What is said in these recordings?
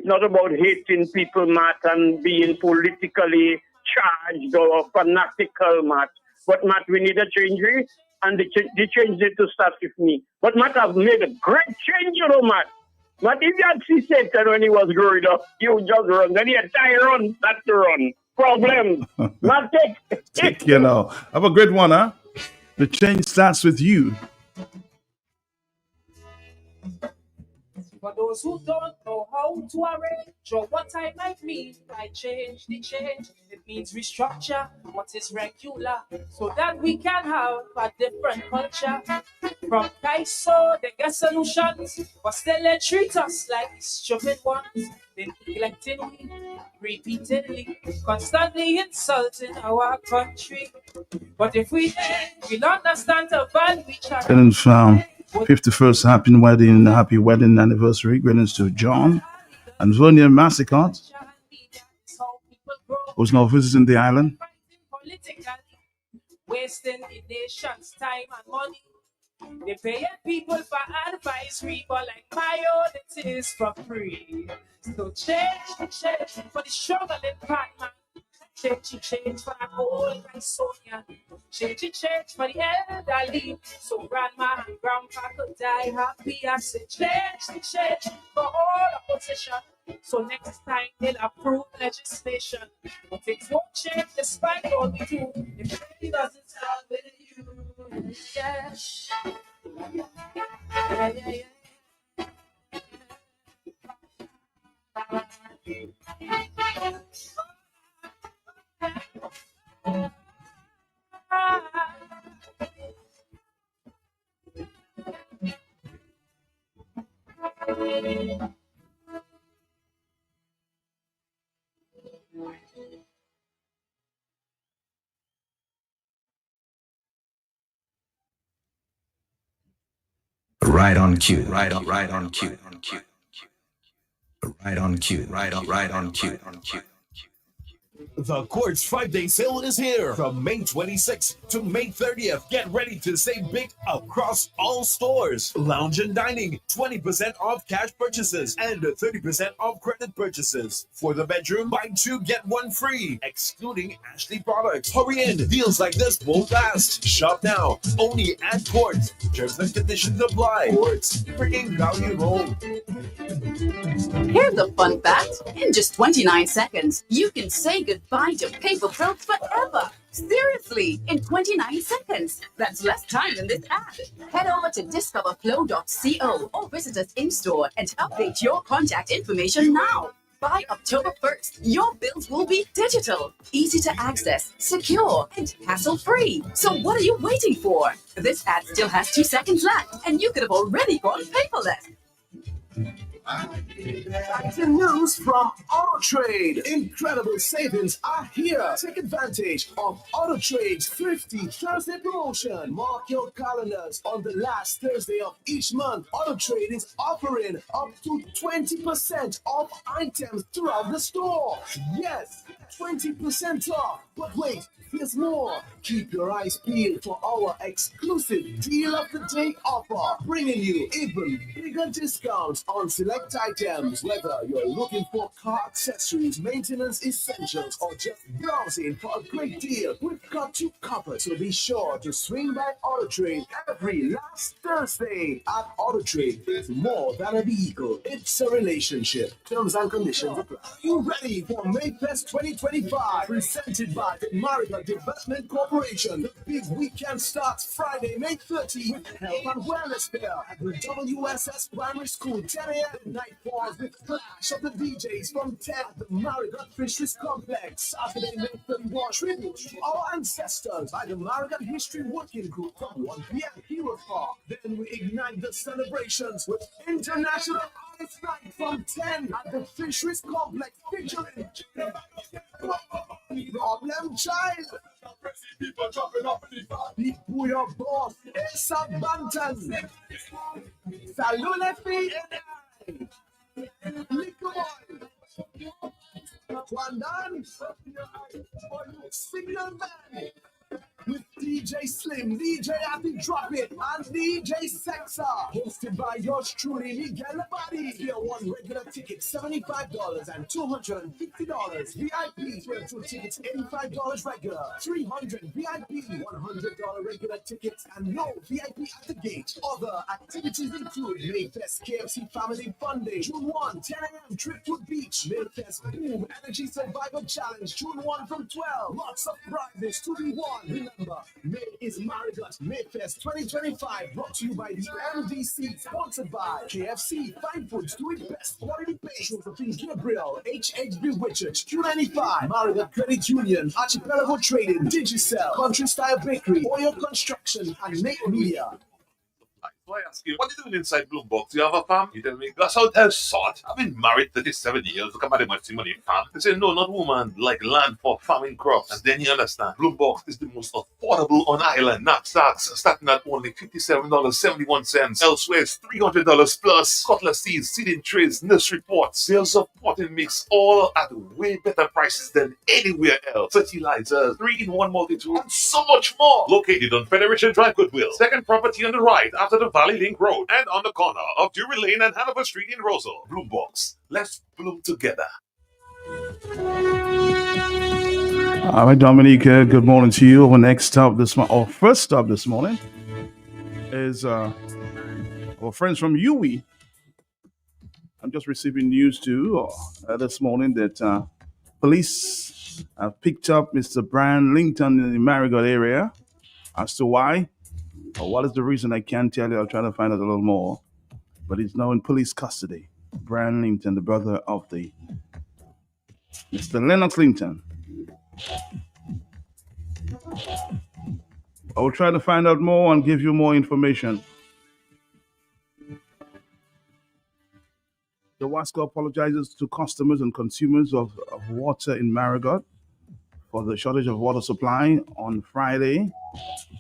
It's not about hating people, Matt, and being politically charged or fanatical, Matt. But, Matt, we need a change, and the change need to start with me. But, Matt, I've made a great change, Matt. Matt, if you had seen Satan when he was growing up, you just run. Then he had to run, not to run. Problem. Matt, take care now. Have a great one, huh? The change starts with you. For those who don't know how to arrange or what I might mean by change, it means restructure what is regular so that we can have a different culture. From Kaiso, they get solutions, but still they treat us like stupid ones. They neglecting we repeatedly, constantly insulting our country. But if we'll understand the value each other. 51st happy wedding anniversary. Greetings to John and Vernia Massicot, who's now visiting the island. Wasting the nation's time and money. They pay people for advisory, but like my own, it is for free. So change for the struggling part, man. Change for that old guy Sonia. Change for the elderly. So grandma and grandpa could die happy. I said change for all opposition. So next time they'll approve legislation. But it won't change despite all we do. If it doesn't start with you. Yes. Yeah. Right on cue. Right on cue. Right on cue. Right on cue. The Quartz 5-day sale is here from May 26th to May 30th. Get ready to save big across all stores. Lounge and dining, 20% off cash purchases and 30% off credit purchases. For the bedroom, buy 2 get 1 free, excluding Ashley products. Hurry in, deals like this won't last. Shop now, only at Quartz. Terms and conditions apply. Quartz, bringing value home. Here's a fun fact. In just 29 seconds, you can say goodbye to paper bills forever. Seriously, in 29 seconds. That's less time than this ad. Head over to discoverflow.co or visit us in-store and update your contact information now. By October 1st, your bills will be digital, easy to access, secure, and hassle-free. So what are you waiting for? This ad still has 2 seconds left, and you could have already gone paperless. Exciting news from AutoTrade. Incredible savings are here. Take advantage of AutoTrade's Thrifty Thursday promotion. Mark your calendars. On the last Thursday of each month, AutoTrade is offering up to 20% off items throughout the store. Yes, 20% off. But wait, there's more. Keep your eyes peeled for our exclusive Deal of the Day offer, bringing you even bigger discounts on select items. Whether you're looking for car accessories, maintenance essentials, or just browsing for a great deal, we've got you covered. So be sure to swing by AutoTrade every last Thursday. At AutoTrade, it's more than a vehicle. It's a relationship. Terms and conditions apply. You ready for Mayfest 2025? Presented by the Mariga Development Corporation. The big weekend starts Friday, May 30th with Health and Wellness Fair at the WSS Primary School, 10 a.m. Night falls with flash of the DJs from 10 at the Marigot Fisheries Complex. Saturday, May 31, tribute to our ancestors by the Marigot History Working Group from 1 p.m. Hero Park. Then we ignite the celebrations with International Artist Night from 10 at the Fisheries Complex featuring Problem Child. People dropping up in the who your boss is a Bantan. Salute Fi Liquor Boy Twandan Signal Man with the DJ Slim, DJ Happy Drop It, and DJ Sexa. Hosted by yours truly, Miguel Abadi. Tier 1 regular ticket, $75 and $250. VIP, Tier 2 tickets, $85 regular, $300 VIP, $100 regular tickets, and no VIP at the gate. Other activities include Mayfest KFC Family Fun Day, June 1, 10 a.m. Trip to Beach, Mayfest Boom Energy Survival Challenge, June 1 from 12. Lots of prizes to be won. Remember, May is Marigot Mayfest 2025, brought to you by the MDC, sponsored by KFC, Fine Foods, doing best quality pastries of Gabriel, HHB Richards, Q95, Marigot Credit Union, Archipelago Trading, Digicel, Country Style Bakery, Oil Construction, and Nate Media. So I ask you, what are you doing inside Bloombox? You have a fam? You tell me, that's how hell sort. I've been married 37 years. Look at my money fam. They say, no, not woman, like land for farming crops. And then you understand, Bloombox is the most affordable on island. Knapsacks starting at only $57.71. Elsewhere, it's $300 plus. Cutlass seeds, seeding trays, nursery pots, sales of potting mix, all at way better prices than anywhere else. Fertilizers, 3-in-1 multi-tool, and so much more. Located on Federation Drive, Goodwill. Second property on the right after the Valley Link Road and on the corner of Drury Lane and Hanover Street in Rosal. Bloombox. Let's bloom together. All right, Dominique, good morning to you. Our next stop this morning, or first stop this morning, is our friends from UWI. I'm just receiving news too this morning that police have picked up Mr. Brian Linton in the Marigot area. As to why, or what is the reason, I can't tell you. I'll try to find out a little more. But he's now in police custody. Brian Linton, the brother of the Mr. Lennox Linton. I will try to find out more and give you more information. The Wasco apologizes to customers and consumers of water in Marigot for the shortage of water supply on Friday,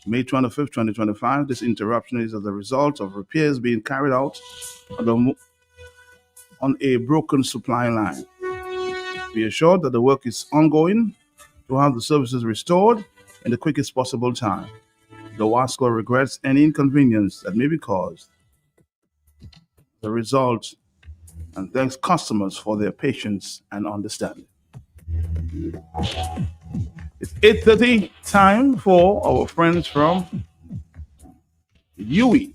May 25th, 2025. This interruption is as a result of repairs being carried out on a broken supply line. Be assured that the work is ongoing to have the services restored in the quickest possible time. The Wasco regrets any inconvenience that may be caused. The result, and thanks customers for their patience and understanding. It's 8:30, time for our friends from UWI.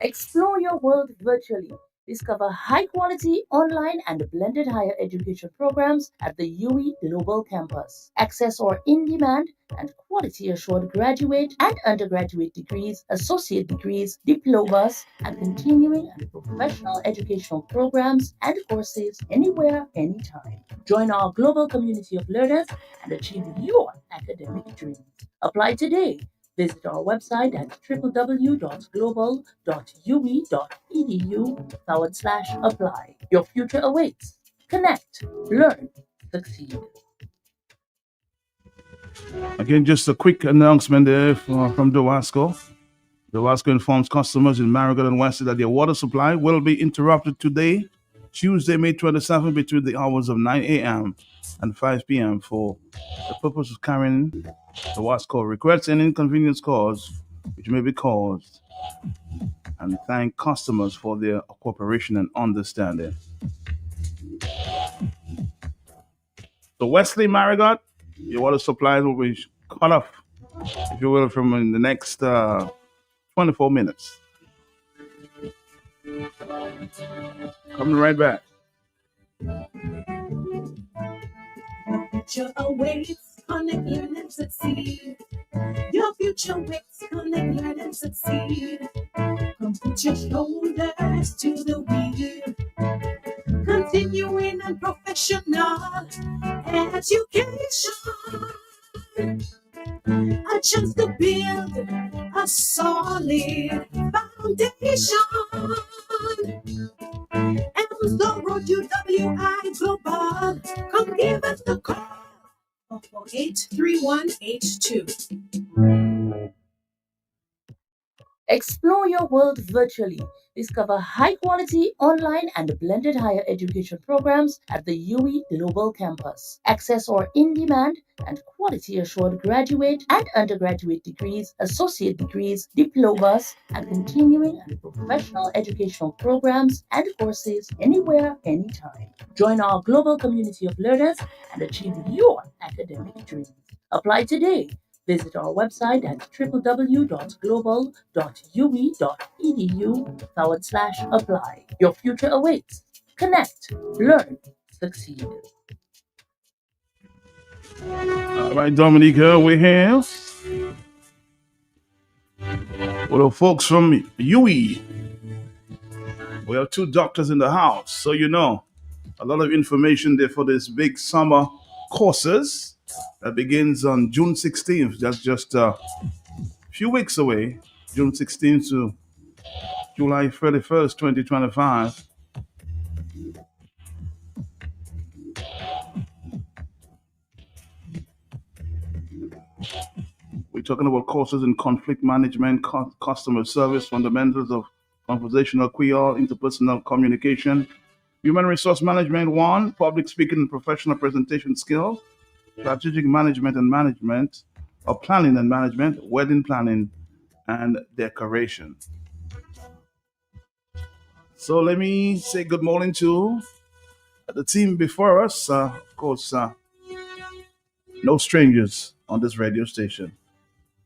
Explore your world virtually. Discover high-quality online and blended higher education programs at the UWI Global Campus. Access our in-demand and quality-assured graduate and undergraduate degrees, associate degrees, diplomas, and continuing and professional educational programs and courses anywhere, anytime. Join our global community of learners and achieve your academic dreams. Apply today. Visit our website at www.global.uwe.edu/apply. Your future awaits. Connect, learn, succeed. Again, just a quick announcement there from the Wasco. The Wasco informs customers in Marigot and Wesley that their water supply will be interrupted today, Tuesday, May 27th, between the hours of 9 a.m. and 5 p.m. for the purpose of carrying the Wasco regrets any inconvenience caused, which may be caused, and thank customers for their cooperation and understanding. So Wesley, Marigot, your water supplies will be cut off, if you will, from in the next 24 minutes. Coming right back. Future awaits, connect, learn, and succeed. Your future waits, connect, learn, and succeed. Come put your shoulders to the wheel. Continuing and professional education. A chance to build a solid foundation. Amazon Road UWI Global. Come give us the call. 448-3182. Explore your world virtually. Discover high-quality online and blended higher education programs at the UE Global Campus. Access our in-demand and quality-assured graduate and undergraduate degrees, associate degrees, diplomas, and continuing and professional educational programs and courses anywhere, anytime. Join our global community of learners and achieve your academic dreams. Apply today. Visit our website at www.global.ue.edu/apply. Your future awaits. Connect, learn, succeed. All right, Dominica, we're here with the folks from UE. We have two doctors in the house, so you know a lot of information there for this big summer courses that begins on June 16th. That's just a few weeks away, June 16th to July 31st, 2025. We're talking about courses in conflict management, customer service, fundamentals of conversational queer, interpersonal communication, human resource management, one, public speaking and professional presentation skills, strategic management and management, or planning and management, wedding planning and decoration. So let me say good morning to the team before us. Of course, no strangers on this radio station.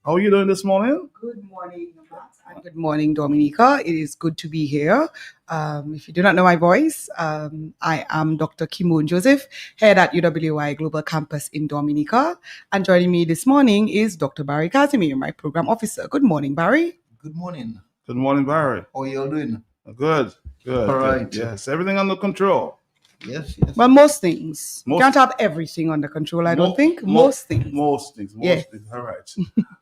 How are you doing this morning? Good morning, Matt, and good morning, Dominica. It is good to be here. If you do not know my voice, I am Dr. Kimon Joseph, head at UWI Global Campus in Dominica. And joining me this morning is Dr. Barry Casimir, my program officer. Good morning, Barry. Good morning. Good morning, Barry. How are you all doing? Good. All right. Good. Yes, everything under control. Yes. Well, most things. You can't have everything under control, I don't think. Most things. Most things. All right.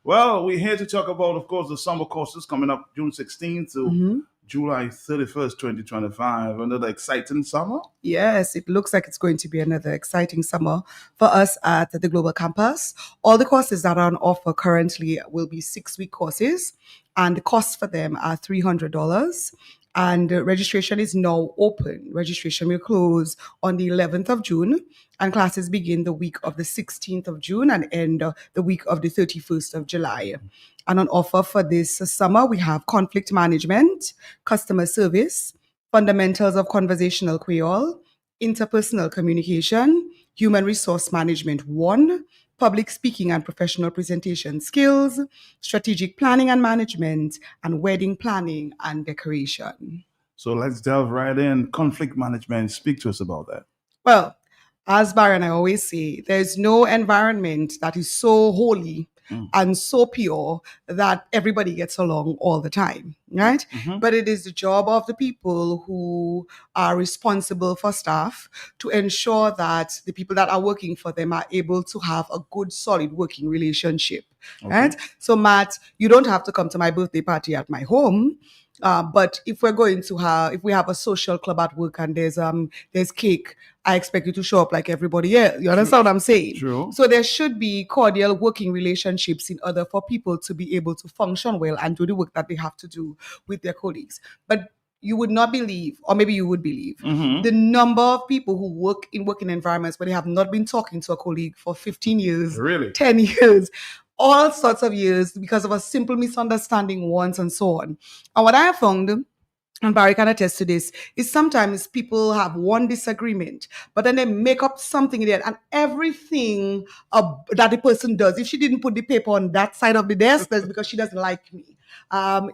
Well, we're here to talk about, of course, the summer courses coming up June 16th to July 31st, 2025. Another exciting summer. Yes, it looks like it's going to be another exciting summer for us at the Global Campus. All the courses that are on offer currently will be 6-week courses, and the costs for them are $300. And registration is now open. Registration will close on the 11th of June, and classes begin the week of the 16th of June and end the week of the 31st of July. And on offer for this summer, we have conflict management, customer service, fundamentals of conversational Creole, interpersonal communication, human resource management 1, public speaking and professional presentation skills, strategic planning and management, and wedding planning and decoration. So let's delve right in. Conflict management. Speak to us about that. Well, as Barry and I always say, there's no environment that is so holy and so pure that everybody gets along all the time, right? But it is the job of the people who are responsible for staff to ensure that the people that are working for them are able to have a good, solid working relationship, right? So, Matt, you don't have to come to my birthday party at my home. But if we have a social club at work and there's cake, I expect you to show up like everybody else. You understand what I'm saying? True. So there should be cordial working relationships in order for people to be able to function well and do the work that they have to do with their colleagues. But you would not believe, or maybe you would believe, the number of people who work in working environments where they have not been talking to a colleague for 15 years, Really? 10 years, all sorts of years because of a simple misunderstanding once and so on. And what I have found, and Barry can attest to this, is sometimes people have one disagreement, but then they make up something in there, and everything that the person does, if she didn't put the paper on that side of the desk, that's because she doesn't like me.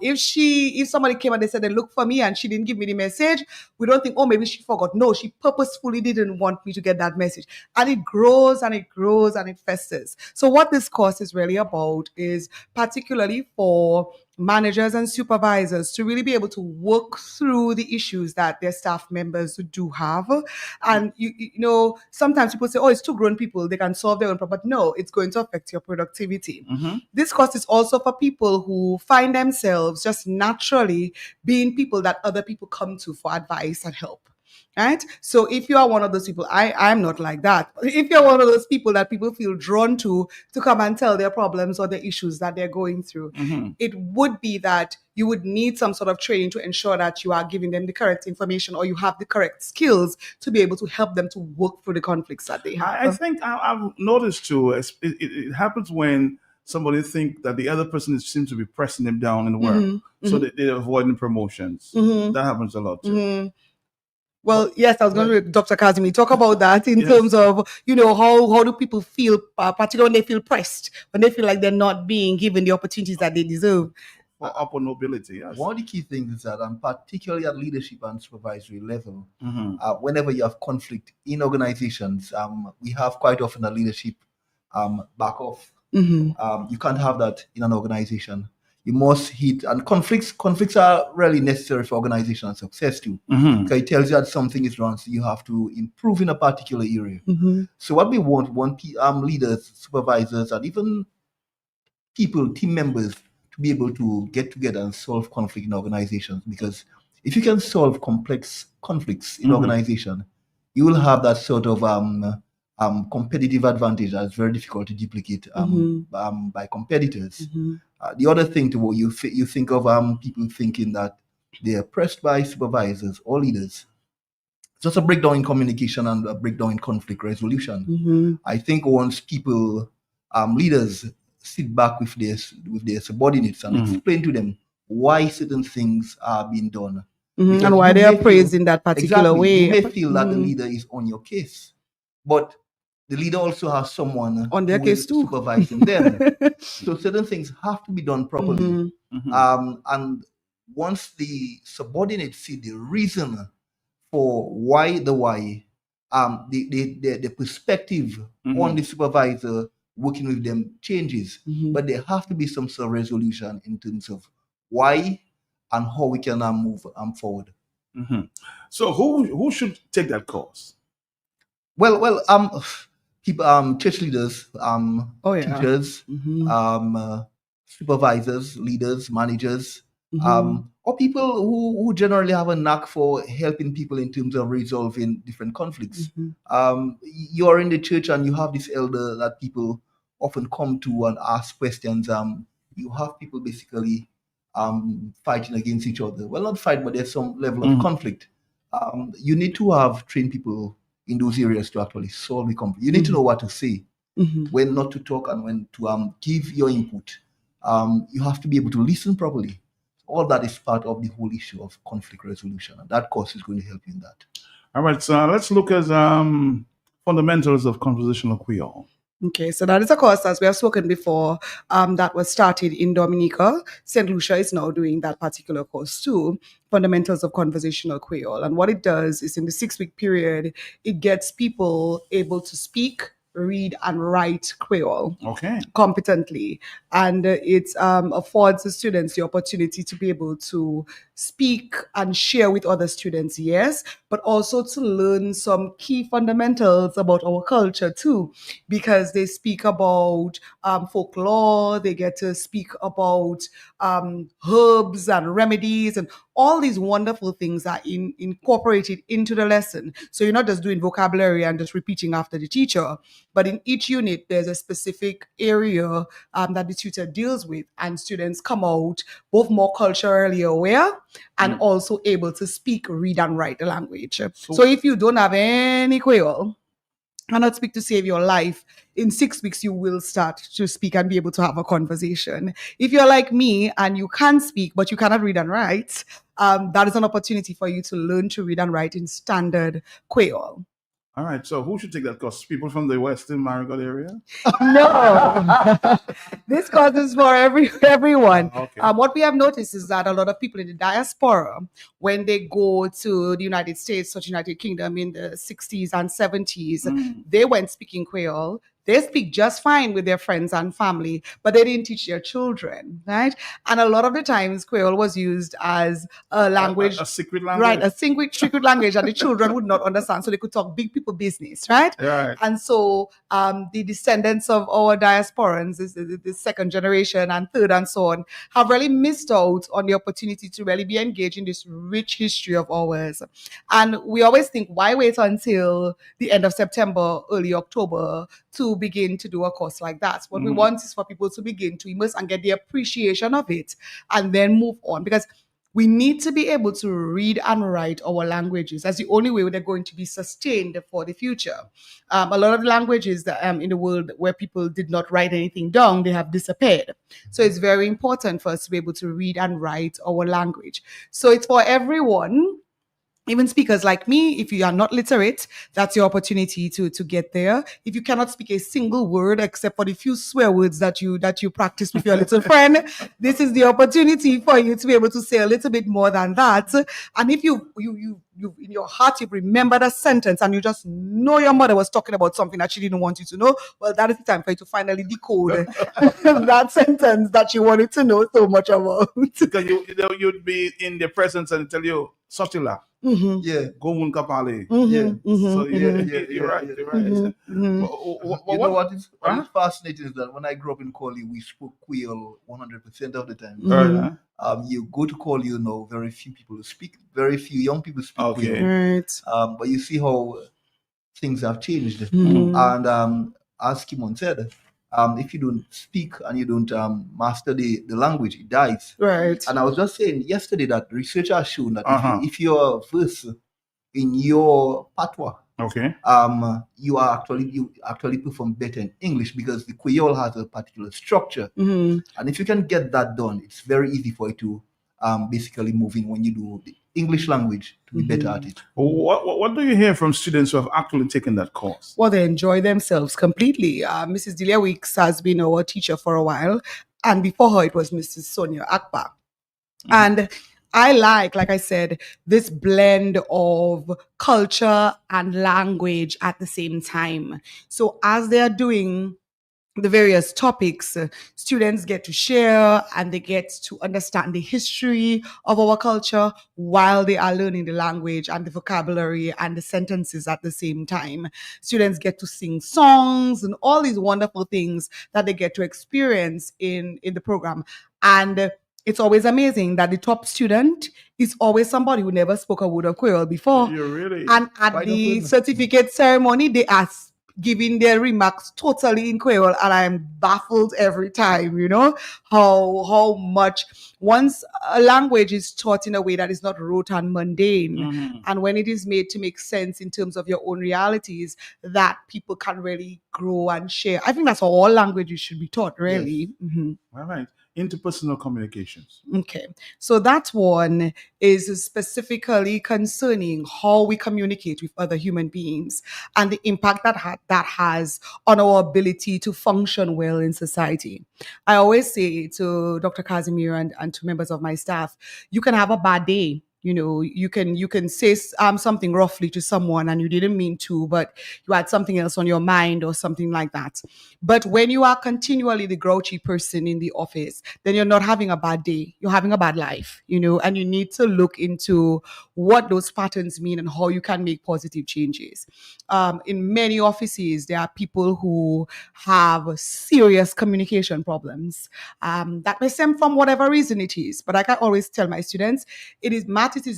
If somebody came and they said they look for me and she didn't give me the message, we don't think, oh, maybe she forgot. No, she purposefully didn't want me to get that message. And it grows and it grows and it festers. So what this course is really about is particularly for managers and supervisors to really be able to work through the issues that their staff members do have. And you know, sometimes people say, oh, it's two grown people, they can solve their own problem. But no, it's going to affect your productivity. This course is also for people who find themselves just naturally being people that other people come to for advice and help. Right? So if you are one of those people, I'm not like that. If you're one of those people that people feel drawn to come and tell their problems or their issues that they're going through, it would be that you would need some sort of training to ensure that you are giving them the correct information or you have the correct skills to be able to help them to work through the conflicts that they have. I think I've noticed too, it happens when somebody think that the other person seems to be pressing them down in the work. So they're avoiding promotions. That happens a lot too. Well, yes, I was going to Dr. Kazimi talk about that in terms of, how do people feel, particularly when they feel pressed, when they feel like they're not being given the opportunities that they deserve. For upper nobility, yes. One of the key things is that, particularly at leadership and supervisory level, whenever you have conflict in organizations, we have quite often a leadership back off. You can't have that in an organization. You must hit, and conflicts are really necessary for organizational success too. Because it tells you that something is wrong, so you have to improve in a particular area. So what we want leaders, supervisors, and even people, team members, to be able to get together and solve conflict in organizations. Because if you can solve complex conflicts in organization, you will have that sort of competitive advantage that's very difficult to duplicate by competitors. The other thing to what you think of people thinking that they're pressed by supervisors or leaders. Just a breakdown in communication and a breakdown in conflict resolution. I think once people, leaders, sit back with their subordinates and explain to them why certain things are being done and why they are praised in that particular way. You may feel that the leader is on your case, but the leader also has someone on their case too, supervising them. So certain things have to be done properly. And once the subordinates see the reason for the perspective on the supervisor working with them changes, but there have to be some sort of resolution in terms of why and how we can move forward. So who should take that course? People, church leaders, teachers, supervisors, leaders, managers, or people who generally have a knack for helping people in terms of resolving different conflicts. You are in the church and you have this elder that people often come to and ask questions. You have people basically fighting against each other. Well, not fight, but there's some level of conflict. You need to have trained people in those areas to actually solve the conflict. You need to know what to say, when not to talk, and when to give your input. You have to be able to listen properly. All that is part of the whole issue of conflict resolution, and that course is going to help you in that. All right, so let's look at fundamentals of conversational Creole. Okay, so that is a course, as we have spoken before, that was started in Dominica. St. Lucia is now doing that particular course too, Fundamentals of Conversational Creole. And what it does is in the 6-week period, it gets people able to speak, read, and write Creole competently. And it affords the students the opportunity to be able to speak and share with other students, yes, but also to learn some key fundamentals about our culture too, because they speak about folklore, they get to speak about herbs and remedies, and all these wonderful things are incorporated into the lesson. So you're not just doing vocabulary and just repeating after the teacher, but in each unit, there's a specific area that the tutor deals with, and students come out both more culturally aware and also able to speak, read, and write the language. So if you don't have any Creole, cannot speak to save your life, in 6 weeks you will start to speak and be able to have a conversation. If you're like me and you can speak but you cannot read and write, that is an opportunity for you to learn to read and write in standard Creole. All right, so who should take that course? People from the Western Marigot area? No. This course is for everyone. Okay. What we have noticed is that a lot of people in the diaspora, when they go to the United States or United Kingdom in the 60s and 70s, they went speaking Creole. They speak just fine with their friends and family, but they didn't teach their children, right? And a lot of the times, Creole was used as a language, a secret language, right? A secret language that the children would not understand, so they could talk big people business, right? Right. And so the descendants of our diasporans, the second generation and third and so on, have really missed out on the opportunity to really be engaged in this rich history of ours. And we always think, why wait until the end of September, early October to begin to do a course like that? What we want is for people to begin to immerse and get the appreciation of it and then move on, because we need to be able to read and write our languages. That's the only way they're going to be sustained for the future. A lot of languages that, in the world where people did not write anything down, they have disappeared. So it's very important for us to be able to read and write our language. So it's for everyone. Even speakers like me, if you are not literate, that's your opportunity to get there. If you cannot speak a single word except for the few swear words that you practice with your little friend, this is the opportunity for you to be able to say a little bit more than that. And if you in your heart you remember the sentence and you just know your mother was talking about something that she didn't want you to know, well, that is the time for you to finally decode that sentence that you wanted to know so much about. Because you'd be in their presence and tell you, Sotila. Yeah. Go mun kapale. So you're right. You're right. You know what is fascinating is that when I grew up in Coli, we spoke Creole 100% of the time. You go to Coli, very few people speak, very few young people speak Creole. Right. But you see how things have changed. And as Kimon said, if you don't speak and you don't master the language, it dies. Right. And I was just saying yesterday that research has shown that if you're verse in your patois, you actually perform better in English because the Creole has a particular structure. And if you can get that done, it's very easy for you to basically move in when you do the English language to be better at it. What do you hear from students who have actually taken that course? Well, they enjoy themselves completely. Mrs. Delia Weeks has been our teacher for a while, and before her it was Mrs. Sonia Akbar. And I like I said, this blend of culture and language at the same time. So as they are doing the various topics, students get to share and they get to understand the history of our culture while they are learning the language and the vocabulary and the sentences at the same time. Students get to sing songs and all these wonderful things that they get to experience in the program. And it's always amazing that the top student is always somebody who never spoke a word of Creole before. And at the certificate ceremony, they ask, giving their remarks totally in Creole, and I'm baffled every time, how much once a language is taught in a way that is not rote and mundane, and when it is made to make sense in terms of your own realities, that people can really grow and share. I think that's how all languages should be taught, really. Yes. All right. Interpersonal communications. Okay. So that one is specifically concerning how we communicate with other human beings and the impact that has on our ability to function well in society. I always say to Dr. Casimir and to members of my staff, you can have a bad day. You can say something roughly to someone and you didn't mean to, but you had something else on your mind or something like that. But when you are continually the grouchy person in the office, then you're not having a bad day. You're having a bad life, and you need to look into what those patterns mean and how you can make positive changes. In many offices, there are people who have serious communication problems that may stem from whatever reason it is. But I can always tell my students, it is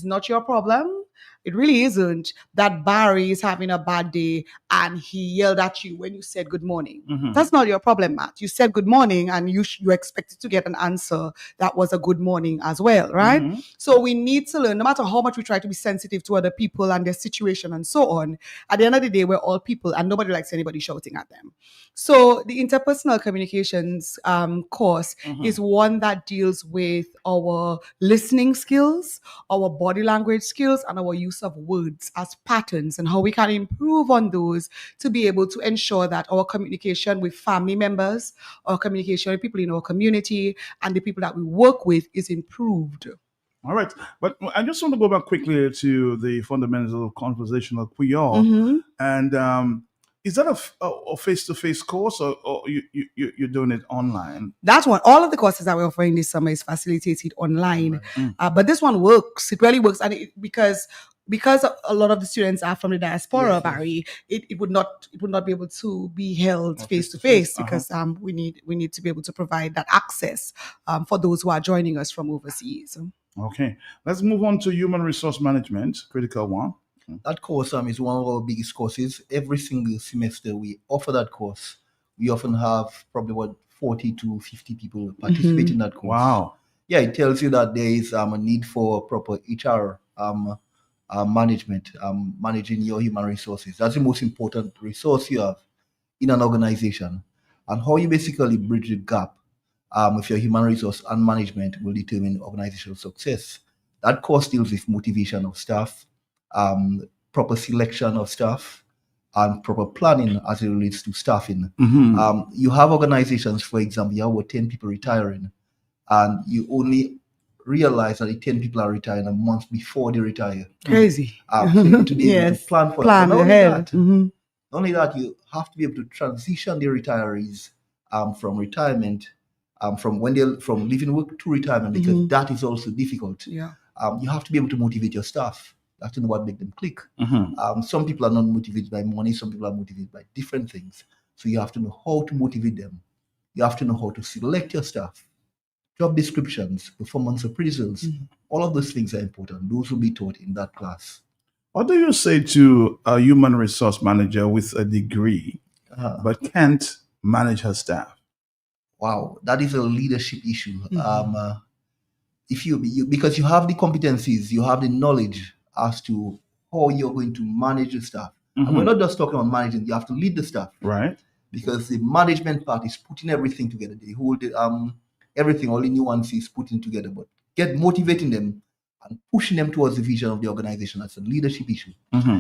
not your problem. It really isn't that Barry is having a bad day and he yelled at you when you said good morning. That's not your problem, Matt. You said good morning and you expected to get an answer that was a good morning as well, right? So we need to learn, no matter how much we try to be sensitive to other people and their situation and so on, at the end of the day, we're all people and nobody likes anybody shouting at them. So the interpersonal communications course is one that deals with our listening skills, our body language skills, and our use of words as patterns and how we can improve on those to be able to ensure that our communication with family members, our communication with people in our community, and the people that we work with is improved. All right. But I just want to go back quickly to the fundamentals of conversational Creole. And Is that a face-to-face course, or you're doing it online? That's one. All of the courses that we're offering this summer is facilitated online, Mm. but this one works. It really works, and because a lot of the students are from the diaspora, Yes, yes. Barry, it would not be able to be held Oh, face to face-to-face, face because we need to be able to provide that access for those who are joining us from overseas. Okay, let's move on to human resource management, critical one. That course is one of our biggest courses. Every single semester we offer that course. We often have probably 40 to 50 people participate in that course. Wow. Yeah, it tells you that there is a need for proper HR management, managing your human resources. That's the most important resource you have in an organization. And how you basically bridge the gap with your human resource and management will determine organizational success. That course deals with motivation of staff, proper selection of staff, and proper planning as it relates to staffing. You have organizations, for example, you have about 10 people retiring, and you only realize that the 10 people are retiring a month before they retire. Crazy. So you need to be able to plan for that. But not ahead. not only that, you have to be able to transition the retirees from retirement, from leaving work to retirement, because that is also difficult. Yeah. You have to be able to motivate your staff. You have to know what makes them click. Some people are not motivated by money. Some people are motivated by different things. So you have to know how to motivate them. You have to know how to select your staff. Job descriptions, performance appraisals, all of those things are important. Those will be taught in that class. What do you say to a human resource manager with a degree but can't manage her staff? Wow, that is a leadership issue. If because you have the competencies, you have the knowledge as to how you're going to manage the staff. And we're not just talking about managing, you have to lead the staff. Right. Because the management part is putting everything together. They hold everything, all the nuances putting together, but motivating them and pushing them towards the vision of the organization. That's a leadership issue.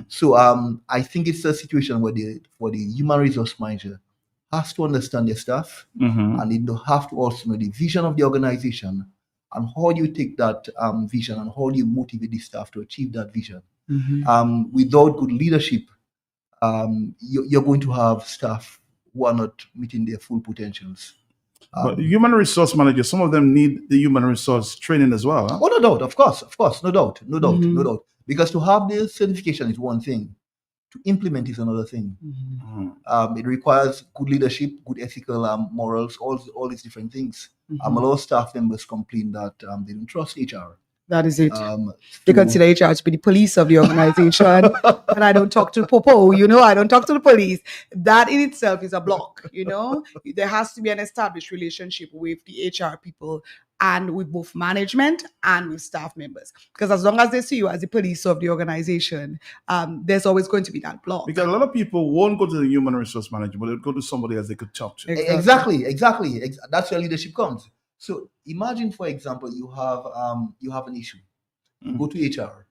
So I think it's a situation where for the human resource manager has to understand their staff, and they have to also know the vision of the organization and how do you take that vision and how do you motivate the staff to achieve that vision. Without good leadership, you're going to have staff who are not meeting their full potentials. But human resource managers, some of them need the human resource training as well. Huh? Oh, no doubt, of course, no doubt. Because to have the certification is one thing, to implement is another thing. It requires good leadership, good ethical morals, all these different things. A lot of staff members complain that they don't trust HR. That is it. They consider HR to be the police of the organization. And I don't talk to the popo, I don't talk to the police. That in itself is a block, There has to be an established relationship with the HR people and with both management and with staff members. Because as long as they see you as the police of the organization, there's always going to be that block. Because a lot of people won't go to the human resource manager, but they'll go to somebody else they could talk to. Exactly. That's where leadership comes. So imagine, for example, you have an issue. You go to HR.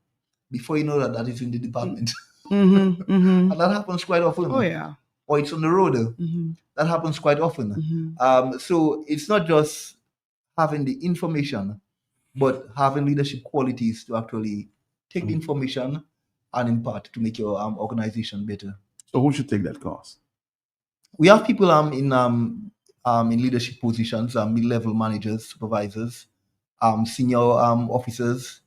Before you know that is in the department. And that happens quite often. Oh, yeah. Or it's on the road. That happens quite often. So it's not just having the information, but having leadership qualities to actually take the information and impart to make your organization better. So who should take that course? We have people in leadership positions, mid-level managers, supervisors, senior officers,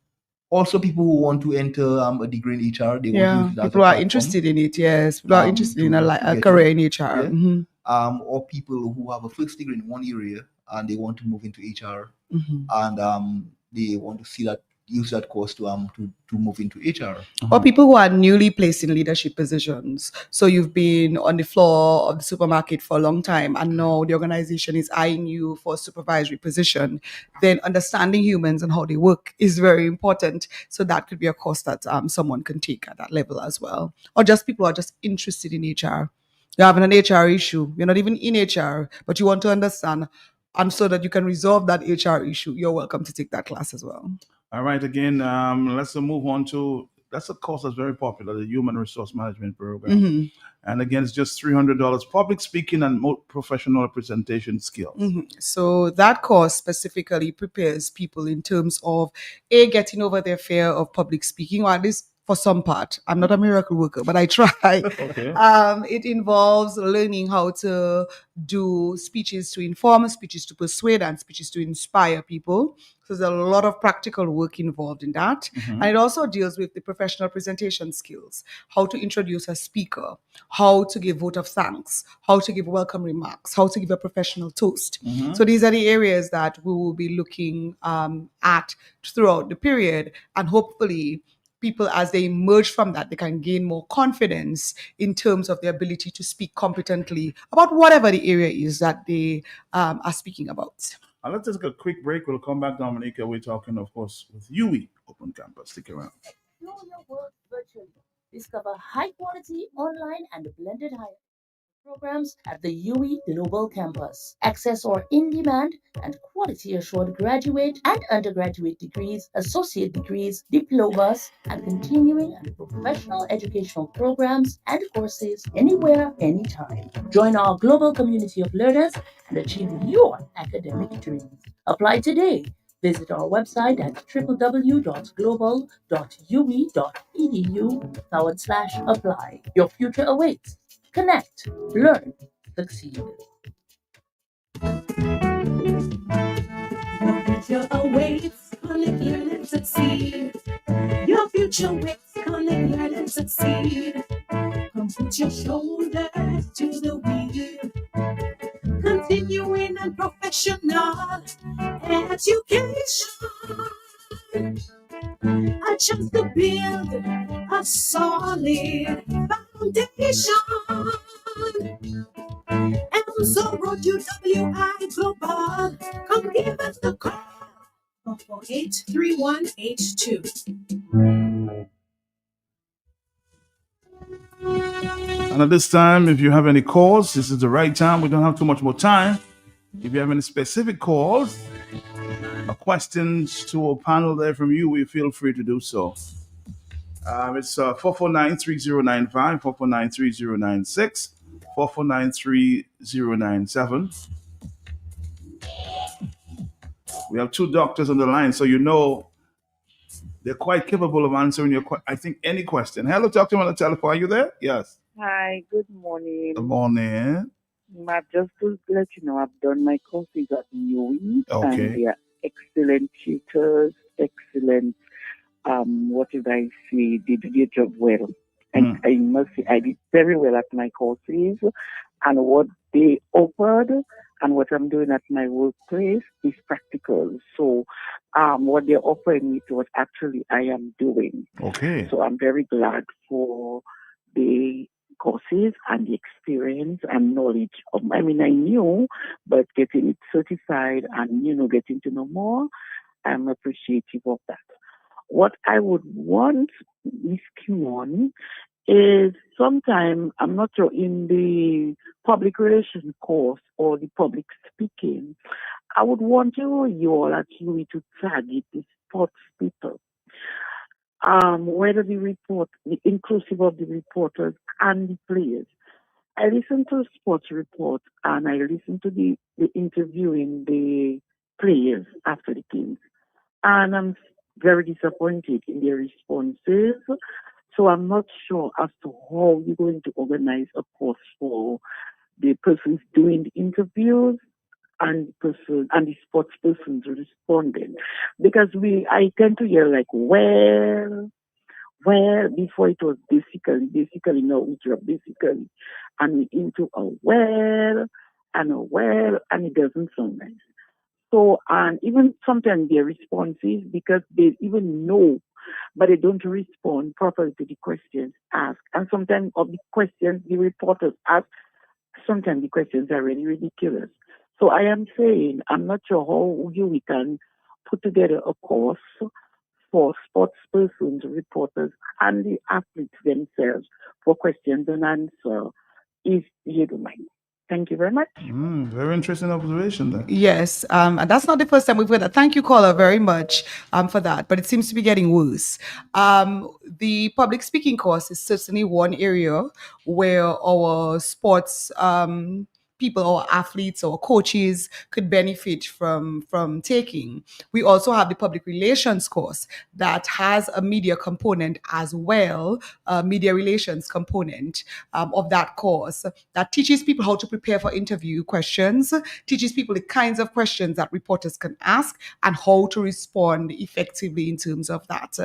also people who want to enter a degree in HR. They want to people are interested in it. Yes, people are interested in a career in HR. Or people who have a first degree in one area and they want to move into HR, and they want to use that course to move into HR. Or people who are newly placed in leadership positions. So you've been on the floor of the supermarket for a long time and now the organization is eyeing you for a supervisory position. Then understanding humans and how they work is very important. So that could be a course that someone can take at that level as well. Or just people who are just interested in HR. You're having an HR issue. You're not even in HR, but you want to understand. And so that you can resolve that HR issue, you're welcome to take that class as well. All right, again, let's move on to, that's a course that's very popular, the Human Resource Management Program. And again, it's just $300, public speaking and professional presentation skills. So that course specifically prepares people in terms of, getting over their fear of public speaking, or at least for some part. I'm not a miracle worker, but I try. Okay. It involves learning how to do speeches to inform, speeches to persuade, and speeches to inspire people. So there's a lot of practical work involved in that. And it also deals with the professional presentation skills, how to introduce a speaker, how to give vote of thanks, how to give welcome remarks, how to give a professional toast. So these are the areas that we will be looking at throughout the period, and hopefully people, as they emerge from that, they can gain more confidence in terms of their ability to speak competently about whatever the area is that they are speaking about. Let's take a quick break. We'll come back, Dominica. We're talking, of course, with UE Open Campus. Stick around. Explore your world virtually. Discover high quality online and blended higher programs at the UE Global Campus. Access our in-demand and quality-assured graduate and undergraduate degrees, associate degrees, diplomas, and continuing and professional educational programs and courses anywhere, anytime. Join our global community of learners and achieve your academic dreams. Apply today. Visit our website at www.global.ue.edu/apply. Your future awaits. Connect, learn, succeed. Your future awaits. Connect, learn, and succeed. Your future waits. Connect, learn, and succeed. Come put your shoulders to the wheel. Continuing and professional education. A chance to build a solid foundation. And so road to WI Global. Come give us the call. 448-3182. And at this time, if you have any calls, this is the right time. We don't have too much more time. If you have any specific calls or questions to our panel there from you, we feel free to do so. It's 449-3095, 449-3096, 449-3097. We have two doctors on the line, so you know they're quite capable of answering your any question. Hello, doctor on the telephone. Are you there? Yes. Hi, good morning. Good morning. Just to let you know, I've done my courses at UE, Okay. and they are excellent tutors, excellent, what did I say, they do their job well. And I must say, I did very well at my courses, and what they offered and what I'm doing at my workplace is practical. So what they're offering me to what actually I am doing. Okay. So I'm very glad for the courses and the experience and knowledge of, I knew, but getting it certified and, getting to know more, I'm appreciative of that. What I would want, Miss Kimon, is sometime, I'm not sure, in the public relations course or the public speaking, I would want you all at UE to target the sports people. Whether the inclusive of the reporters and the players. I listened to sports reports and I listened to the interviewing the players after the games. And I'm very disappointed in their responses. So I'm not sure as to how you're going to organize a course for the persons doing the interviews and the sports persons responding. Because I tend to hear like, well, before it was basically now we drop basically, and we into a well, and it doesn't sound nice. So, and even sometimes their responses, because they even know, but they don't respond properly to the questions asked. And sometimes of the questions the reporters ask, sometimes the questions are really ridiculous. So I am saying, I'm not sure how we can put together a course for sports persons, reporters, and the athletes themselves for questions and answers, if you don't mind. Thank you very much. Very interesting observation there. Yes, and that's not the first time we've heard that. Thank you, caller, very much for that. But it seems to be getting worse. The public speaking course is certainly one area where our sports people or athletes or coaches could benefit from taking. We also have the public relations course that has a media component as well, a media relations component of that course that teaches people how to prepare for interview questions, teaches people the kinds of questions that reporters can ask and how to respond effectively in terms of that.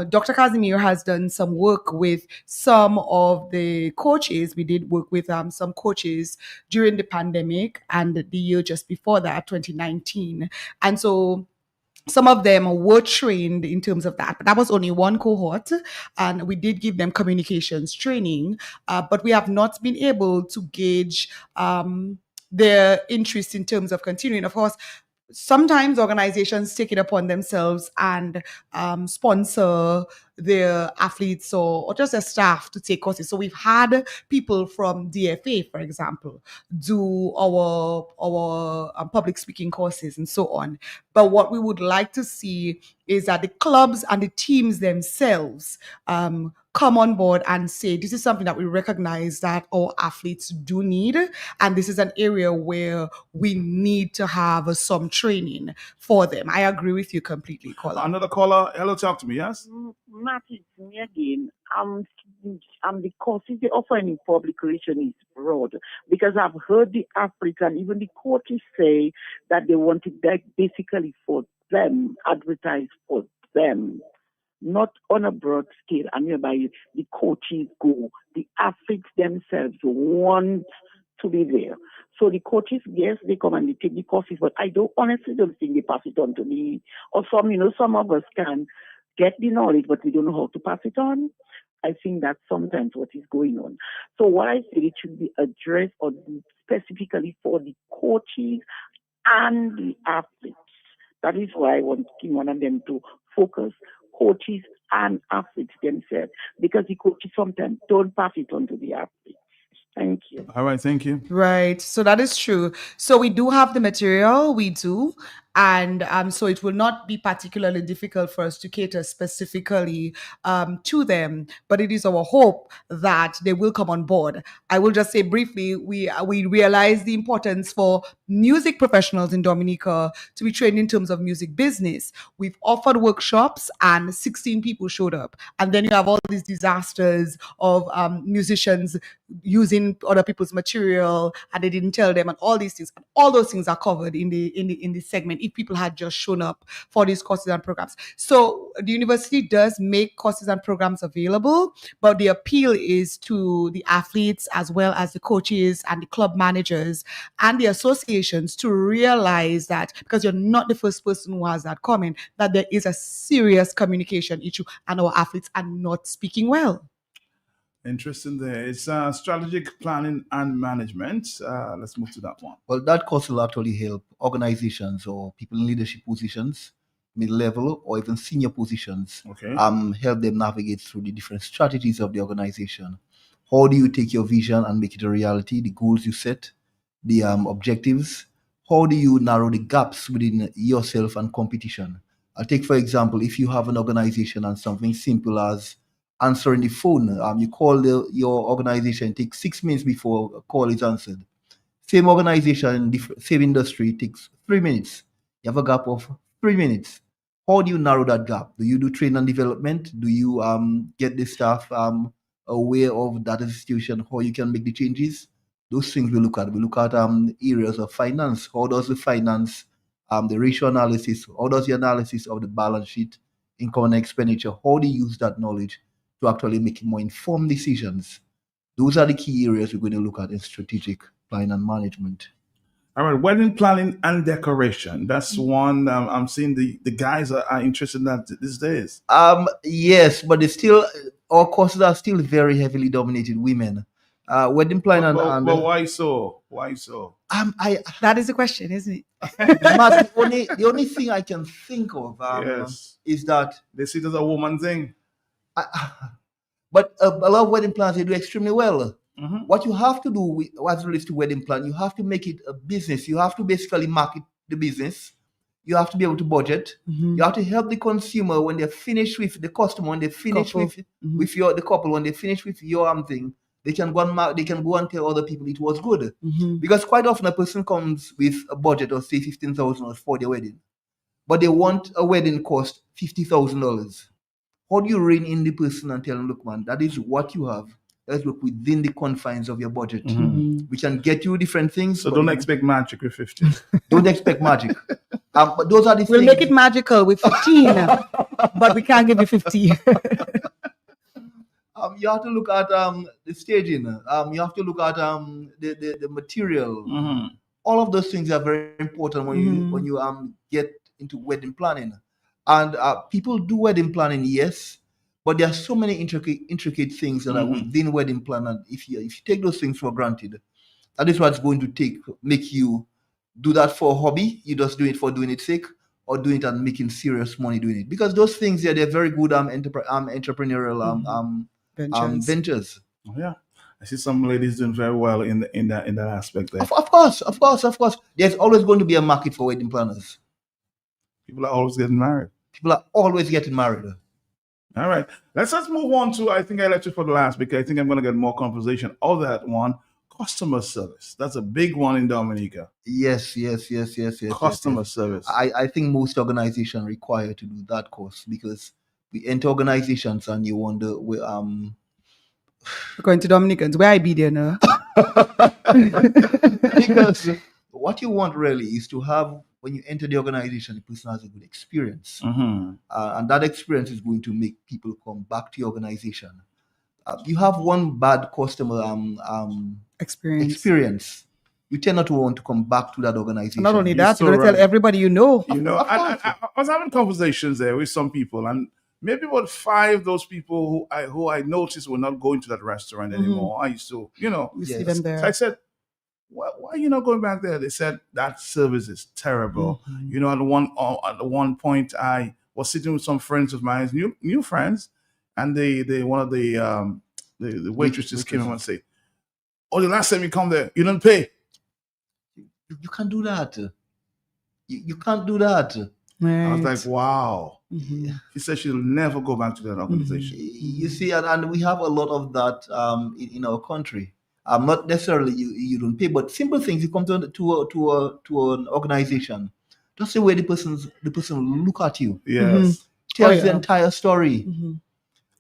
Dr. Casimir has done some work with some of the coaches. We did work with some coaches during the pandemic and the year just before that, 2019. And so some of them were trained in terms of that, but that was only one cohort, and we did give them communications training, but we have not been able to gauge their interest in terms of continuing. Of course, sometimes organizations take it upon themselves and sponsor their athletes or just their staff to take courses. So we've had people from DFA, for example, do our public speaking courses and so on. But what we would like to see is that the clubs and the teams themselves come on board and say, this is something that we recognize that our athletes do need. And this is an area where we need to have some training for them. I agree with you completely, caller. Another caller. Hello, talk to me, yes? Matt, it's me again. The courses they offer in public relations is broad because I've heard the athletes and even the coaches say that they want it basically for them, advertise for them, not on a broad scale. And whereby the coaches go, the athletes themselves want to be there. So the coaches, yes, they come and they take the courses, but I honestly don't think they pass it on to me. Or some of us can get the knowledge, but we don't know how to pass it on. I think that's sometimes what is going on. So what I say, it should be addressed or specifically for the coaches and the athletes. That is why I want one of them to focus, coaches and athletes themselves, because the coaches sometimes don't pass it on to the athletes. Thank you. All right, thank you. Right. So that is true. So we do have the material, we do. And so it will not be particularly difficult for us to cater specifically to them. But it is our hope that they will come on board. I will just say briefly, we realize the importance for music professionals in Dominica to be trained in terms of music business. We've offered workshops and 16 people showed up. And then you have all these disasters of musicians using other people's material and they didn't tell them and all these things. And all those things are covered in the segment if people had just shown up for these courses and programs. So the university does make courses and programs available, but the appeal is to the athletes as well as the coaches and the club managers and the associations to realize that, because you're not the first person who has that comment, that there is a serious communication issue and our athletes are not speaking well. Interesting there. It's strategic planning and management. Let's move to that one. Well, that course will actually help organizations or people in leadership positions, mid-level or even senior positions, help them navigate through the different strategies of the organization. How do you take your vision and make it a reality? The goals you set, the objectives. How do you narrow the gaps within yourself and competition? I'll take, for example, if you have an organization and something simple as answering the phone. You call your organization, it takes 6 minutes before a call is answered. Same organization, same industry, it takes 3 minutes. You have a gap of 3 minutes. How do you narrow that gap? Do you do training and development? Do you get the staff aware of that institution, how you can make the changes? Those things we look at. We look at areas of finance. How does the finance, the ratio analysis, how does the analysis of the balance sheet, income and expenditure, how do you use that knowledge to actually make more informed decisions? Those are the key areas we're going to look at in strategic planning and management. All right, wedding planning and decoration. That's one I'm seeing the guys are interested in that these days. Yes, but it's still, our courses are still very heavily dominated women. Wedding planning but why so? Why so? That is the question, isn't it? Matt, the only thing I can think of is that they see it as a woman thing. But a lot of wedding plans, they do extremely well. Mm-hmm. What you have to do as it relates to wedding plan, you have to make it a business. You have to basically market the business. You have to be able to budget. Mm-hmm. You have to help the consumer when they're finished with the customer, when they finish with the couple, when they finish with your thing, they can go and tell other people it was good. Because quite often a person comes with a budget of say $15,000 for their wedding, but they want a wedding cost $50,000. How do you rein in the person and tell them, look, man, that is what you have. Let's look within the confines of your budget. We can get you different things. So don't expect magic with 50. Don't expect magic. But those are the We'll things. make it magical with 15, but we can't give you 50. You have to look at the staging. You have to look at the material. All of those things are very important when you get into wedding planning. And people do wedding planning, yes, but there are so many intricate things that are within wedding planning. And if you take those things for granted, that is what's going to make you do that for a hobby. You just do it for doing its sake, or doing it and making serious money doing it. Because those things, they're very good entrepreneurial ventures. Oh, yeah, I see some ladies doing very well in that aspect there. Of course. There's always going to be a market for wedding planners. People are always getting married. All right. Let's move on to, I think I left it for the last because I think I'm going to get more conversation of that one. Customer service. That's a big one in Dominica. Yes. Customer service. I think most organizations require to do that course because we enter organizations and you wonder, According to Dominicans, where I be there now? Because what you want really is to have, when you enter the organization, the person has a good experience. And that experience is going to make people come back to your organization. You have one bad customer experience, you tend not to want to come back to that organization. Not only that, you're going to tell everybody you know. I was having conversations there with some people, and maybe about 5 of those people who I noticed were not going to that restaurant anymore. I used to, see them there. So I said, why are you not going back there? They said that service is terrible. At one point I was sitting with some friends of mine, new friends, and one of the waitresses came up and said, "Oh, the last time you come there, you don't pay." You can't do that. You can't do that. Right. I was like, wow. She said she'll never go back to that organization. You see, and we have a lot of that in our country. Not necessarily you don't pay, but simple things. You come to an organization, just the way the person look at you. Yes. Tells the entire story.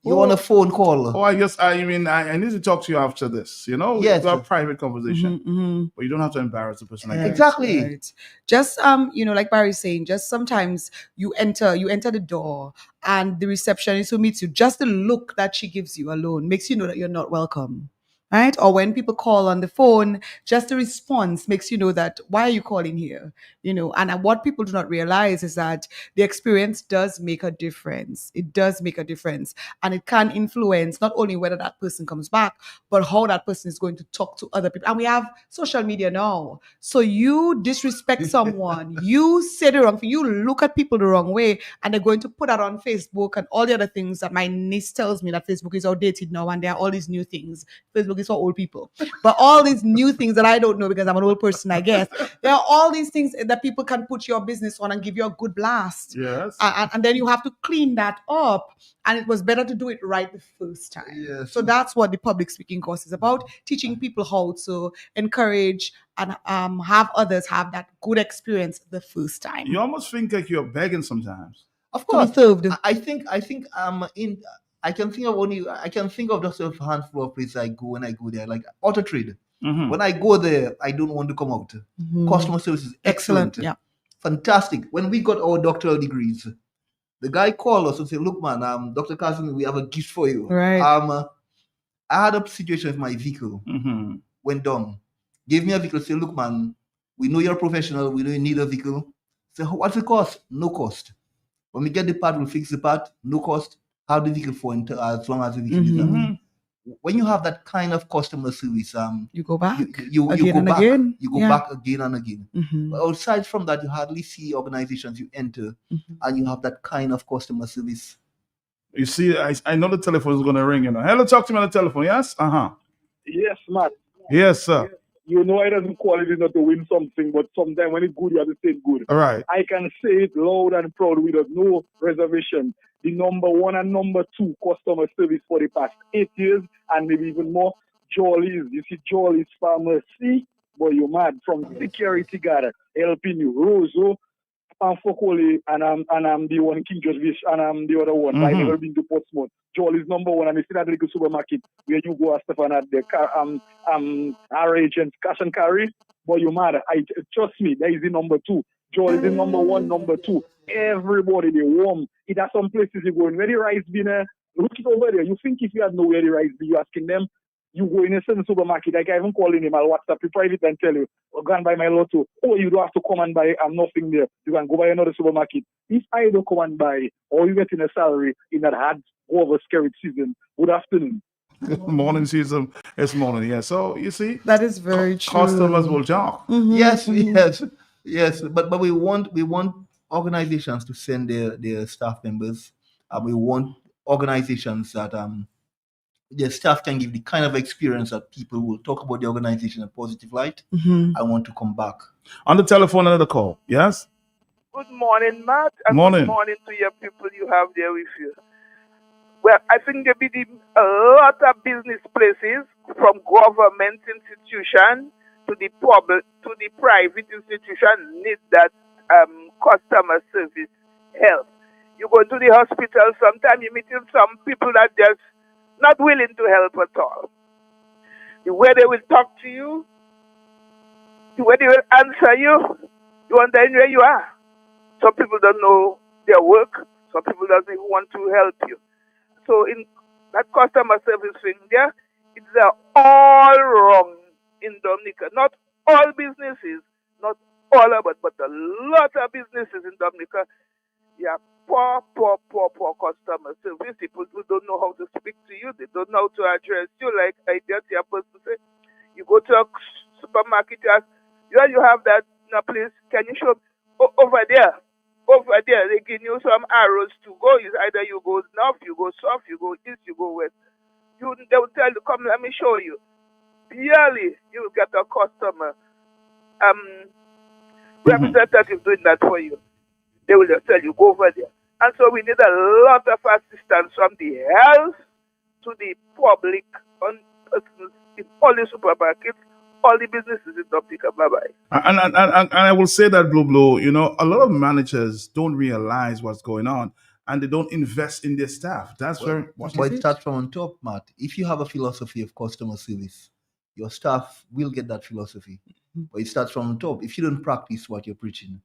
You're on a phone call. Oh, I need to talk to you after this. Yes. We have a private conversation, but you don't have to embarrass the person. Exactly. Right. Just like Barry's saying, just sometimes you enter the door and the receptionist who meets you, just the look that she gives you alone makes you know that you're not welcome. Right? Or when people call on the phone, just the response makes you know that, why are you calling here? And what people do not realize is that the experience does make a difference. It does make a difference. And it can influence not only whether that person comes back, but how that person is going to talk to other people. And we have social media now. So you disrespect someone, you say the wrong thing, you look at people the wrong way, and they're going to put that on Facebook and all the other things that my niece tells me that Facebook is outdated now and there are all these new things. Facebook is for old people. But all these new things that I don't know because I'm an old person, I guess, there are all these things that people can put your business on and give you a good blast. Yes. And then you have to clean that up. And it was better to do it right the first time. Yes. So that's what the public speaking course is about, teaching people how to encourage and have others have that good experience the first time. You almost think like you're begging sometimes. Of course. Served. I think I can think of just a handful of places I go when I go there, like auto trade. When I go there, I don't want to come out. Customer service is excellent. Yeah. Fantastic. When we got our doctoral degrees, the guy called us and said, "Look, man, Dr. Kazumi, we have a gift for you." Right. I had a situation with my vehicle. Went down. Gave me a vehicle. Said, "Look, man, we know you're a professional. We know you need a vehicle." So what's the cost? No cost. When we get the part, we'll fix the part. No cost. Have the vehicle for as long as the vehicle is done. When you have that kind of customer service, you go back. You again go and back. again. You go back again and again. But outside from that, you hardly see organizations you enter and you have that kind of customer service. You see, I know the telephone is going to ring. Hello, talk to me on the telephone. Yes. Yes, Matt. Yes, sir. It doesn't qualify not to win something, but sometimes when it's good, you have to say it's good. All right. I can say it loud and proud with no reservation. The number 1 and number 2 customer service for the past 8 years and maybe even more Jolly's, you see Jolly's Pharmacy, boy, you mad, from security guard helping you. Roso, and Fokoli, and I'm the one King George, and I'm the other one. But I never been to Portsmouth. Jolly's number one, and you see that little supermarket where you go, Stefan, at the car, our agents, cash and carry. Boy, you mad. Trust me, that is the number two. Jolly's the number one, number two. Everybody, they warm. It has some places you go in. Where the rice bin, look it over there. You think if you had know where the rice be, you asking them, you go in a certain supermarket, I can even call him, I'll WhatsApp you private and tell you, go and buy my lotto. Oh, you don't have to come and buy, I'm nothing there. You can go buy another supermarket. If I don't come and buy, or you get in a salary in that hard over scary season, good afternoon. Good morning, season. It's morning, yeah. So you see, that is very true. Customers will talk. Yes. But we want organizations to send their staff members. We want organizations that their staff can give the kind of experience that people will talk about the organization in a positive light. I want to come back. On the telephone, another call. Yes? Good morning, Matt. And morning. Good morning to your people you have there with you. Well, I think there be a lot of business places, from government institution to the public, to the private institution, need that customer service help. You go to the hospital, sometimes you meet some people that just not willing to help at all. The way they will talk to you, the way they will answer you, you wonder where you are. Some people don't know their work. Some people don't even want to help you. So in that customer service thing there, it's all wrong in Dominica. Not all businesses, not all of it, but a lot of businesses in Dominica, yeah, poor customer service. People who don't know how to speak to you, they don't know how to address you. Like I just hear a person say, you go to a supermarket, you ask, yeah, you have that, no, please, can you show over there? Over there, they give you some arrows to go. It's either you go north, you go south, you go east, you go west. They will tell you, come, let me show you. Barely you will get a customer representative doing that for you. They will just tell you, go over there. And so we need a lot of assistance from the health to the public, in all the supermarkets, all the businesses in Dominica. Bye-bye. And I will say that, Blue, you know, a lot of managers don't realize what's going on, and they don't invest in their staff. That's very... But it starts from on top, Matt. If you have a philosophy of customer service, your staff will get that philosophy. But it starts from on top. If you don't practice what you're preaching,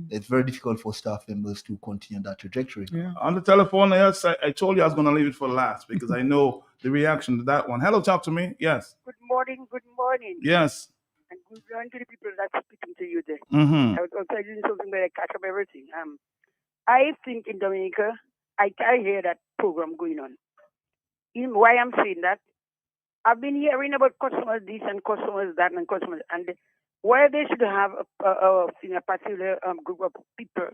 it's very difficult for staff members to continue that trajectory. Yeah. On the telephone, yes, I told you I was going to leave it for last because I know the reaction to that one. Hello, talk to me. Yes. Good morning. Yes. And good morning to the people that's speaking to you there. Mm-hmm. I was also doing something but I catch up everything. I think in Dominica, I hear that program going on. Why I'm saying that, I've been hearing about customers this and customers that and customers, and where they should have a particular group of people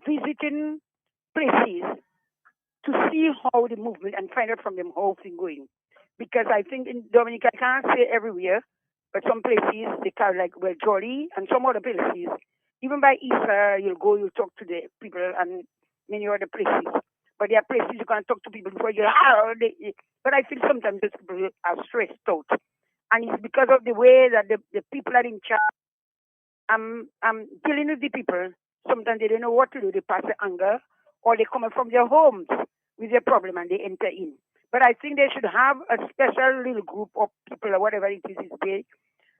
visiting places to see how the movement and find out from them how things going. Because I think in Dominica, I can't say everywhere, but some places they carry like Jolly and some other places. Even by Easter, you'll talk to the people and many other places. But there are places you can talk to people before but I feel sometimes those people are stressed out. And it's because of the way that the people are in charge. I'm dealing with the people. Sometimes they don't know what to do. They pass the anger, or they come from their homes with their problem and they enter in. But I think they should have a special little group of people or whatever it is there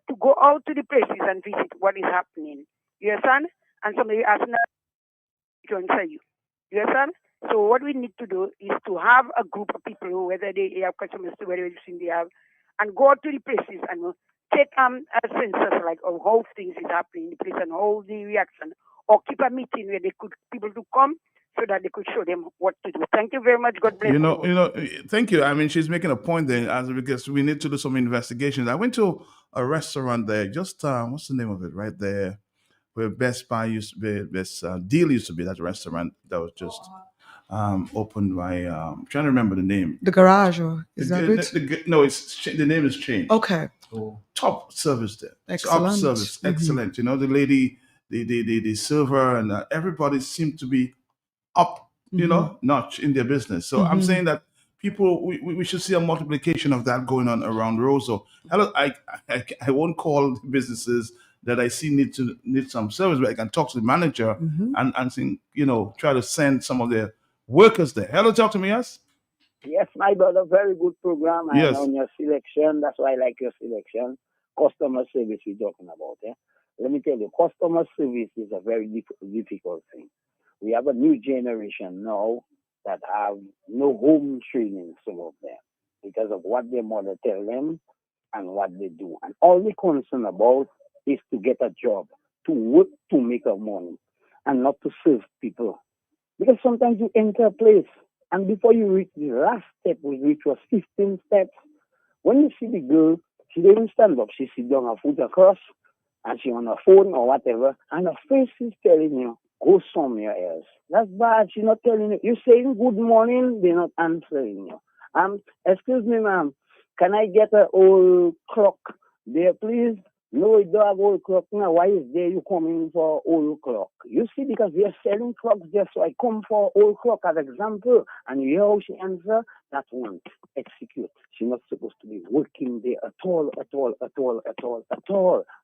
to go out to the places and visit what is happening. You understand? And somebody asks to answer you. You understand? So what we need to do is to have a group of people who, whether they have customers, whether they have, and go out to the places and take a census like of how things is happening in the place and how the reaction, or keep a meeting where they could people to come so that they could show them what to do. Thank you very much. God bless you. Thank you. I mean, she's making a point there because we need to do some investigations. I went to a restaurant there, just what's the name of it right there, where Best Buy used to be, Best Deal used to be, that restaurant that was just opened by I'm trying to remember the name. The Garage, or is that it? No, the name is changed. Okay. Top service there. Excellent. Top service, excellent. You know, the lady, the server, and everybody seemed to be up, notch in their business. So I'm saying that people, we should see a multiplication of that going on around Roseau. Hello, I won't call businesses that I see need some service, but I can talk to the manager and think, try to send some of their workers there. Hello, talk to me, yes? Yes, my brother, very good program. And Yes. on your selection, that's why I like your selection. Customer service we're talking about. Let me tell you, customer service is a very difficult thing. We have a new generation now that have no home training, some of them, because of what their mother tell them and what they do. And all they're concerned about is to get a job, to work to make a money, and not to serve people. Because sometimes you enter a place, and before you reach the last step, which was 15 steps, when you see the girl, she didn't stand up. She sit down her foot across, and she on her phone or whatever, and her face is telling you, go somewhere else. That's bad. She's not telling you. You're saying good morning, they're not answering you. Excuse me, ma'am, can I get an old clock there, please? No, it don't have old clock now. Why is there you coming for old clock? You see, because we are selling clocks there, so I come for old clock as example. And you hear how she answer? That one, execute. She's not supposed to be working there at all.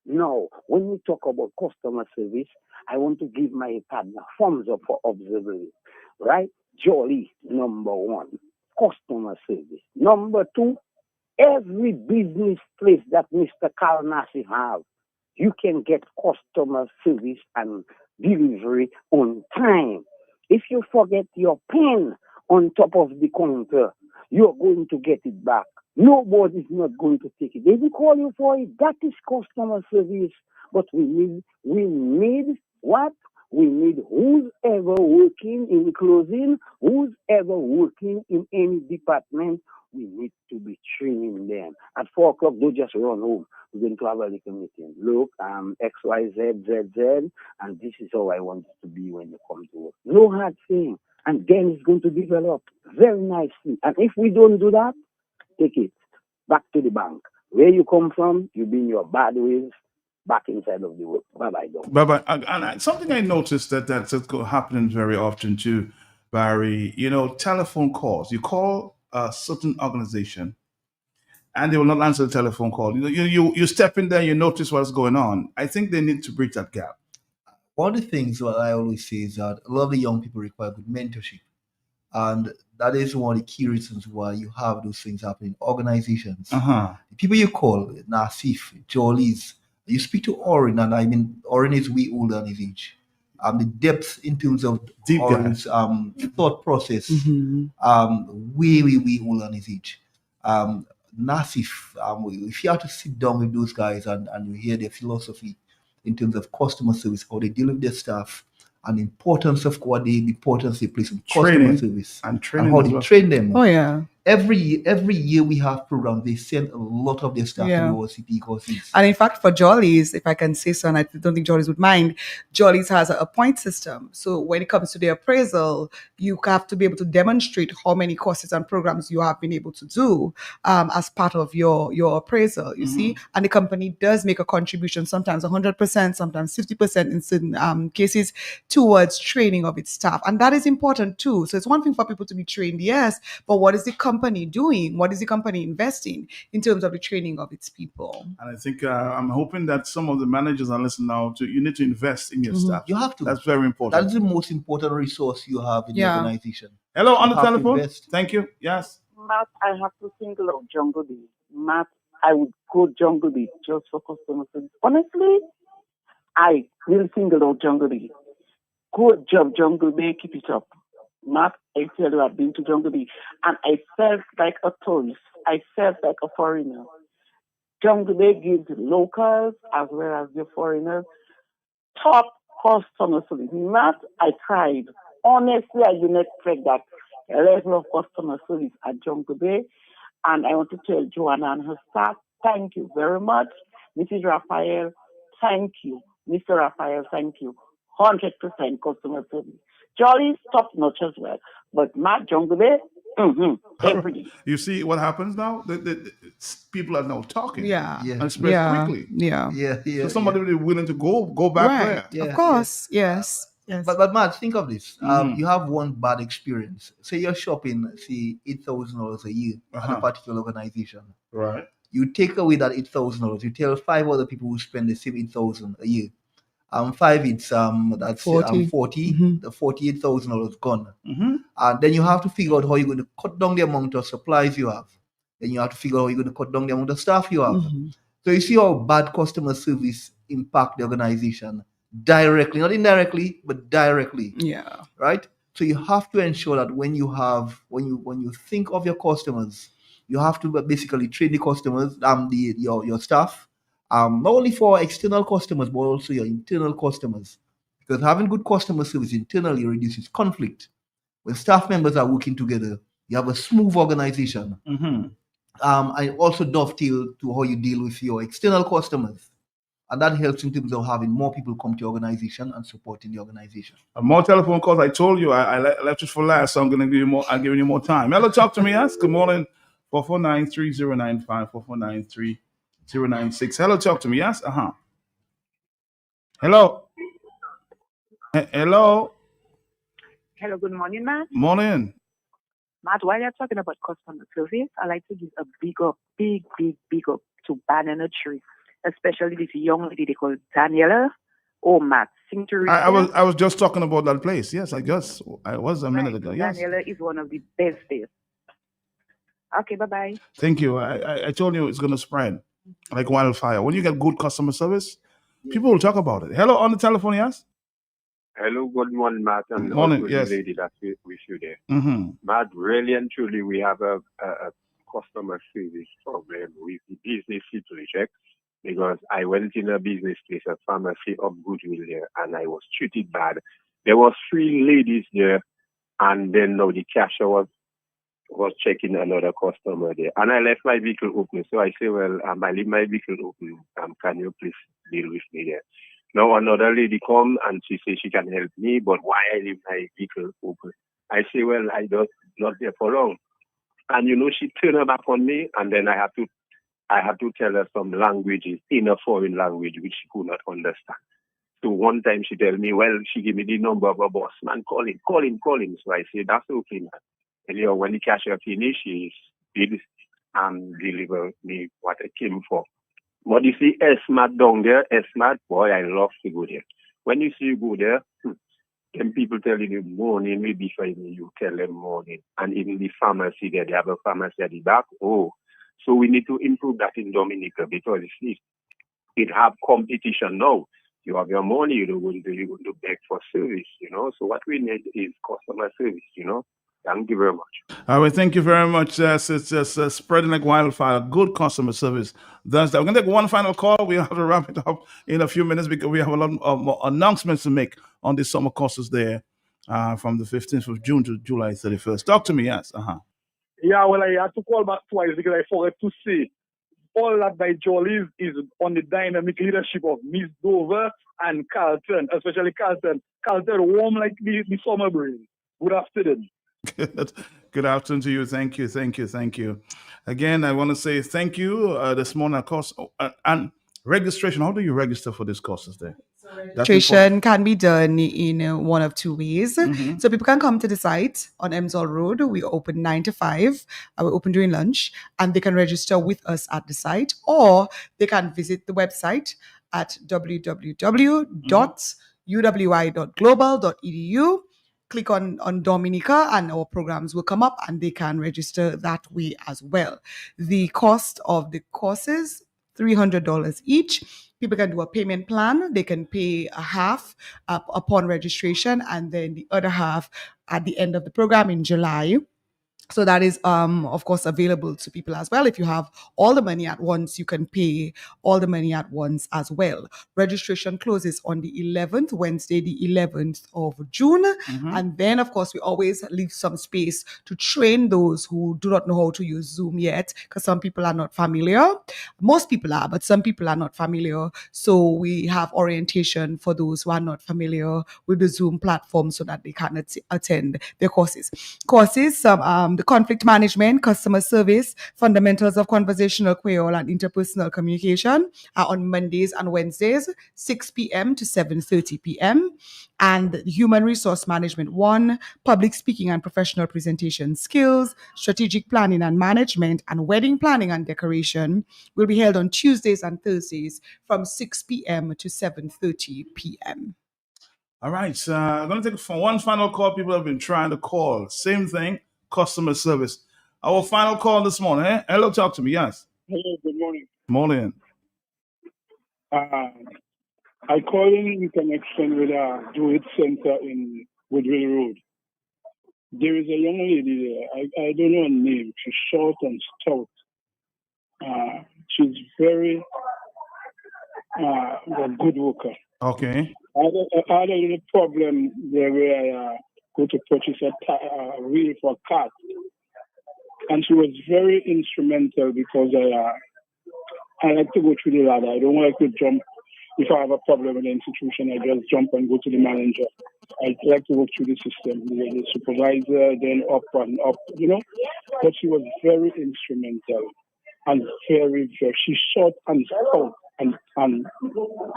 No, when we talk about customer service, I want to give my partner thumbs up for observing it. Right? Jolly, number one. Customer service. Number two, every business place that Mr. Kalnasi have, you can get customer service and delivery on time. If you forget your pen on top of the counter, you're going to get it back. Nobody's not going to take it. They will call you for it. That is customer service. But we need what? We need whoever working in closing, whoever working in any department, we need to be training them. At 4 o'clock, don't just run home. We're going to have a little meeting. Look, X, Y, Z, Z, Z, and this is how I want it to be when you come to work. No hard thing. And then it's going to develop very nicely. And if we don't do that, take it back to the bank. Where you come from, you bring your bad ways back inside of the work. Bye-bye, dog. Bye-bye. Something I noticed that's happening very often too, Barry, telephone calls. You call a certain organization and they will not answer the telephone call. You step in there, you notice what's going on. I think they need to bridge that gap. One of the things what I always say is that a lot of the young people require good mentorship. And that is one of the key reasons why you have those things happening. Organizations, the people you call, Nasif, Jollies, you speak to Orin, and I mean, Orin is way older than his age. The depth in terms of Orin's thought process, way older than his age. Nasif, if you have to sit down with those guys and you hear their philosophy in terms of customer service, how they deal with their staff, and the importance of the importance they place in customer service and how they train them. Oh yeah. Every year we have programs. They send a lot of their staff to the OCP courses. And in fact, for Jollies, if I can say so, and I don't think Jollies would mind, Jollies has a point system. So when it comes to the appraisal, you have to be able to demonstrate how many courses and programs you have been able to do as part of your appraisal, you see? And the company does make a contribution, sometimes 100%, sometimes 50% in certain cases, towards training of its staff. And that is important too. So it's one thing for people to be trained, yes, but what is the company doing? What is the company investing in terms of the training of its people? And I think I'm hoping that some of the managers are listening now. You need to invest in your staff. You have to. That's very important. That's the most important resource you have in your organization. Hello, on the telephone. Thank you. Yes. Matt, I have to single out Jungle Beat. Matt, I would go Jungle Beat just for customer service. Honestly, I will single out Jungle Beat. Good job, Jungle Bay. Keep it up. Matt, I tell you, I've been to Jungle Bay, and I felt like a tourist. I felt like a foreigner. Jungle Bay gives locals as well as the foreigners top customer service. Matt, I cried. Honestly, I didn't expect that level of customer service at Jungle Bay. And I want to tell Joanna and her staff, thank you very much. Mrs. Raphael, thank you. Mr. Raphael, thank you. 100% customer service. Jolly's top notch as well. But Matt Jungle Bay, every day. You see what happens now? The people are now talking. And spread quickly. Yeah. So somebody will be willing to go back there. Of course, yes. Yes. But Matt, think of this. Mhm. You have one bad experience. Say you're shopping, say $8,000 a year at a particular organization. Right. You take away that $8,000. You tell 5 other people who spend the same 8,000 a year. 5 it's that's 40. 40. The $48,000 gone. Mm-hmm. And then you have to figure out how you're going to cut down the amount of supplies you have. Then you have to figure out how you're going to cut down the amount of staff you have. So you see how bad customer service impact the organization directly, not indirectly, but directly. Yeah. Right. So you have to ensure that when you think of your customers, you have to basically train the customers, your staff, not only for external customers but also your internal customers, because having good customer service internally reduces conflict. When staff members are working together, you have a smooth organization. Mm-hmm. I also dovetail to how you deal with your external customers. And that helps in terms of having more people come to your organization and supporting the organization. More telephone calls. I told you I left it for last, so I'm going to give you more. I'm giving you more time. Hello, talk to me. Yes. Good morning. 449-3095, 449-3096. Hello, talk to me. Yes. Hello. Hello. Hello, good morning, Matt. Morning. Matt, while you're talking about customer service, I'd like to give a big up to Banana Tree, especially this young lady they call Daniela. Oh, Matt, sing to I was just talking about that place. Yes, I was a minute ago. Yes. Daniela is one of the best there. Okay, bye-bye. Thank you. I told you it's going to spread like wildfire. When you get good customer service, people will talk about it. Hello, on the telephone, yes? Hello, good morning, Matt, and Morning, also yes. the lady that's with you there. Mm-hmm. Matt, really and truly, we have a customer service problem with the business situation, because I went in a business place, a pharmacy of Goodwill there, and I was treated bad. There was 3 ladies there, and then now the cashier was checking another customer there, and I left my vehicle open. So I say, well, I leave my vehicle open. Can you please deal with me there? Now another lady come and she says she can help me, but why I leave my vehicle open? I say, well, I just not there for long. And she turned her back on me, and then I have to tell her some languages in a foreign language which she could not understand. So one time she tell me, well, she give me the number of a boss man, call him. So I say, that's okay, man. And when the cashier finish, he did deliver me what I came for. But you see SMAT down there, SMAT, boy, I love to go there. When you see you go there, then people telling you morning, maybe for you tell them morning. And even the pharmacy there, they have a pharmacy at the back. Oh, so we need to improve that in Dominica, because it have competition now. You have your money, you're going to beg for service, So what we need is customer service, Thank you very much. All right, thank you very much. It's just spreading like wildfire. Good customer service. That's that. We're going to take one final call. We have to wrap it up in a few minutes because we have a lot of more announcements to make on the summer courses there from the 15th of June to July 31st. Talk to me, yes. Yeah, well, I had to call back twice because I forgot to say all that by Jolly is on the dynamic leadership of Miss Dover and Carlton, especially Carlton. Carlton warm like the summer breeze. Good afternoon. Good afternoon to you. Thank you. Again, I want to say thank you this morning, of course. And registration, how do you register for these courses there? Registration can be done in one of 2 ways. Mm-hmm. So people can come to the site on Emsall Road. We open 9 to 5. We're open during lunch, and they can register with us at the site, or they can visit the website at www.uwi.global.edu. Click on Dominica, and our programs will come up, and they can register that way as well. The cost of the courses, $300 each. People can do a payment plan. They can pay a half upon registration, and then the other half at the end of the program in July. So that is, of course, available to people as well. If you have all the money at once, you can pay all the money at once as well. Registration closes on the 11th, Wednesday, the 11th of June. Mm-hmm. And then, of course, we always leave some space to train those who do not know how to use Zoom yet, because some people are not familiar. Most people are, but some people are not familiar. So we have orientation for those who are not familiar with the Zoom platform so that they can attend their courses. The the conflict management, customer service, fundamentals of conversational Creole and interpersonal communication are on Mondays and Wednesdays, 6 p.m. to 7:30 p.m. And the human resource management 1, public speaking and professional presentation skills, strategic planning and management, and wedding planning and decoration will be held on Tuesdays and Thursdays from 6 p.m. to 7:30 p.m. All right, so I'm going to take one final call. People have been trying to call. Same thing, customer service. Our final call this morning. Eh? Hello, talk to me. Yes. Hello, good morning. Morning. I call in connection with a Do-It Center in Woodville Road. There is a young lady there. I don't know her name. She's short and stout. She's very a good worker. Okay. I had a little problem there where I go to purchase a wheel for a car. And she was very instrumental because I like to go through the ladder. I don't like to jump. If I have a problem with the institution, I just jump and go to the manager. I like to work through the system, the supervisor, then up and up, you know. But she was very instrumental and she's short and stout and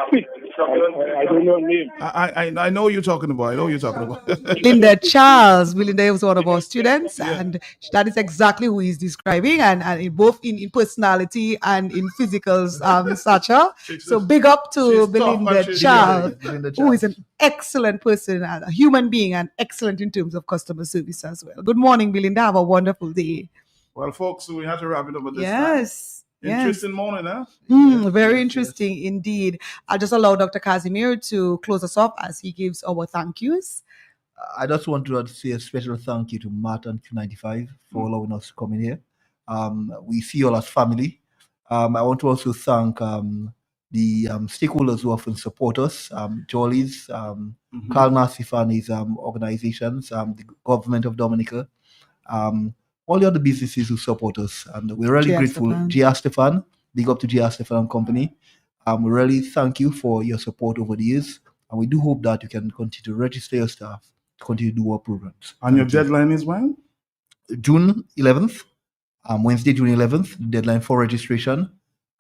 quick. I don't know her name. I know you're talking about. I know you're talking about. Linda Charles. Melinda was one of our students, and that is exactly who he's describing, and both in personality and in physical stature. So big up to Melinda Charles, who is an excellent person, a human being, and excellent in terms of customer service as well. Good morning, Melinda. Have a wonderful day. Well, folks, we have to wrap it up with this. Yes. Interesting morning, huh? Very interesting indeed. I'll just allow Dr. Casimir to close us off as he gives our thank yous. I just want to say a special thank you to Matt and Q95 for allowing us to come in here. We see you all as family. I want to also thank the stakeholders who often support us, Jolly's, Carl Nassif and his organizations, the government of Dominica, all the other businesses who support us. And we're really grateful. G.R. Stefan, big up to G.R. Stefan and company. We really thank you for your support over the years. And we do hope that you can continue to register your staff to continue to do our programs. And your deadline is when? June 11th, Wednesday, June 11th, deadline for registration.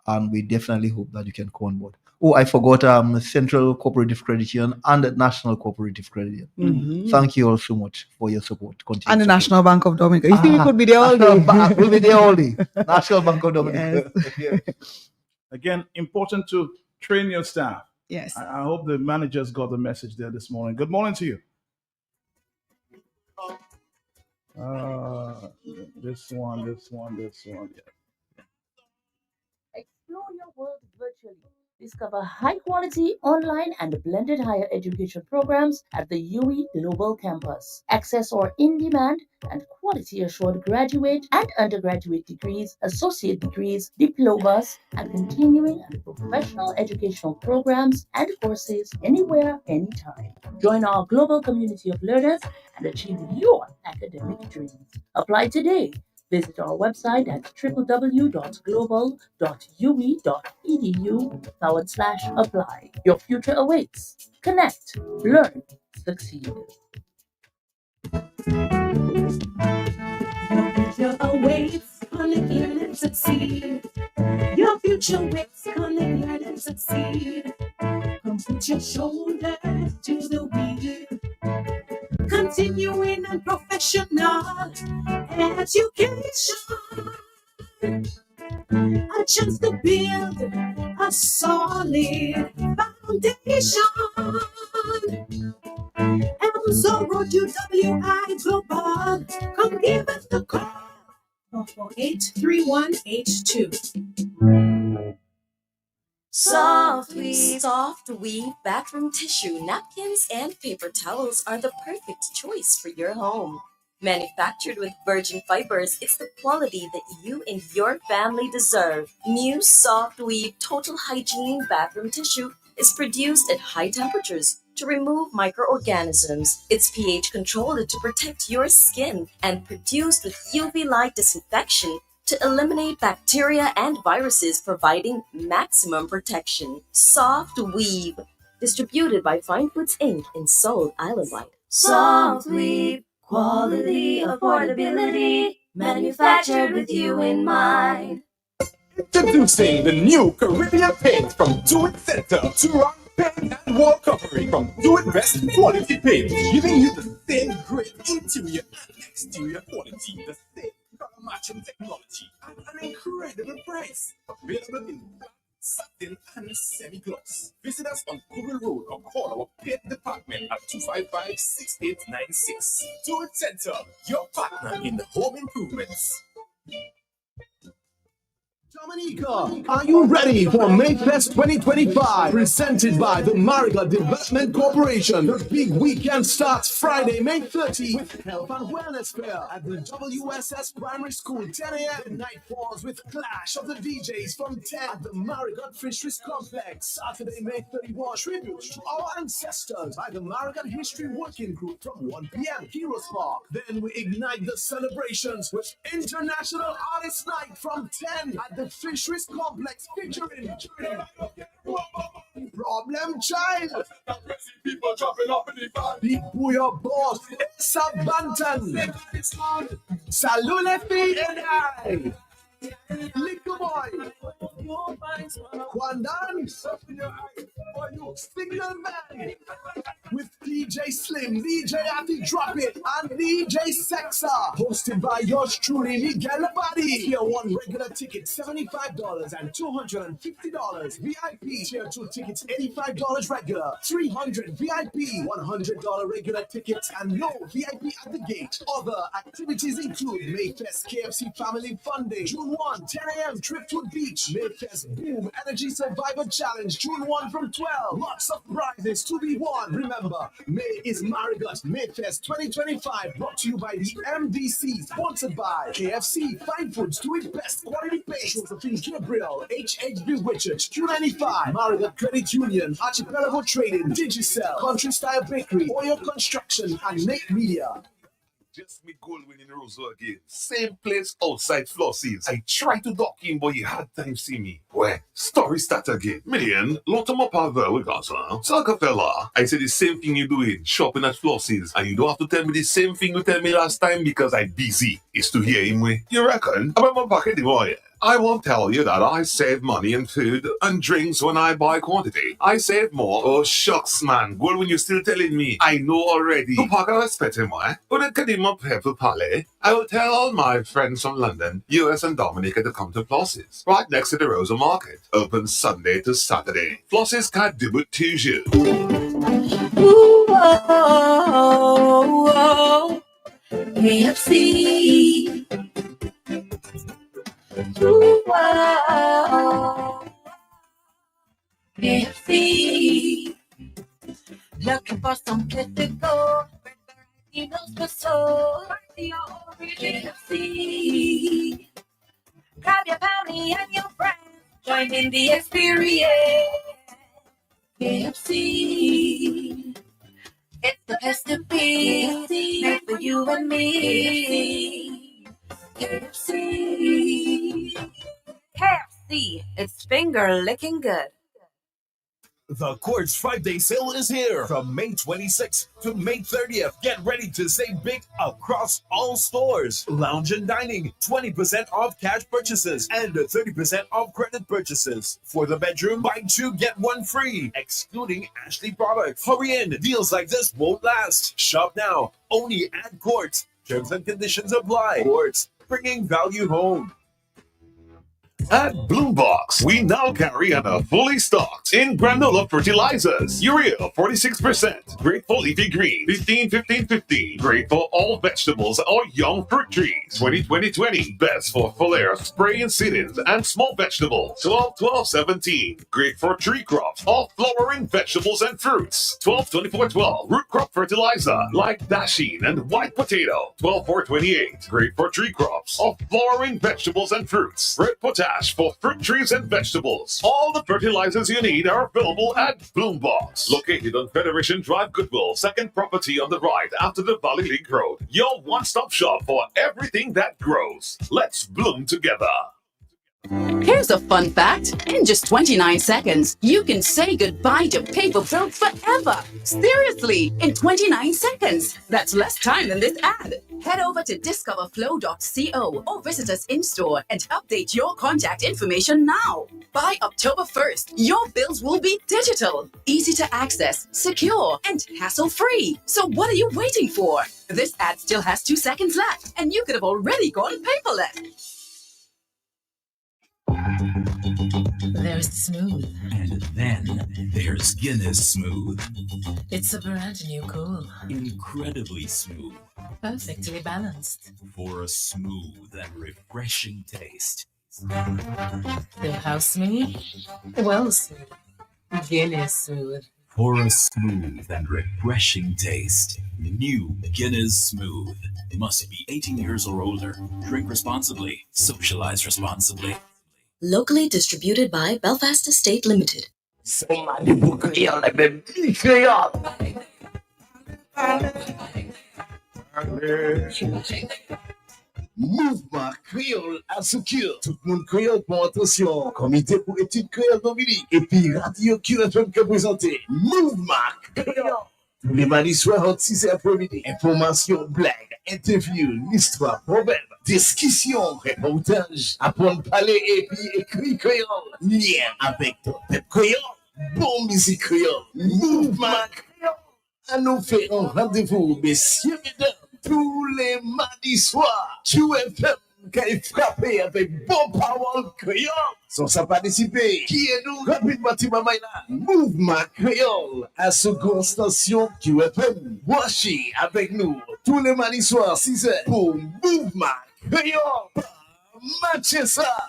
And we definitely hope that you can come on board. Oh, I forgot Central Cooperative Credit Union and National Cooperative Credit Union. Thank you all so much for your support. And the National Bank of Dominica. You think you could be there all day? We'll be there all day. National Bank of Dominica. Yes. Again, important to train your staff. Yes. I hope the managers got the message there this morning. Good morning to you. This one. Yeah. Explore your world virtually. Discover high-quality online and blended higher education programs at the UWI Global Campus. Access our in-demand and quality-assured graduate and undergraduate degrees, associate degrees, diplomas, and continuing and professional educational programs and courses anywhere, anytime. Join our global community of learners and achieve your academic dreams. Apply today. Visit our website at www.global.uwe.edu/apply. Your future awaits. Connect, learn, succeed. Your future awaits. Connect, learn, and succeed. Your future waits. Connect, learn, and succeed. Come put your shoulders to the wheel. Continuing and professional education. A chance to build a solid foundation. Amazon Road UWI Global. Come give us the call. 448-3182. Soft weave bathroom tissue, napkins, and paper towels are the perfect choice for your home. Manufactured with virgin fibers, it's the quality that you and your family deserve. New Soft Weave Total Hygiene Bathroom Tissue is produced at high temperatures to remove microorganisms. It's pH controlled to protect your skin and produced with UV light disinfection to eliminate bacteria and viruses, providing maximum protection. Soft Weave, distributed by Fine Foods Inc. in Seoul, Islandwide. Soft Weave, Quality, affordability, manufactured with you in mind. Introducing the new Caribbean paint from Do It Center. Ceramic paint and wall covering from Do It Best Quality Paint, giving you the same great interior and exterior quality, the same color matching technology at an incredible price. Available in black, satin, and semi-gloss. Visit us on Google Road or call our paint department at 255-6896. Do It Center, your partner in home improvements. Dominica, are you ready for Mayfest 2025? Presented by the Mariga Development Corporation. The big weekend starts Friday, May 30 with Health and Wellness Fair at the WSS Primary School, 10 a.m. The night falls with Clash of the DJs from 10 at the Marigot Fisheries Complex. Saturday, May 31, tribute to our ancestors by the Marigot History Working Group from 1 p.m. Heroes Park. Then we ignite the celebrations with International Artist Night from 10 at the Fisheries Complex featuring Problem Child, people jumping up in the van, Big Booyah Boss, Sabantan, Salule Fee and I, Liquor Boy, Kwandan, Signal Man, with DJ Slim, DJ Ati Drop It, and DJ Sexa. Hosted by yours truly, Miguel Abadi. Tier 1 regular tickets, $75 and $250. VIP, Tier 2 tickets, $85 regular, $300 VIP, $100 regular tickets, and no VIP at the gate. Other activities include Mayfest KFC Family Fun Day, June 1, 10 a.m. Driftwood Beach, Mayfest Boom Energy Survivor Challenge, June 1 from 12. Lots of prizes to be won. Remember, May is Marigot Mayfest 2025, brought to you by the MDC, sponsored by KFC, Fine Foods, Do It Best Quality Paste, Josephine Gabriel, HHB Witchett, Q95, Marigot Credit Union, Archipelago Trading, Digicel, Country Style Bakery, Oyo Construction, and Make Media. Just me goal winning Roseau again. Same place outside Flossie's. I tried to dock in, but you had time see me. Where? Story start again. Million, lot of my power with us, huh? Salka fella, I said the same thing you doing, shopping at Flossie's, and you don't have to tell me the same thing you tell me last time because I'm busy. It's to hear him way. You reckon? About my pocket, boy. I won't tell you that I save money in food and drinks when I buy quantity. I save more. Oh, shucks, man. Well, when you're still telling me, I know already. To park I respect him, why? But it can him up here to Palais. I will tell all my friends from London, US and Dominica to come to Flossie's, right next to the Rosa Market. Open Sunday to Saturday. Flossie's can't do it to you. Ooh, oh, KFC. Ooh, oh, KFC. Looking for some place to go. Meals for soul. KFC. Grab your family and your friends. Join in the experience. KFC. It's the place to be. Made for you and me. KFC. KFC. It's finger licking good. The Quartz 5-day sale is here from May 26th to May 30th. Get ready to save big across all stores. Lounge and dining, 20% off cash purchases and 30% off credit purchases. For the bedroom, buy 2, get 1 free, excluding Ashley products. Hurry in, deals like this won't last. Shop now, only at Quartz. Terms and conditions apply. Quartz, bringing value home. At Bloombox, we now carry and are fully stocked in granola fertilizers. Urea 46%, great for leafy green, 15-15-15, great for all vegetables or young fruit trees. 20-20-20, best for foliar spray and seedings and small vegetables. 12-12-17, great for tree crops or flowering vegetables and fruits. 12-24-12, root crop fertilizer like dasheen and white potato. 12-4-28, great for tree crops or flowering vegetables and fruits. Red potash for fruit trees and vegetables. All the fertilizers you need are available at Bloombox. Located on Federation Drive, Goodwill, second property on the right after the Valley Link Road. Your one-stop shop for everything that grows. Let's bloom together. Here's a fun fact. In just 29 seconds, you can say goodbye to paper film forever. Seriously, in 29 seconds. That's less time than this ad. Head over to discoverflow.co or visit us in-store and update your contact information now. By October 1st, your bills will be digital, easy to access, secure, and hassle-free. So what are you waiting for? This ad still has 2 seconds left, and you could have already gone paperless. There's Smooth. And then there's Guinness Smooth. It's a brand new cool. Incredibly smooth. Perfectly balanced. For a smooth and refreshing taste. So how smooth? Well smooth. Guinness Smooth. For a smooth and refreshing taste. New Guinness Smooth. Must be 18 years or older. Drink responsibly. Socialize responsibly. Locally distributed by Belfast Estate Limited. Somebody book Creole, like the big Creole. Mouvement Créole assure tout le monde créole pour attention. Comité pour études créole Dominique. Et puis Radio QFM qui présenté Mouvement Créole. Tous les mardis soirs entre 6 et après-midi. Information, blague, interview, l'histoire, proverbe, discussion, reportage, apprendre à parler et puis écrit créole. Lien avec ton peuple créole. Bon musique créole. Mouvement Créole. À nous faire un rendez-vous, messieurs, mesdames. Tous les mardis soirs, QFM qui est frappé avec bon parole créole. Sans ça participer, qui est nous rapidement Timamaïla, Mouvement Créole à seconde station QFM. Watchez avec nous tous les mardis soirs 6h pour Mouvement Créole. Matchez ça.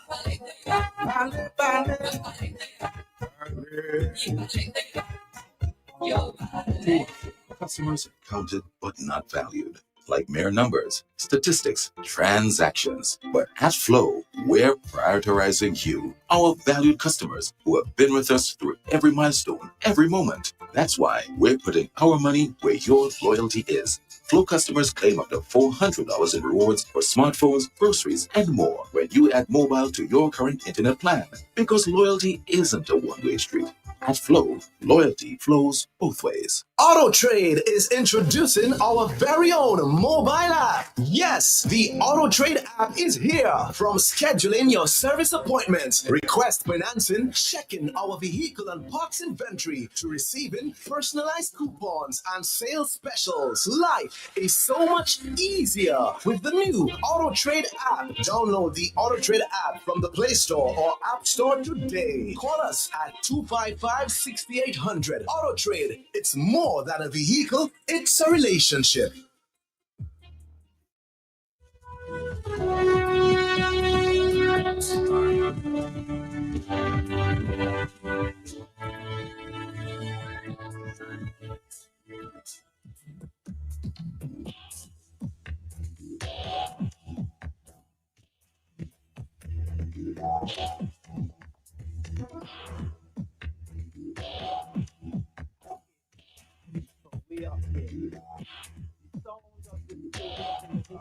Customers counted but not valued. Like mere numbers, statistics, transactions. But at Flow, we're prioritizing you, our valued customers who have been with us through every milestone, every moment. That's why we're putting our money where your loyalty is. Flow customers claim up to $400 in rewards for smartphones, groceries, and more when you add mobile to your current internet plan. Because loyalty isn't a one-way street. At Flow, loyalty flows both ways. AutoTrade is introducing our very own mobile app. Yes, the AutoTrade app is here. From scheduling your service appointments, request financing, checking our vehicle and parts inventory, to receiving personalized coupons and sales specials. Life is so much easier with the new AutoTrade app. Download the AutoTrade app from the Play Store or App Store today. Call us at 255-6800. AutoTrade, it's more than a vehicle, it's a relationship.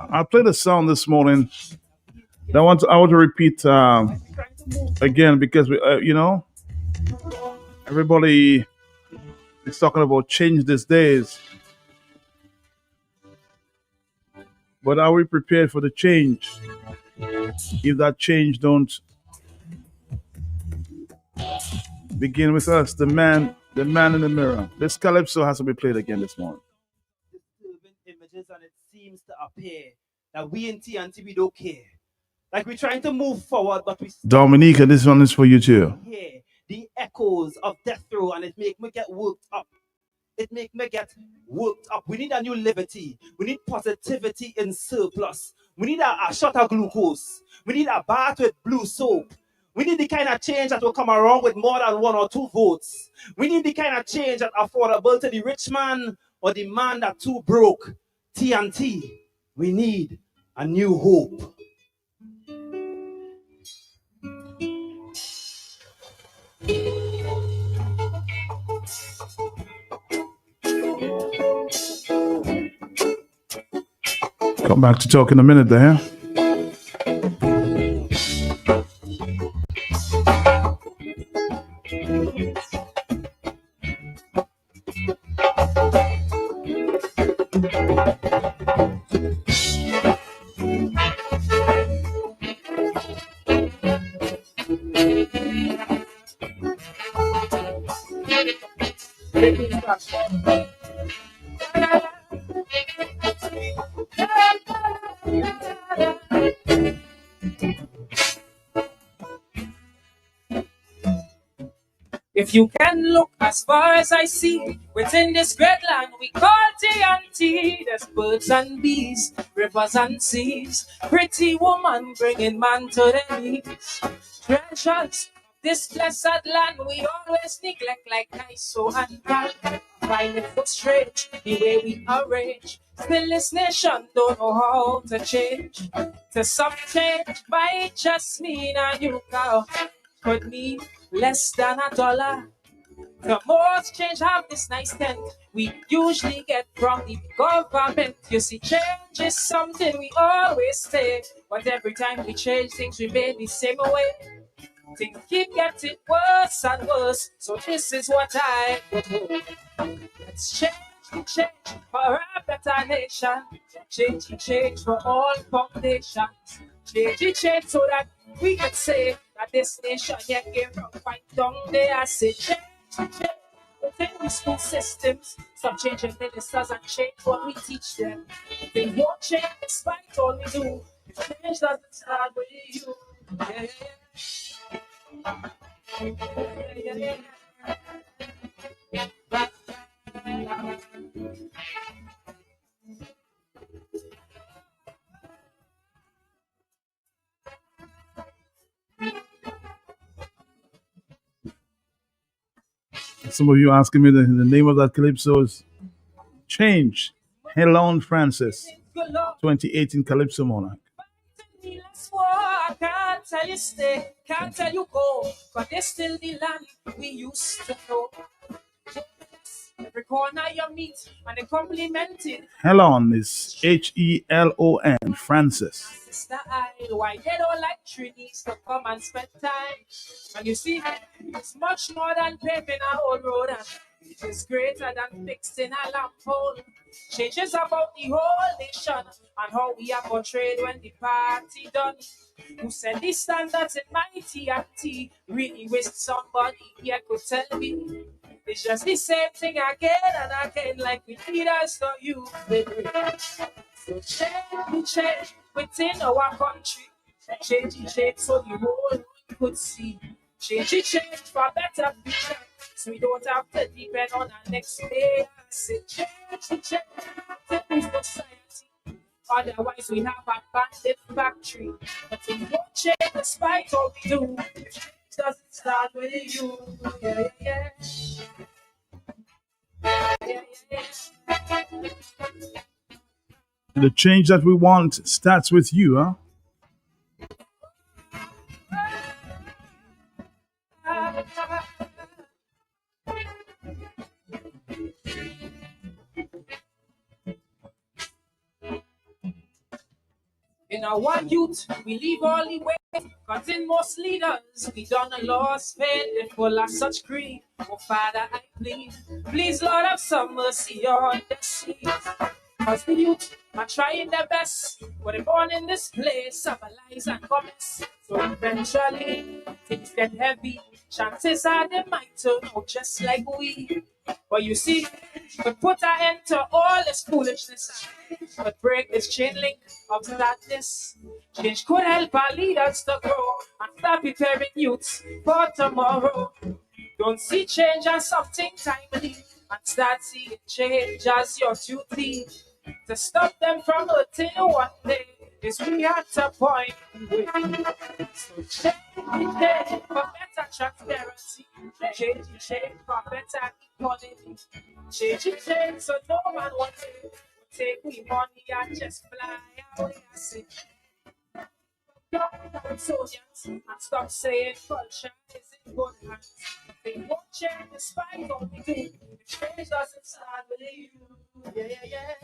I played a song this morning that I want to repeat again because everybody is talking about change these days. But are we prepared for the change? If that change don't begin with us, the man in the mirror. This calypso has to be played again this morning. Images and it seems to appear that we in TNT we don't care. Like we're trying to move forward, but we Dominica, this one is for you too. hear the echoes of death row, and it make me get worked up. It make me get worked up. We need a new liberty. We need positivity in surplus. We need a shot of glucose. We need a bath with blue soap. We need the kind of change that will come around with more than 1 or 2 votes. We need the kind of change that affordable to the rich man or the man that too broke. TNT, we need a new hope. Come back to talk in a minute there. If you can look as far as I see, within this great land we call TNT, there's birds and bees, rivers and seas, pretty woman bringing man to their knees. Treasures, this blessed land we always neglect like nice so handbag. Find it so strange, the way we arrange. Still this nation don't know how to change. To some change might just mean a new car. Could mean less than $1. The most change have this nice tent we usually get from the government. You see, change is something we always say, but every time we change, things remain the same way. Things keep getting worse and worse, so this is what I propose. Let's change for a better nation. Change for all foundations. Change so that we can say that this nation yet came from right down there. I say change. Within the school systems, some change in ministers and change what we teach them. They won't change despite all we do. Change doesn't start with you. Some of you asking me the name of that calypso is Change. Helon Francis, 2018 Calypso Monarch. I can't tell you stay, can't tell you go, but there's still the land we used to know. Every corner you meet and they complimented. Helon is Helon Francis. Sister I, why they don't like trees to come and spend time. And you see, it's much more than paving a whole road, and it is greater than fixing a lamp pole. Changes about the whole nation and how we are portrayed when the party done. Who set the standards in my TNT? Really wish somebody here could tell me. It's just the same thing again and again, like we leaders to you, baby. So change within our country. Change so the whole world could see. Change for better future, so we don't have to depend on our next day. Say change within society. Otherwise we have a bandit factory. But we won't change despite all we do. Change doesn't start with you. Yeah. The change that we want starts with you, huh? In our youth, we leave all the way, cause in most leaders, we done a lost faith, they full of such greed. Oh Father, I please Lord have some mercy on the seas. Cause the youth are trying their best, but they're born in this place of lies and comments. So eventually, things get heavy, chances are they might turn out just like we. But you see, but put an end to all this foolishness, but break this chain link of sadness. Change could help our leaders to grow and start preparing youths for tomorrow. Don't see change as something timely, and start seeing change as your duty. To stop them from hurting one day is we at a point with you. So change for better transparency. Change for better economy. Change so no man wants to take we money and just fly away. I say, soldiers and stop saying culture is in good hands. They won't change despite all we do. Change doesn't start with you. Yeah.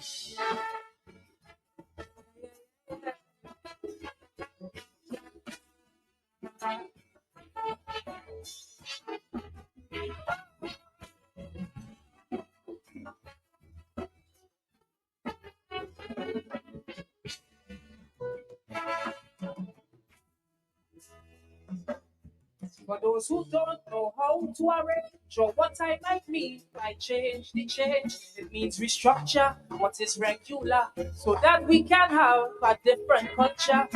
For those who don't know how to arrange or what I might mean by change, it means restructure what is regular so that we can have a different culture.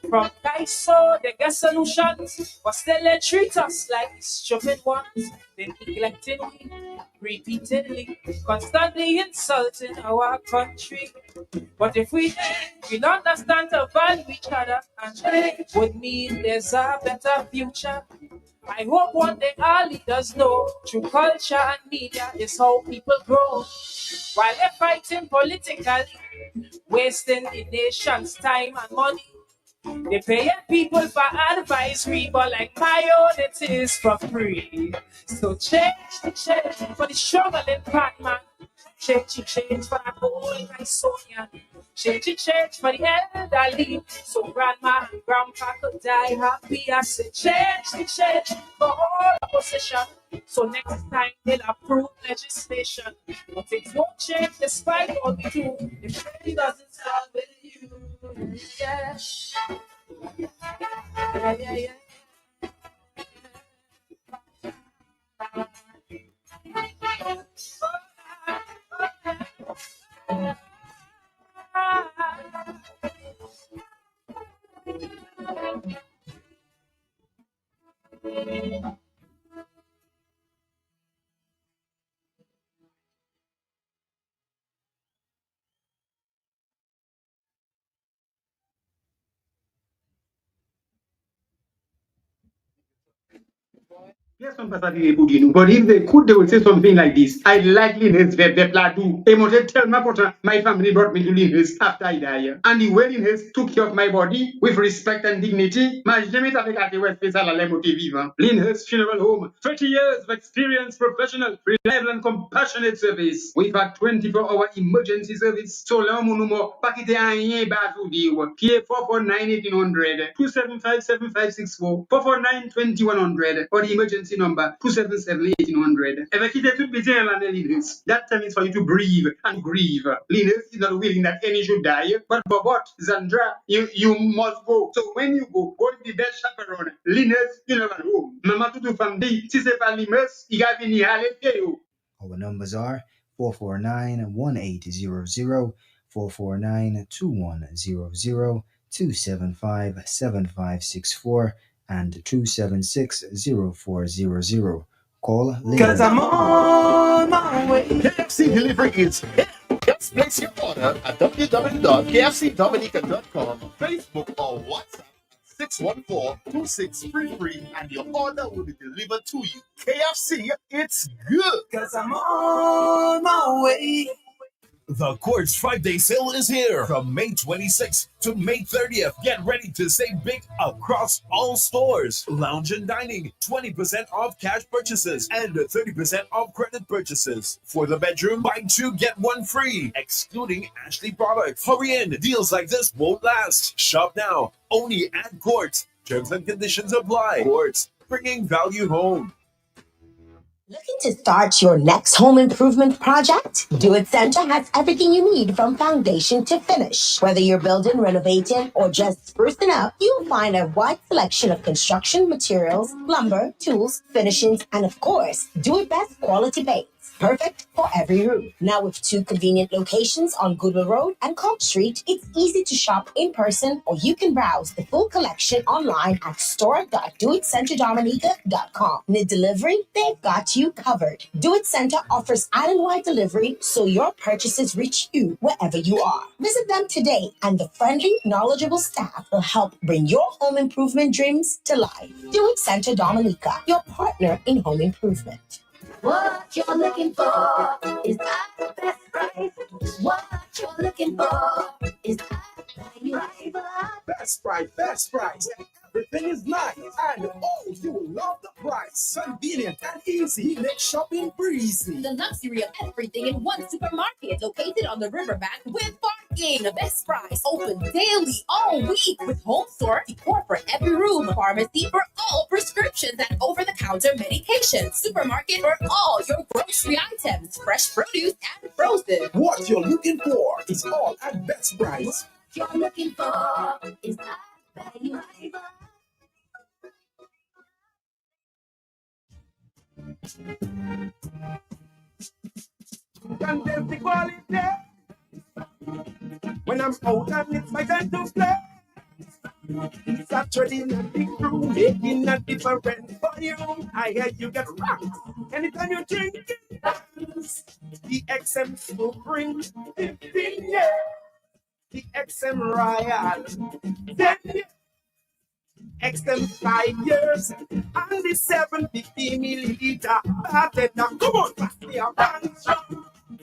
From guys so they get solutions, but still they treat us like stupid ones. They neglecting we repeatedly, constantly insulting our country. But if we understand to value each other and change would mean there's a better future. I hope one day our leaders know through culture and media is how people grow. While they're fighting politically, wasting the nation's time and money, they paying people for advisory, but like my own, it is for free. So change for the struggling part, man. Change for that old guy Sonia. Change for the elderly. So grandma and grandpa could die happy. I said change for all opposition. So next time they'll approve legislation. But it won't change despite all we do. If it doesn't start with you. Yeah. Yeah. Yes, some passages put in, but if they could, they would say something like this. I like Linus Vepladu. Emoted tell my daughter, my family brought me to Linus after I died. And the way Linus took care of my body with respect and dignity, my jamais avec à West Pesa la lemote vivant. Linus Funeral Home, 30 years of experience, professional, reliable and compassionate service. We've had 24-hour emergency service. So long, monumo, pakite anye basu diwa. Kie 449-1800, 275-7564, 449-2100, or the emergency number 277-1800. If I keep it busy and Linus, that time is for you to breathe and grieve. Linus is not willing that any should die, but Bobot, Zandra, you must go. So when you go to the best chaperone. Linus, you never know. Mama to do from the si c'est pas Linus, il a fini à l'été. Our numbers are 449-1800, 449-2100, 275-7564, and 276-0400. Call later. Cause I'm on my way. KFC delivery is here. Just place your order at www.kfcdominica.com, Facebook or WhatsApp at 614-2633 and your order will be delivered to you. KFC, it's good. Cause I'm on my way. The Quartz 5-day sale is here from May 26th to May 30th. Get ready to save big across all stores. Lounge and dining, 20% off cash purchases and 30% off credit purchases. For the bedroom, buy 2, get 1 free, excluding Ashley products. Hurry in, deals like this won't last. Shop now, only at Quartz. Terms and conditions apply. Quartz, bringing value home. Looking to start your next home improvement project? Do It Center has everything you need from foundation to finish. Whether you're building, renovating, or just sprucing up, you'll find a wide selection of construction materials, lumber, tools, finishings, and of course, Do It Best quality paints. Perfect for every room. Now with 2 convenient locations on Goodwill Road and Cobb Street, it's easy to shop in person or you can browse the full collection online at store.doitcenterdominica.com. Need delivery? They've got you covered. Do It Center offers island-wide delivery so your purchases reach you wherever you are. Visit them today and the friendly, knowledgeable staff will help bring your home improvement dreams to life. Do It Center Dominica, your partner in home improvement. What you're looking for is at the best price. What you're looking for is at Best price, best price. Everything is nice and oh, you will love the price. Convenient and easy. Make shopping breezy. The luxury of everything in one supermarket located on the riverbank with parking. The Best Price open daily all week with home store decor for every room, pharmacy for all prescriptions and over-the-counter medications, supermarket for all your grocery items, fresh produce and frozen. What you're looking for is all at Best Price. you're looking for is at value. Contest the quality. When I'm out and it's my time to play. It's actually not the crew making a difference for you. I hear you get rocked anytime you drink it. The XM Supreme 15 years. The XM Royal 10 years. XM 5 years. And the 750 milliliter bartender. Come on, pass me a bunch.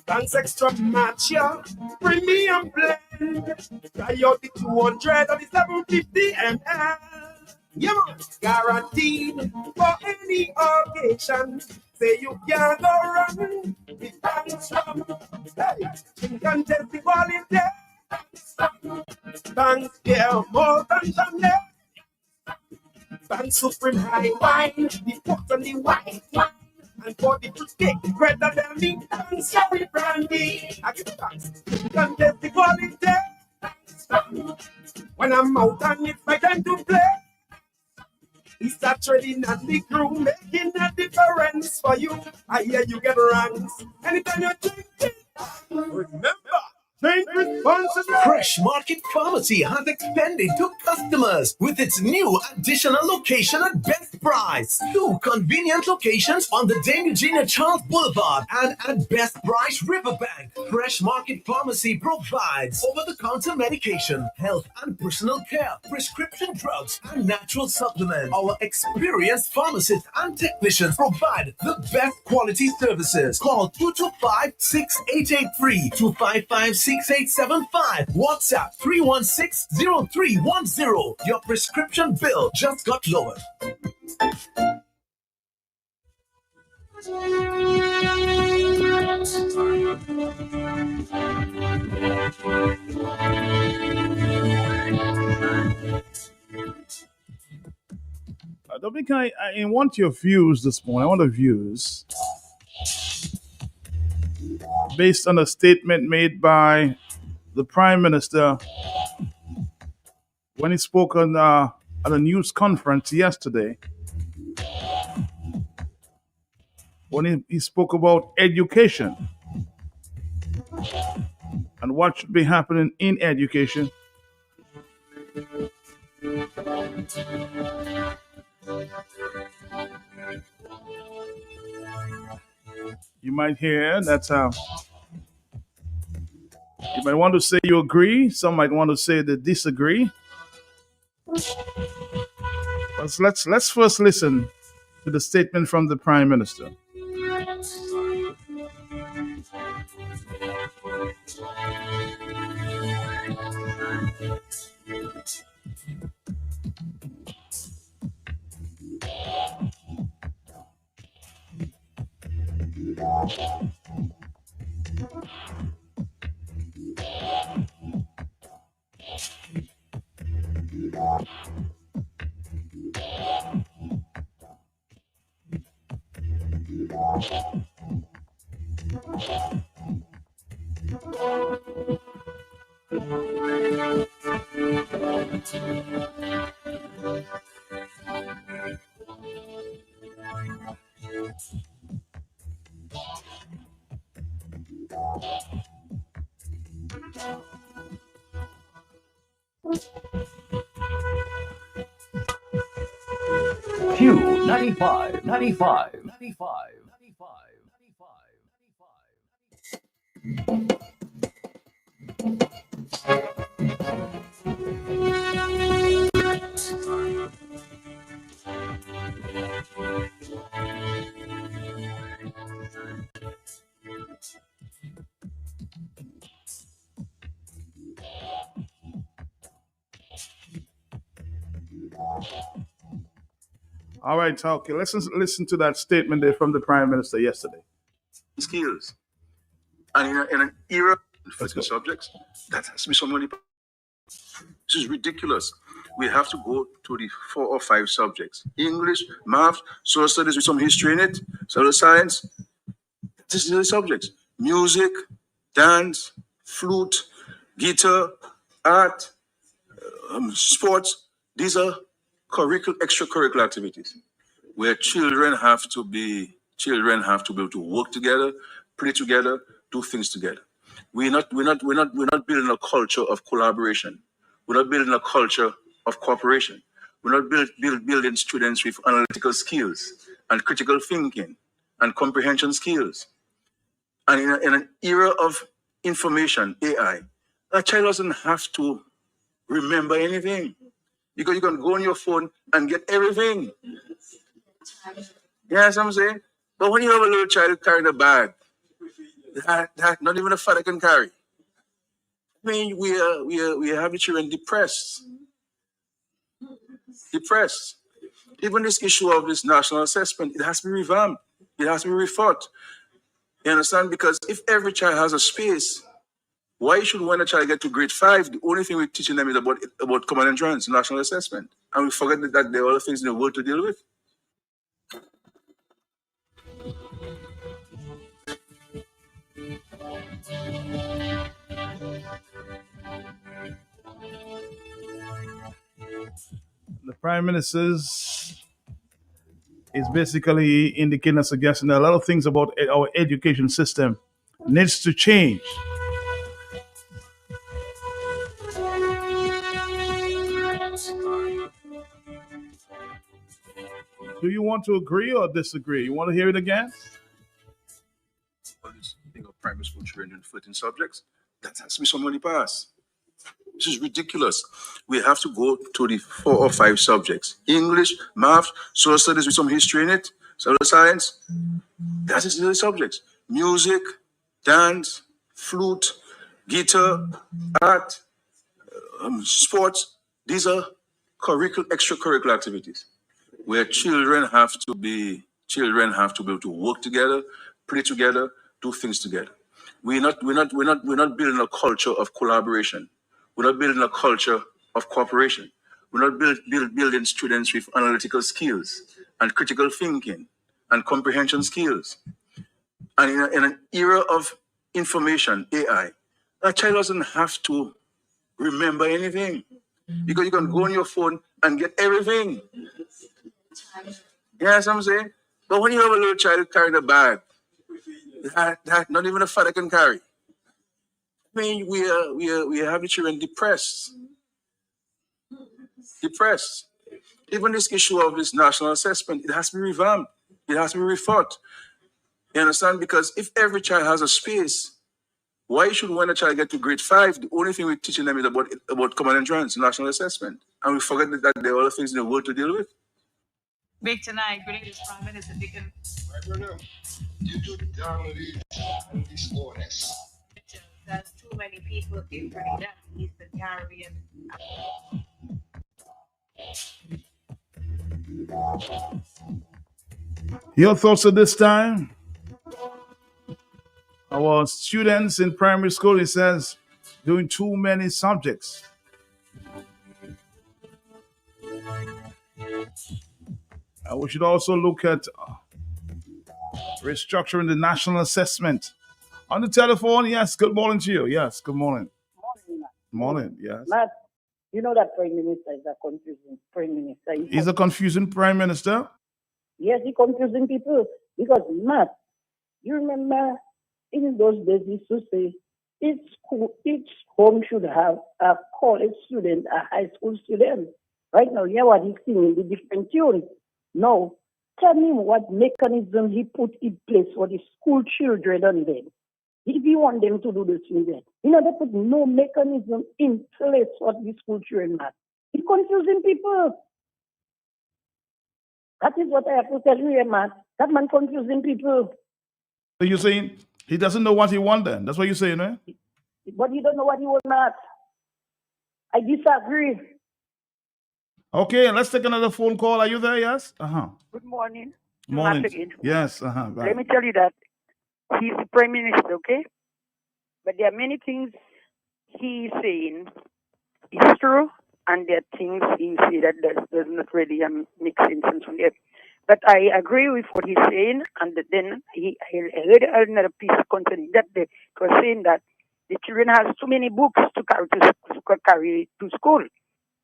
Thanks extra match, yeah. Premium blend. Try out the 200 or the 750 ml. Yeah, man. Guaranteed for any occasion. Say you can't go wrong with thanks from. Hey, you can test the quality. Thanks, yeah, more than Chanel. Thanks, Supreme High Wine. The pot and the white wine. And for the cake, greater than me, thanks, sorry, brandy. I get thanks. You can test the quality. When I'm out and it's my time to play. It's actually not the crew making a difference for you. I hear you get ranks. Anytime you drink it, remember, drink responsibly. Fresh Market Pharmacy has expanded to customers with its new additional location at best price. 2 convenient locations on the Dame Eugenia Charles Boulevard and at Best Price Riverbank. Fresh Market Pharmacy provides over-the-counter medication, health and personal care, prescription drugs, and natural supplements. Our experienced pharmacists and technicians provide the best quality services. Call 225-6883, 255-6875, WhatsApp 316-0310. Your prescription bill just got lowered. Dominic, I want your views this morning. I want the views based on a statement made by the Prime Minister when he spoke on at a news conference yesterday. When he spoke about education and what should be happening in education. You might hear that you might want to say you agree. Some might want to say they disagree. But let's first listen to the statement from the Prime Minister. Q 95. All right, okay. Let's listen to that statement there from the Prime Minister yesterday. Skills. And in an era of physical subjects, that has to be somebody. This is ridiculous. We have to go to the 4 or 5 subjects. English, math, social studies with some history in it, social science. This is the subjects. Music, dance, flute, guitar, art, sports. These are extracurricular activities where children have to be Children have to be able to work together, play together, do things together. We're not building a culture of collaboration. We're not building a culture of cooperation. We're not building students with analytical skills and critical thinking and comprehension skills. And in an era of information, AI, a child doesn't have to remember anything because you can go on your phone and get everything. You know what I'm saying? But when you have a little child carrying a bag, that not even a father can carry. I mean, we have the children depressed. Depressed. Even this issue of this national assessment, it has to be revamped. It has to be rethought. You understand? Because if every child has a space, why should when a child get to grade 5, the only thing we're teaching them is about common entrance, national assessment, and we forget that there are other things in the world to deal with. The Prime Minister's is basically indicating a suggestion that a lot of things about our education system needs to change. Do you want to agree or disagree? You want to hear it again? Primary school children in 13 subjects, that has to be somebody pass. This is ridiculous. We have to go to the 4 or 5 subjects: English, math, social studies with some history in it, social science. That is the subjects: music, dance, flute, guitar, art, sports. These are extracurricular activities where children have to be able to work together, play together, do things together. We're not building a culture of collaboration. We're not building a culture of cooperation. We're not building students with analytical skills and critical thinking and comprehension skills. And in an era of information, AI, a child doesn't have to remember anything because you can go on your phone and get everything. You know what I'm saying? But when you have a little child carrying a bag, that not even a father can carry. I mean, we have the children depressed. Depressed. Even this issue of this national assessment, it has to be revamped. It has to be rethought. You understand? Because if every child has a space, why should when a child get to grade 5, the only thing we're teaching them is about common entrance, national assessment, and we forget that there are other things in the world to deal with. Big tonight, greatest Prime Minister Dickon. Right, brother. You do the download these orders. There's too many people in that Eastern Caribbean. Your thoughts at this time? Our students in primary school, it says, doing too many subjects. We should also look at restructuring the national assessment. On the telephone, yes, good morning to you. Yes, good morning. Morning, yes. Matt, you know that Prime Minister is a confusing Prime Minister. He's a confusing Prime Minister? Yes, he's confusing people. Because, Matt, you remember in those days he used to say each home should have a college student, a high school student. Right now, yeah, what he's singing, the different tunes. No, tell me what mechanism he put in place for the school children on them. If you want them to do this with them, they put no mechanism in place for the school children, man. It's confusing people. That is what I have to tell you, man. That man confusing people. So you're saying he doesn't know what he wants then? That's what you're saying, eh? But he don't know what he wants, Matt. I disagree. Okay, let's take another phone call. Are you there? Yes? Good morning. Morning. Matt again. Yes, right. Let me tell you that he's the Prime Minister, okay? But there are many things he's saying is true, and there are things he say that does not really make sense from there. But I agree with what he's saying, and then I heard another piece concerning that. It was saying that the children has too many books to carry to school.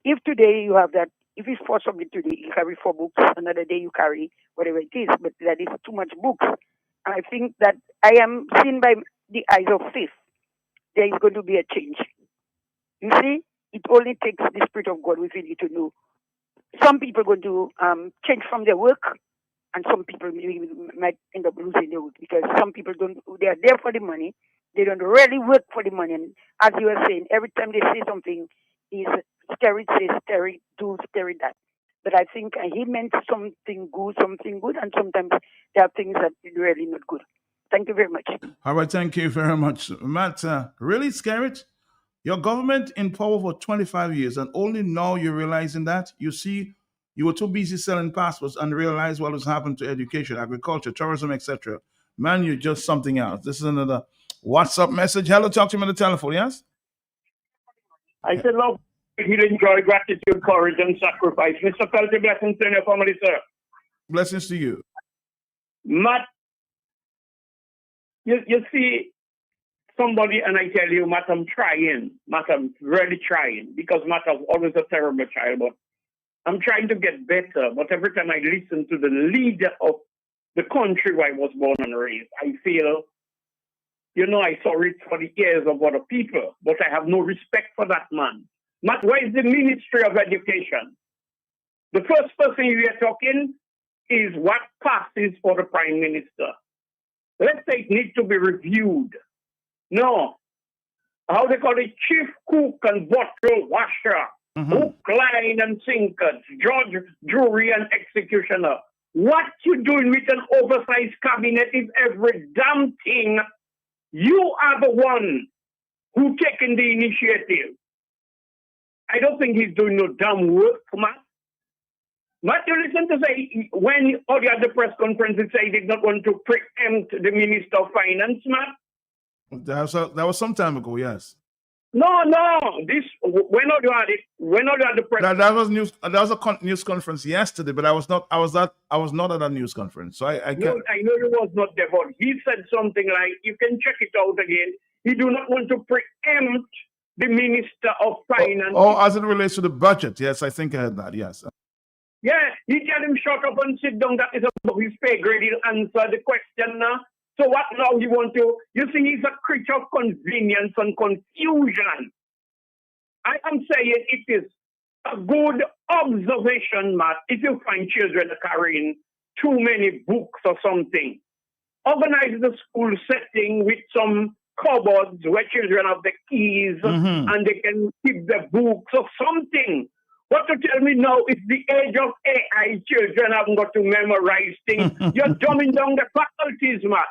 If today you have that If it's 4 subjects today, you carry 4 books. Another day you carry whatever it is. But that is too much books. And I think that I am seen by the eyes of faith. There is going to be a change. You see, it only takes the Spirit of God within you to know. Some people are going to change from their work, and some people might end up losing their work because some people they are there for the money. They don't really work for the money. And as you were saying, every time they say something, is scary, say scary, do scary that. But I think he meant something good, and sometimes there are things that are really not good. Thank you very much. All right, thank you very much, Matt. Really scared? Your government in power for 25 years, and only now you're realizing that. You see, you were too busy selling passports and realized what was happening to education, agriculture, tourism, etc. Man, you're just something else. This is another WhatsApp message. Hello, talk to me on the telephone, yes? I said, love, healing, joy, gratitude, courage, and sacrifice. Mr. Felty, blessings to your family, sir. Blessings to you. Matt, you see somebody, and I tell you, Matt, I'm trying. Matt, I'm really trying, because Matt, I'm always a terrible child, but I'm trying to get better. But every time I listen to the leader of the country where I was born and raised, I feel, I saw it for the ears of other people, but I have no respect for that man. Matt, where is the Ministry of Education? The first person you are talking is what passes for the Prime Minister. Let's say it needs to be reviewed. No. How they call it? Chief cook and bottle washer. Hook, line, and sinker. Judge, jury, and executioner. What you doing with an oversized cabinet is every damn thing. You are the one who taking the initiative. I don't think he's doing no damn work, Matt. Matt, you listen to say, when all the other press conferences say he did not want to preempt the Minister of Finance, Matt? That was some time ago, yes. No. When all you had the press. That was news. That was a news conference yesterday, but I was not at a news conference. So I can't. No, I know you was not there, but he said something like, you can check it out again. He do not want to preempt the Minister of Finance. Oh, as it relates to the budget, yes, I think I heard that. Yes. Yeah, he tell him shut up and sit down. That is above his pay grade. He'll answer the question now. So what now you want to? You see, he's a creature of convenience and confusion. I am saying it is a good observation, Matt, if you find children carrying too many books or something. Organize the school setting with some cupboards where children have the keys and they can keep the books or something. What to tell me now is the age of AI. Children haven't got to memorize things. You're dumbing down the faculties, Matt.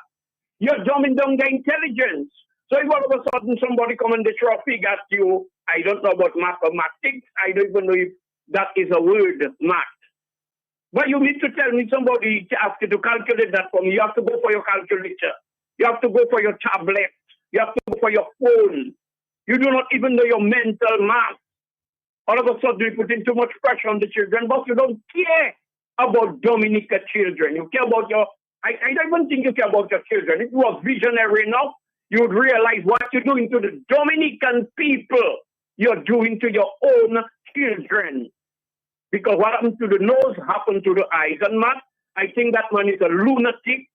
You're dumbing down the intelligence. So if all of a sudden somebody come and they throw a fig at you, I don't know about mathematics. I don't even know if that is a word, math. But you need to tell me somebody has to calculate that for me. You have to go for your calculator. You have to go for your tablet. You have to go for your phone. You do not even know your mental math. All of a sudden you put in too much pressure on the children, but you don't care about Dominica children. You care about I don't even think you care about your children. If you were visionary enough, you would realize what you're doing to the Dominican people, you're doing to your own children. Because what happened to the nose happened to the eyes. And Matt, I think that man is a lunatic.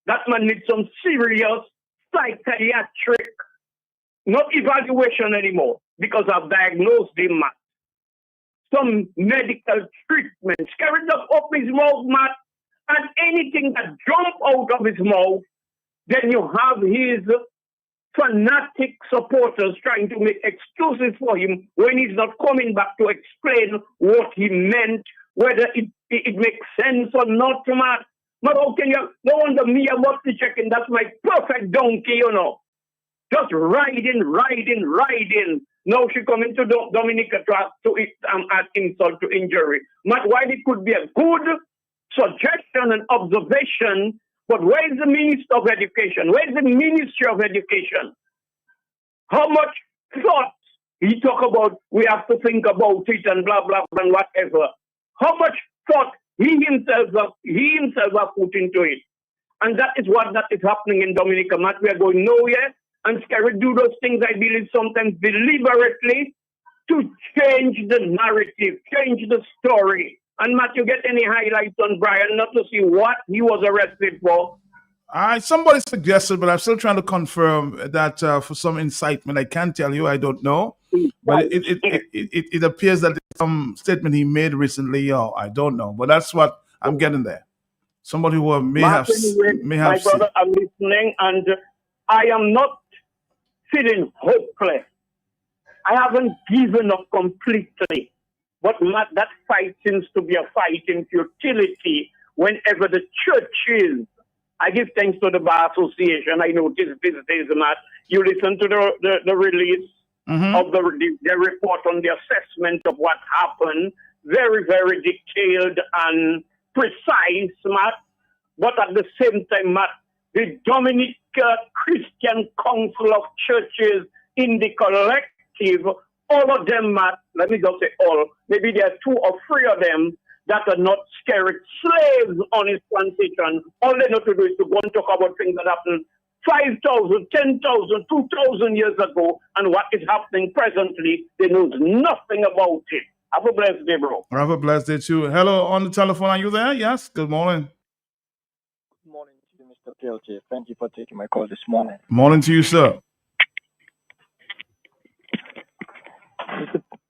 That man needs some serious psychiatric, not evaluation anymore, because I've diagnosed him, Matt. Some medical treatment. Scared up his mouth, Matt, and anything that jump out of his mouth, then you have his fanatic supporters trying to make excuses for him when he's not coming back to explain what he meant, whether it makes sense or not, Matt. But how can you? No wonder me about the checking. That's my perfect donkey, Just riding. Now she coming to Dominica to add insult to injury. Matt, while it could be a good suggestion and observation, but where is the Minister of Education? Where is the Ministry of Education? How much thought he talk about we have to think about it and blah, blah, and whatever. How much thought he himself has put into it. And that is what that is happening in Dominica, Matt. We are going nowhere and scary do those things, I believe, sometimes deliberately to change the narrative, change the story. And Matt, you get any highlights on Brian not to see what he was arrested for? Somebody suggested, but I'm still trying to confirm that for some incitement. I can't tell you. I don't know. But it appears that some statement he made recently, I don't know. But that's what I'm getting there. Somebody who Mark, anyway, may my have brother, I'm listening, and I am not feeling hopeless. I haven't given up completely. But Matt, that fight seems to be a fight in futility whenever the churches. I give thanks to the Bar Association. I noticed these days, Matt, you listen to the release of the report on the assessment of what happened. Very, very detailed and precise, Matt. But at the same time, Matt, the Dominican Christian Council of Churches in the collective, all of them, Matt, let me just say all, maybe there are 2 or 3 of them that are not scared slaves on his plantation. All they know to do is to go and talk about things that happened 5,000, 10,000, 2,000 years ago, and what is happening presently, they know nothing about it. Have a blessed day, bro. Have a blessed day too. Hello, on the telephone. Are you there? Yes. Good morning. Good morning to you, Mr. PLT. Thank you for taking my call this morning. Morning to you, sir.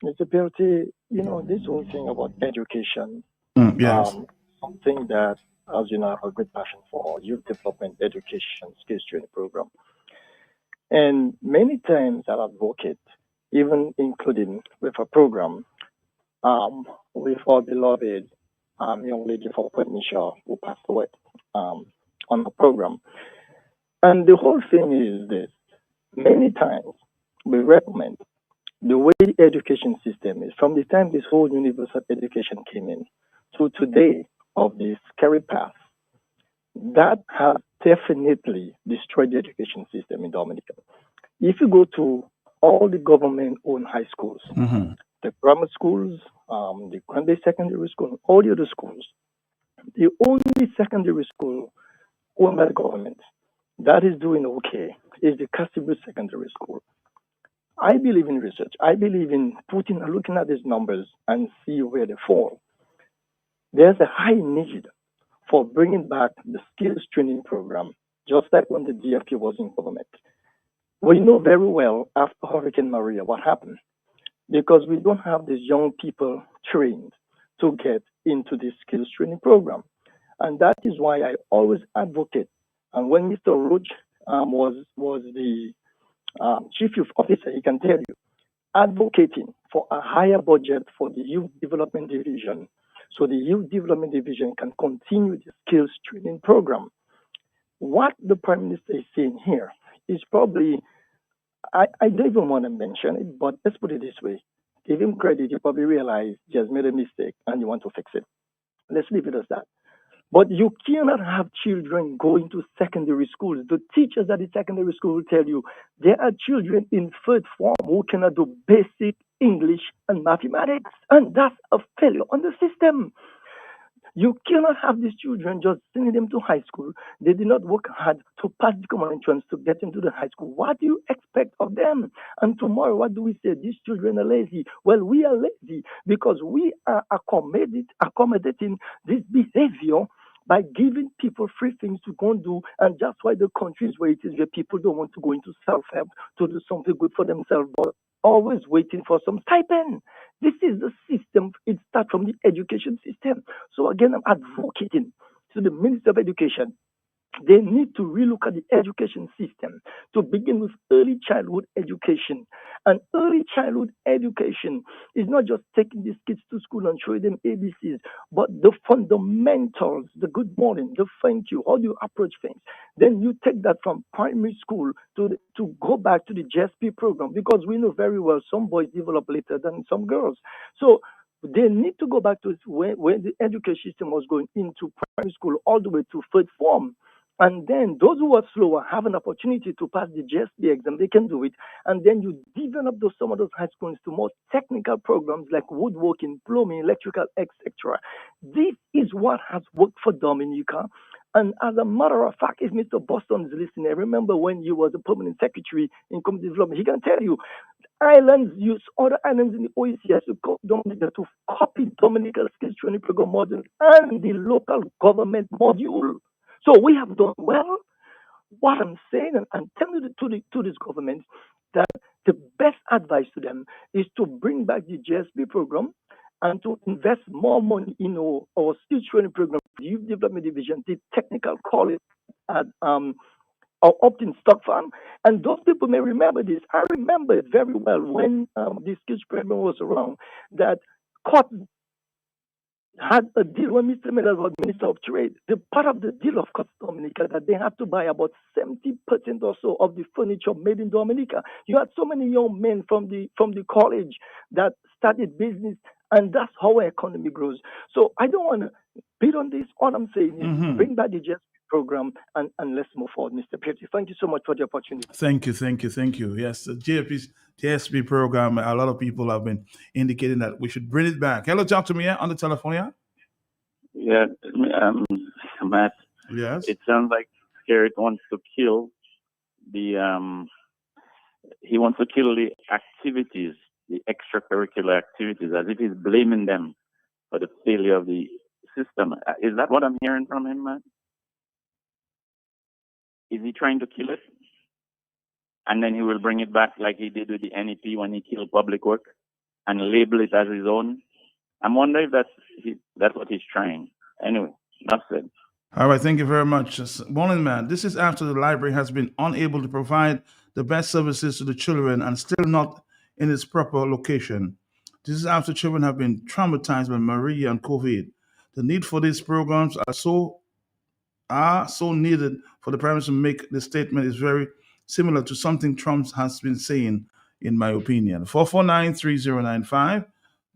Mr. PLT, this whole thing about education, yes. Something that, as you know, I have a great passion for youth development, education, skills training program. And many times I advocate, even including with a program, with our beloved young lady from Point Michelle who passed away on the program. And the whole thing is this. Many times we recommend the way the education system is, from the time this whole universal education came in to today of this career path, that has definitely destroyed the education system in Dominica. If you go to all the government-owned high schools, the grammar schools, the Grande Secondary School, all the other schools, the only secondary school owned by the government that is doing okay is the Castleberry Secondary School. I believe in research. I believe in looking at these numbers and see where they fall. There's a high need for bringing back the skills training program, just like when the DFP was in government. We know very well after Hurricane Maria what happened, because we don't have these young people trained to get into this skills training program. And that is why I always advocate. And when Mr. Roach was the chief youth officer, he can tell you, advocating for a higher budget for the youth development division, so the youth development division can continue the skills training program. What the Prime Minister is saying here is probably, I don't even want to mention it, but let's put it this way. Give him credit, he probably realized he has made a mistake and you want to fix it. Let's leave it as that. But you cannot have children going to secondary schools. The teachers at the secondary school will tell you there are children in third form who cannot do basic English and mathematics. And that's a failure on the system. You cannot have these children just sending them to high school. They did not work hard to pass the common entrance to get into the high school. What do you expect of them? And tomorrow, what do we say? These children are lazy. Well, we are lazy because we are accommodating this behavior by giving people free things to go and do. And that's why the countries where it is where people don't want to go into self-help to do something good for themselves, but always waiting for some stipend. This is the system. It starts from the education system. So again, I'm advocating to the Minister of Education. They need to relook at the education system to begin with early childhood education. And early childhood education is not just taking these kids to school and showing them ABCs, but the fundamentals, the good morning, the thank you, how do you approach things. Then you take that from primary school to go back to the GSP program, because we know very well some boys develop later than some girls. So they need to go back to where the education system was going into primary school all the way to third form. And then those who are slower have an opportunity to pass the GSB exam. They can do it. And then you develop some of those high schools to more technical programs like woodworking, plumbing, electrical, etc. This is what has worked for Dominica. And as a matter of fact, if Mr. Boston is listening, I remember when you was a permanent secretary in community development, he can tell you, islands use other islands in the OECS to Dominica to copy Dominica's skills training program module and the local government module. So we have done well. What I'm saying, and I'm telling to this government that the best advice to them is to bring back the GSP program and to invest more money in our skills training program, the Youth Development Division, the technical college at our opt-in stock farm. And those people may remember this. I remember it very well when the skills program was around, that cotton had a deal when Mr. Miller was Minister of Trade. The part of the deal of Cotton Dominica that they have to buy about 70% or so of the furniture made in Dominica. You had so many young men from the college that started business, and that's how our economy grows. So I don't want to beat on this. All I'm saying is bring back the GSP program and let's move forward, Mr. Petty. Thank you so much for the opportunity. Thank you. Yes, the GSP program, a lot of people have been indicating that we should bring it back. Hello, talk to me on the telephone, yeah? Yeah, Matt. Yes. It sounds like Garrett wants to kill the he wants to kill the activities, the extracurricular activities, as if he's blaming them for the failure of the system. Is that what I'm hearing from him, Matt? Is he trying to kill it? And then he will bring it back like he did with the NEP when he killed public work and label it as his own? I'm wondering if that's what he's trying. Anyway, that's it. All right, thank you very much. Morning, man. This is after the library has been unable to provide the best services to the children and still not in its proper location. This is after children have been traumatized by Maria and COVID. The need for these programs are so needed for the parents to make the statement is very similar to something Trump has been saying, in my opinion. 449-3095,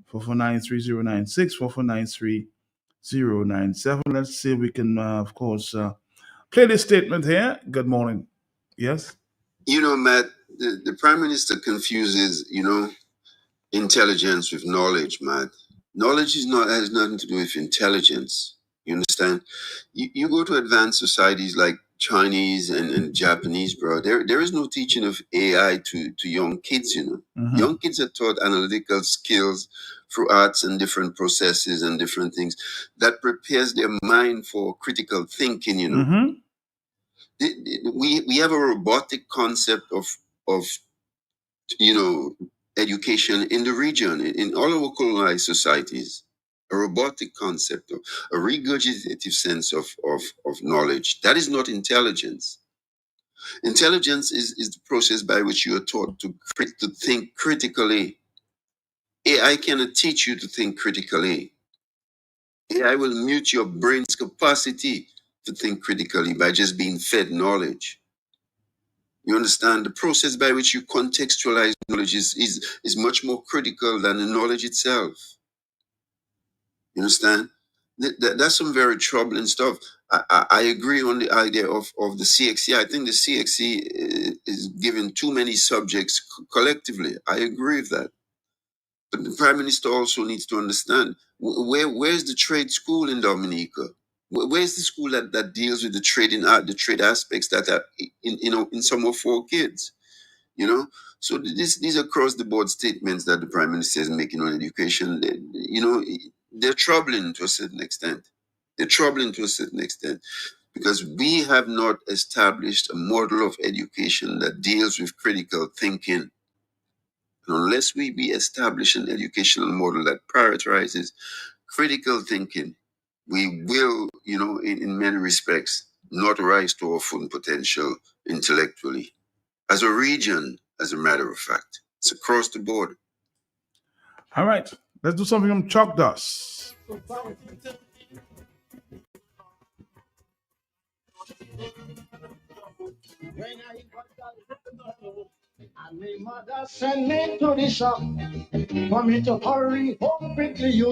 449-3096, 449-3097. Let's see if we can, of course, play this statement here. Good morning. Yes? Matt, the Prime Minister confuses, intelligence with knowledge, Matt. Knowledge has nothing to do with intelligence. You understand? You go to advanced societies like Chinese and Japanese, bro. There is no teaching of AI to young kids, Young kids are taught analytical skills through arts and different processes and different things that prepares their mind for critical thinking, We have a robotic concept of education in the region, in all our colonized societies. A robotic concept, a regurgitative sense of knowledge. That is not intelligence. Intelligence is the process by which you are taught to think critically. AI cannot teach you to think critically. AI will mute your brain's capacity to think critically by just being fed knowledge. You understand? The process by which you contextualize knowledge is much more critical than the knowledge itself. You understand? That's some very troubling stuff. I agree on the idea of the CXC. I think the CXC is given too many subjects collectively. I agree with that. But the Prime Minister also needs to understand where's the trade school in Dominica? Where's the school that deals with the trade aspects that are in some of our kids? So these are across the board statements that the Prime Minister is making on education. They're troubling to a certain extent. Because we have not established a model of education that deals with critical thinking. And unless we establish an educational model that prioritizes critical thinking, we will, in many respects, not rise to our full potential intellectually. As a region, as a matter of fact. It's across the board. All right. Let's do something on chalk dust. And my mother sent me to the shop for me to hurry home quickly, She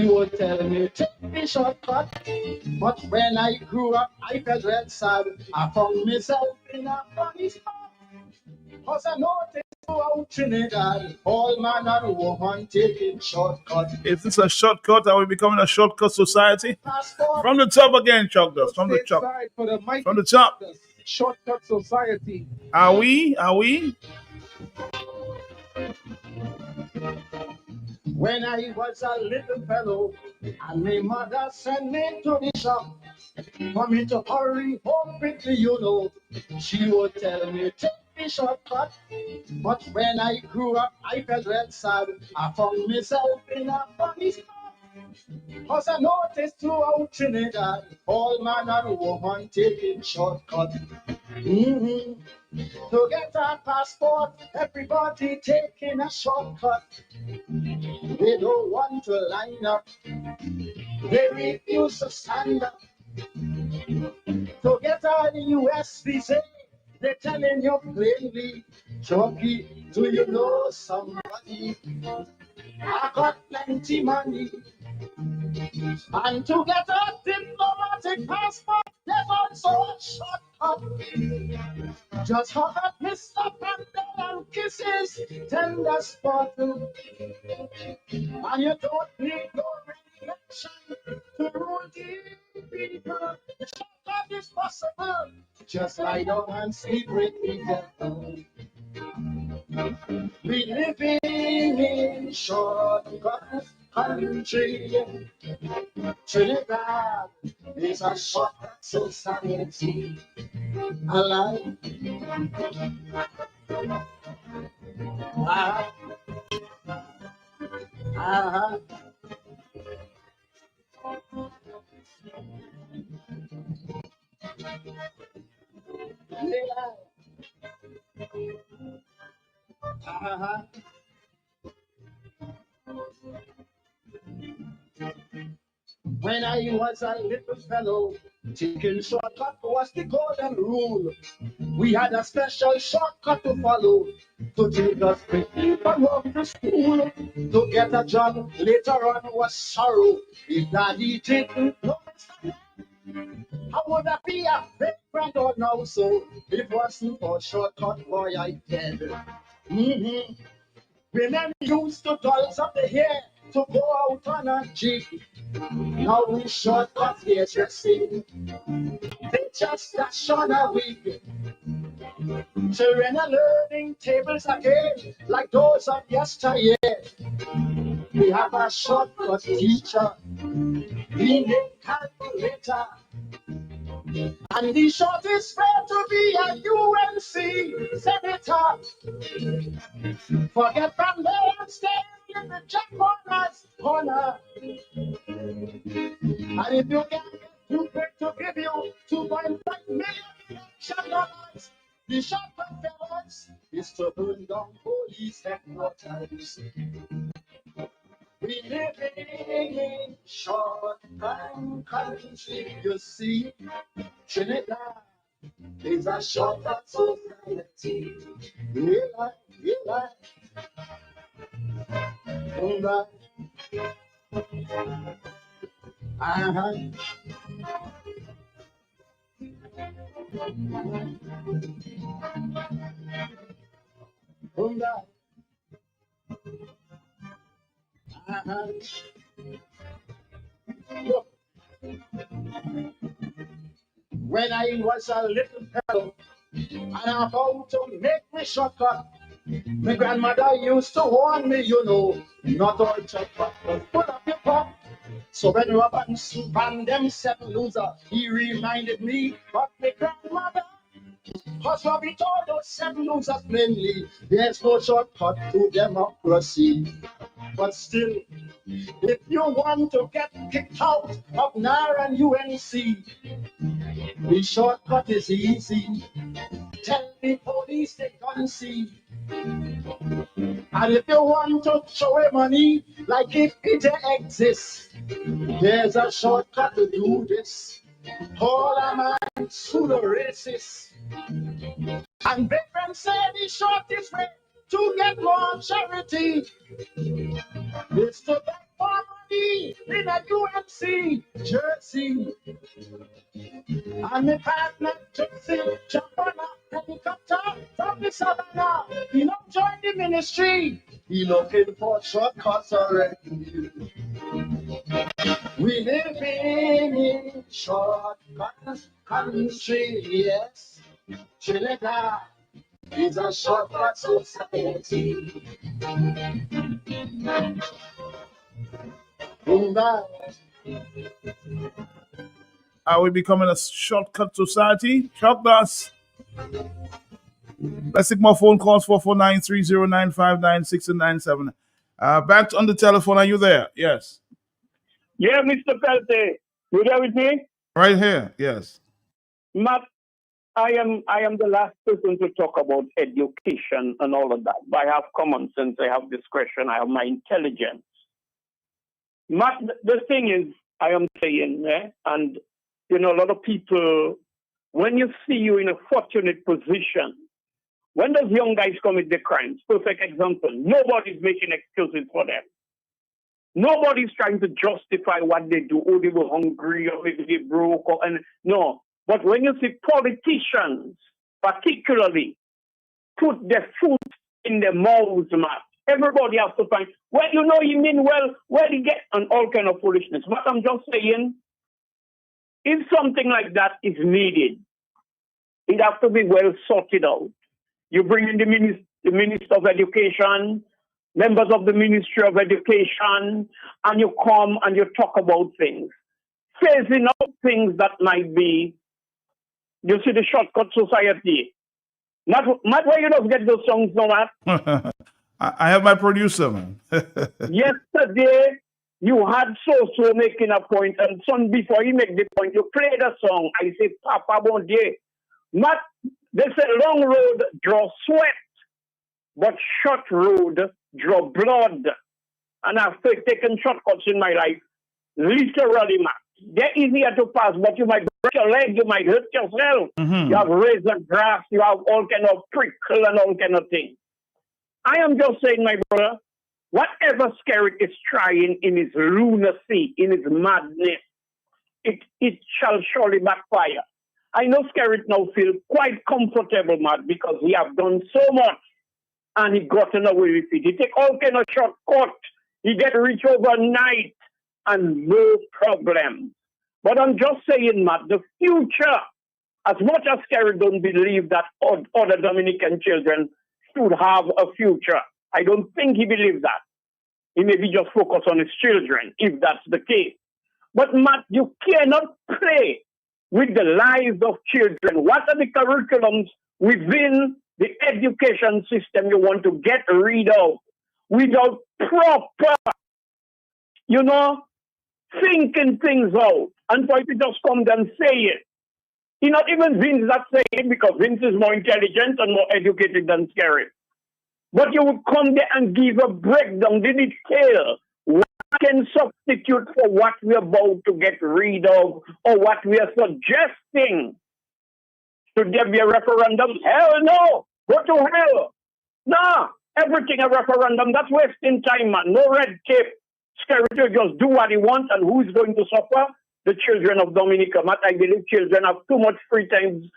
would tell me take the shortcut. But when I grew up, I felt real sad. I found myself in a funny spot. Cause I noticed throughout Trinidad, all man and woman taking shortcut. Is this a shortcut? Are we becoming a shortcut society? From the top again, chalk dust. From the top. From the top. Shortcut society. Are we? When I was a little fellow, and my mother sent me to the shop for me to hurry home quickly, you know. She would tell me, take the shortcut. But when I grew up, I felt real sad. I found myself in a funny spot. Cause I noticed throughout Trinidad, all man and woman taking shortcut. To get a passport, everybody taking a shortcut. They don't want to line up. They refuse to stand up. To get a US visa, they're telling you plainly, Chucky, do you know somebody? I got plenty money. And to get a diplomatic passport, there's also a shortcut. Just hug up Mr. Panda and kisses, tender spot. And you don't need no regulation to rule the people. The shortcut is possible. Just lie down and sleep with the devil. We living in shortcut country. Trinidad is a shortcut society. Alive. When I was a little fellow, taking shortcut was the golden rule. We had a special shortcut to follow to take us quickly from home to school. To get a job later on was sorrow. If daddy didn't know, how would I be a big friend or now? So it wasn't for shortcut, boy, I dead. Women used to dolls up the hair to go out on a jeep. Now we shortcut hairdressing. They just dash on a wig. Children are learning tables again, like those of yesteryear. We have a shortcut teacher, he named calculator. And the shortest way to be a UNC senator. Forget from there and stay in the Jack Warner's corner. And if you can get too quick to give you $2.5 million election dollars, the shortcut fellows is to burn down police headquarters. We live in shortcut country, you see. Trinidad is a shortcut society. When I was a little fellow and I about to make me shortcut, my grandmother used to warn me, you know, not all shortcut, but full of your pop. So when Robinson banned them 7 loser, he reminded me of my grandmother. Cause Robbie told those 7 losers plainly, there's no shortcut to democracy. But still, if you want to get kicked out of NAR and UNC, the shortcut is easy. Tell the police they can't see. And if you want to throw away money like if it exists, there's a shortcut to do this. All a man to the racists. And big friends say the shortest way to get more charity is to beg for money in a UMC jersey. And the partner Gypsy jump on a helicopter from the savannah. He don't join the ministry. He looking for shortcuts already. We live in shortcut country, yes. Trinidad It's a shortcut society. Are we becoming a shortcut society? Shock us. Let's take more phone calls 449-3095-96 and 97. Back on the telephone. Are you there? Yes. Yeah, Mr. Pelte, you there with me? Right here. Yes. Matt, I am the last person to talk about education and all of that. But I have common sense, I have discretion, I have my intelligence. Matt, the thing is, I am saying, and you know, a lot of people, when you see you in a fortunate position, when those young guys commit the crimes, perfect example, nobody's making excuses for them. Nobody's trying to justify what they do. Oh, they were hungry, or maybe they broke, no. But when you see politicians, particularly, put their foot in their mouths, man, everybody has to find, well, you know, you mean well, where do you get, and all kind of foolishness. But I'm just saying, if something like that is needed, it has to be well sorted out. You bring in the Minister of Education, members of the Ministry of Education, and you come and you talk about things. Phasing out things that might be, you see the shortcut society. Matt, where you don't get those songs, no, Matt? I have my producer, man. Yesterday, you had So making a point, and son, before he make the point, you play the song. I say, Papa, bon Dieu. Matt, they say long road draw sweat, but short road draw blood. And I've taken shortcuts in my life, literally, Matt. They're easier to pass, but you might break your leg, you might hurt yourself. Mm-hmm. You have razor grass, you have all kind of prickle and all kind of things. I am just saying, my brother, whatever Skerritt is trying in his lunacy, in his madness, it shall surely backfire. I know Skerritt now feels quite comfortable, Matt, because he have done so much and he gotten away with it. He take all kind of shortcuts. He get rich overnight and no problem. But I'm just saying, Matt, the future, as much as Skerritt don't believe that other Dominican children should have a future, I don't think he believes that. He may be just focused on his children, if that's the case. But Matt, you cannot play with the lives of children. What are the curriculums within the education system you want to get rid of without proper, thinking things out? And for it to just come and say it. Not even Vince that say it, because Vince is more intelligent and more educated than Skerritt. But you would come there and give a breakdown, the detail. What can substitute for what we're about to get rid of or what we are suggesting? Should there be a referendum? Hell no! Go to hell! Nah! Everything a referendum. That's wasting time, man. No red tape. Skerritt will just do what he wants, and who's going to suffer? The children of Dominica. Matt, I believe children have too much free time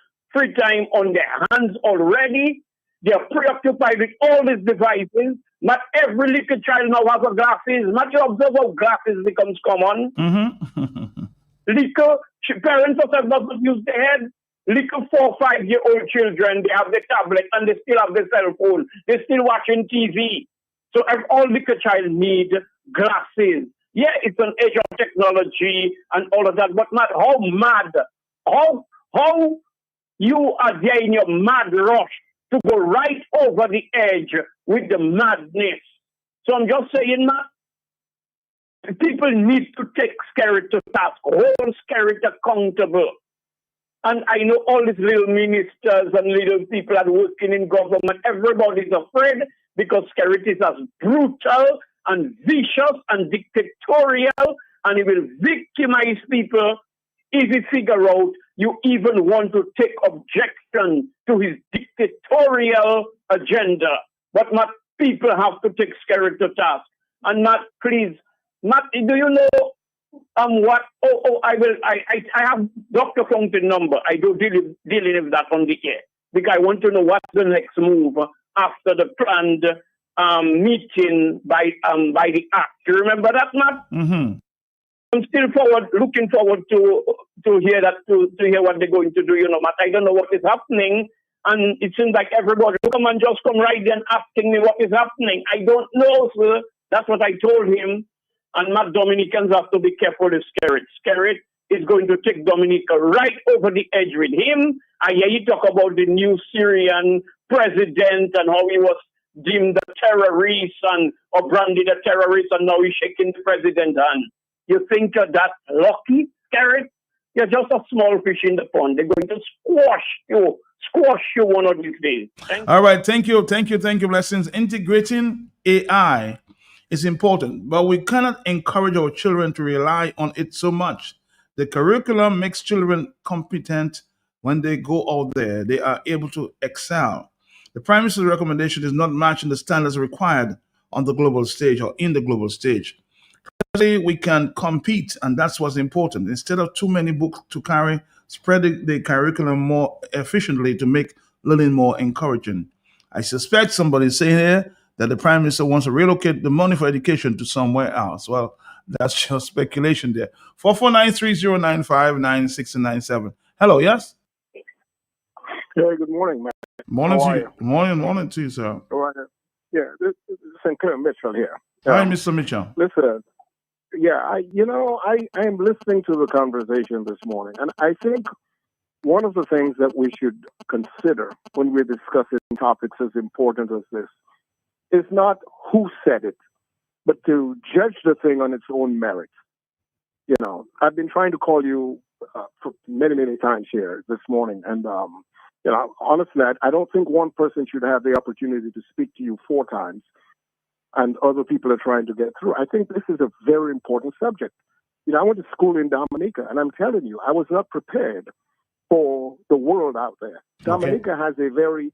on their hands already. They're preoccupied with all these devices. Not every little child now has a glasses. Not you observe how glasses becomes common. Mm-hmm. Little parents also not use their head. Little 4 or 5 year old children, they have the tablet and they still have the cell phone. They're still watching TV. So all little child need glasses. Yeah, it's an age of technology and all of that. But not how mad, how you are there in your mad rush to go right over the edge with the madness. So I'm just saying, Matt, people need to take Skerritt to task, hold Skerritt accountable. And I know all these little ministers and little people are working in government. Everybody's afraid because Skerritt is as brutal and vicious and dictatorial, and he will victimize people if he figure out you even want to take objection to his dictatorial agenda. But Matt, people have to take Skerritt to task. And Matt, please, Matt, do you know what? I have Dr. Fountain number. I do dealing with that on the air because I want to know what's the next move after the planned meeting by the act. You remember that, Matt? Mm-hmm. I'm still looking forward to hear that, to hear what they're going to do. Matt, I don't know what is happening And it seems like everybody come and just come right then asking me what is happening. I don't know, sir. That's what I told him. And Matt Dominicans have to be careful with Skerrit. Skerrit is going to take Dominica right over the edge with him. I hear you talk about the new Syrian president and how he was deemed a terrorist or branded a terrorist, and now he's shaking the president's hand. You think you're that lucky, Skerrit? You're just a small fish in the pond. They're going to squash you one of these days. All right, thank you, Blessings. Integrating AI is important, but we cannot encourage our children to rely on it so much. The curriculum makes children competent. When they go out there, they are able to excel. The Prime Minister's recommendation is not matching the standards required on the global stage or in the global stage. We can compete, and that's what's important. Instead of too many books to carry, spread the curriculum more efficiently to make learning more encouraging. I suspect somebody saying here that the Prime Minister wants to relocate the money for education to somewhere else. Well, that's just speculation there. 449-3095-9697. Hello, yes? Hey, good morning, man. Morning How to are you. Morning to you, sir. All right. Yeah, this is Sinclair Mitchell here. Hi, Mr. Mitchell. Listen, yeah, I am listening to the conversation this morning, and I think one of the things that we should consider when we're discussing topics as important as this is not who said it, but to judge the thing on its own merit. You know, I've been trying to call you for many, many times here this morning, and honestly, I don't think one person should have the opportunity to speak to you 4 times, and other people are trying to get through. I think this is a very important subject. You know, I went to school in Dominica, and I'm telling you, I was not prepared for the world out there. Dominica has a very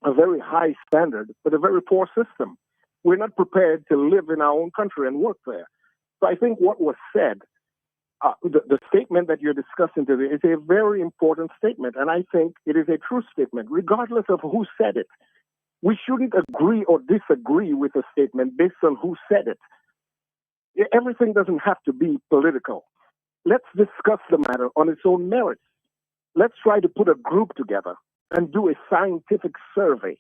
high standard, but a very poor system. We're not prepared to live in our own country and work there. So I think what was said, the statement that you're discussing today is a very important statement, and I think it is a true statement, regardless of who said it. We shouldn't agree or disagree with a statement based on who said it. Everything doesn't have to be political. Let's discuss the matter on its own merits. Let's try to put a group together and do a scientific survey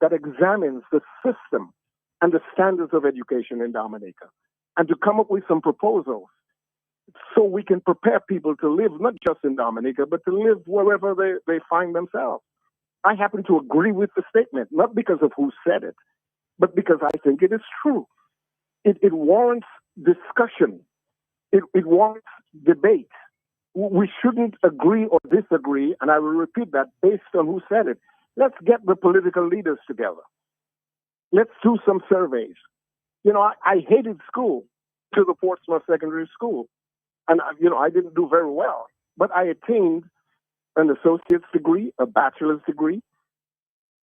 that examines the system and the standards of education in Dominica, and to come up with some proposals so we can prepare people to live not just in Dominica, but to live wherever they find themselves. I happen to agree with the statement, not because of who said it, but because I think it is true. It warrants discussion. It warrants debate. We shouldn't agree or disagree, and I will repeat that, based on who said it. Let's get the political leaders together. Let's do some surveys. You know, I hated school to the Portsmouth Secondary School. And, I didn't do very well. But I attained an associate's degree, a bachelor's degree,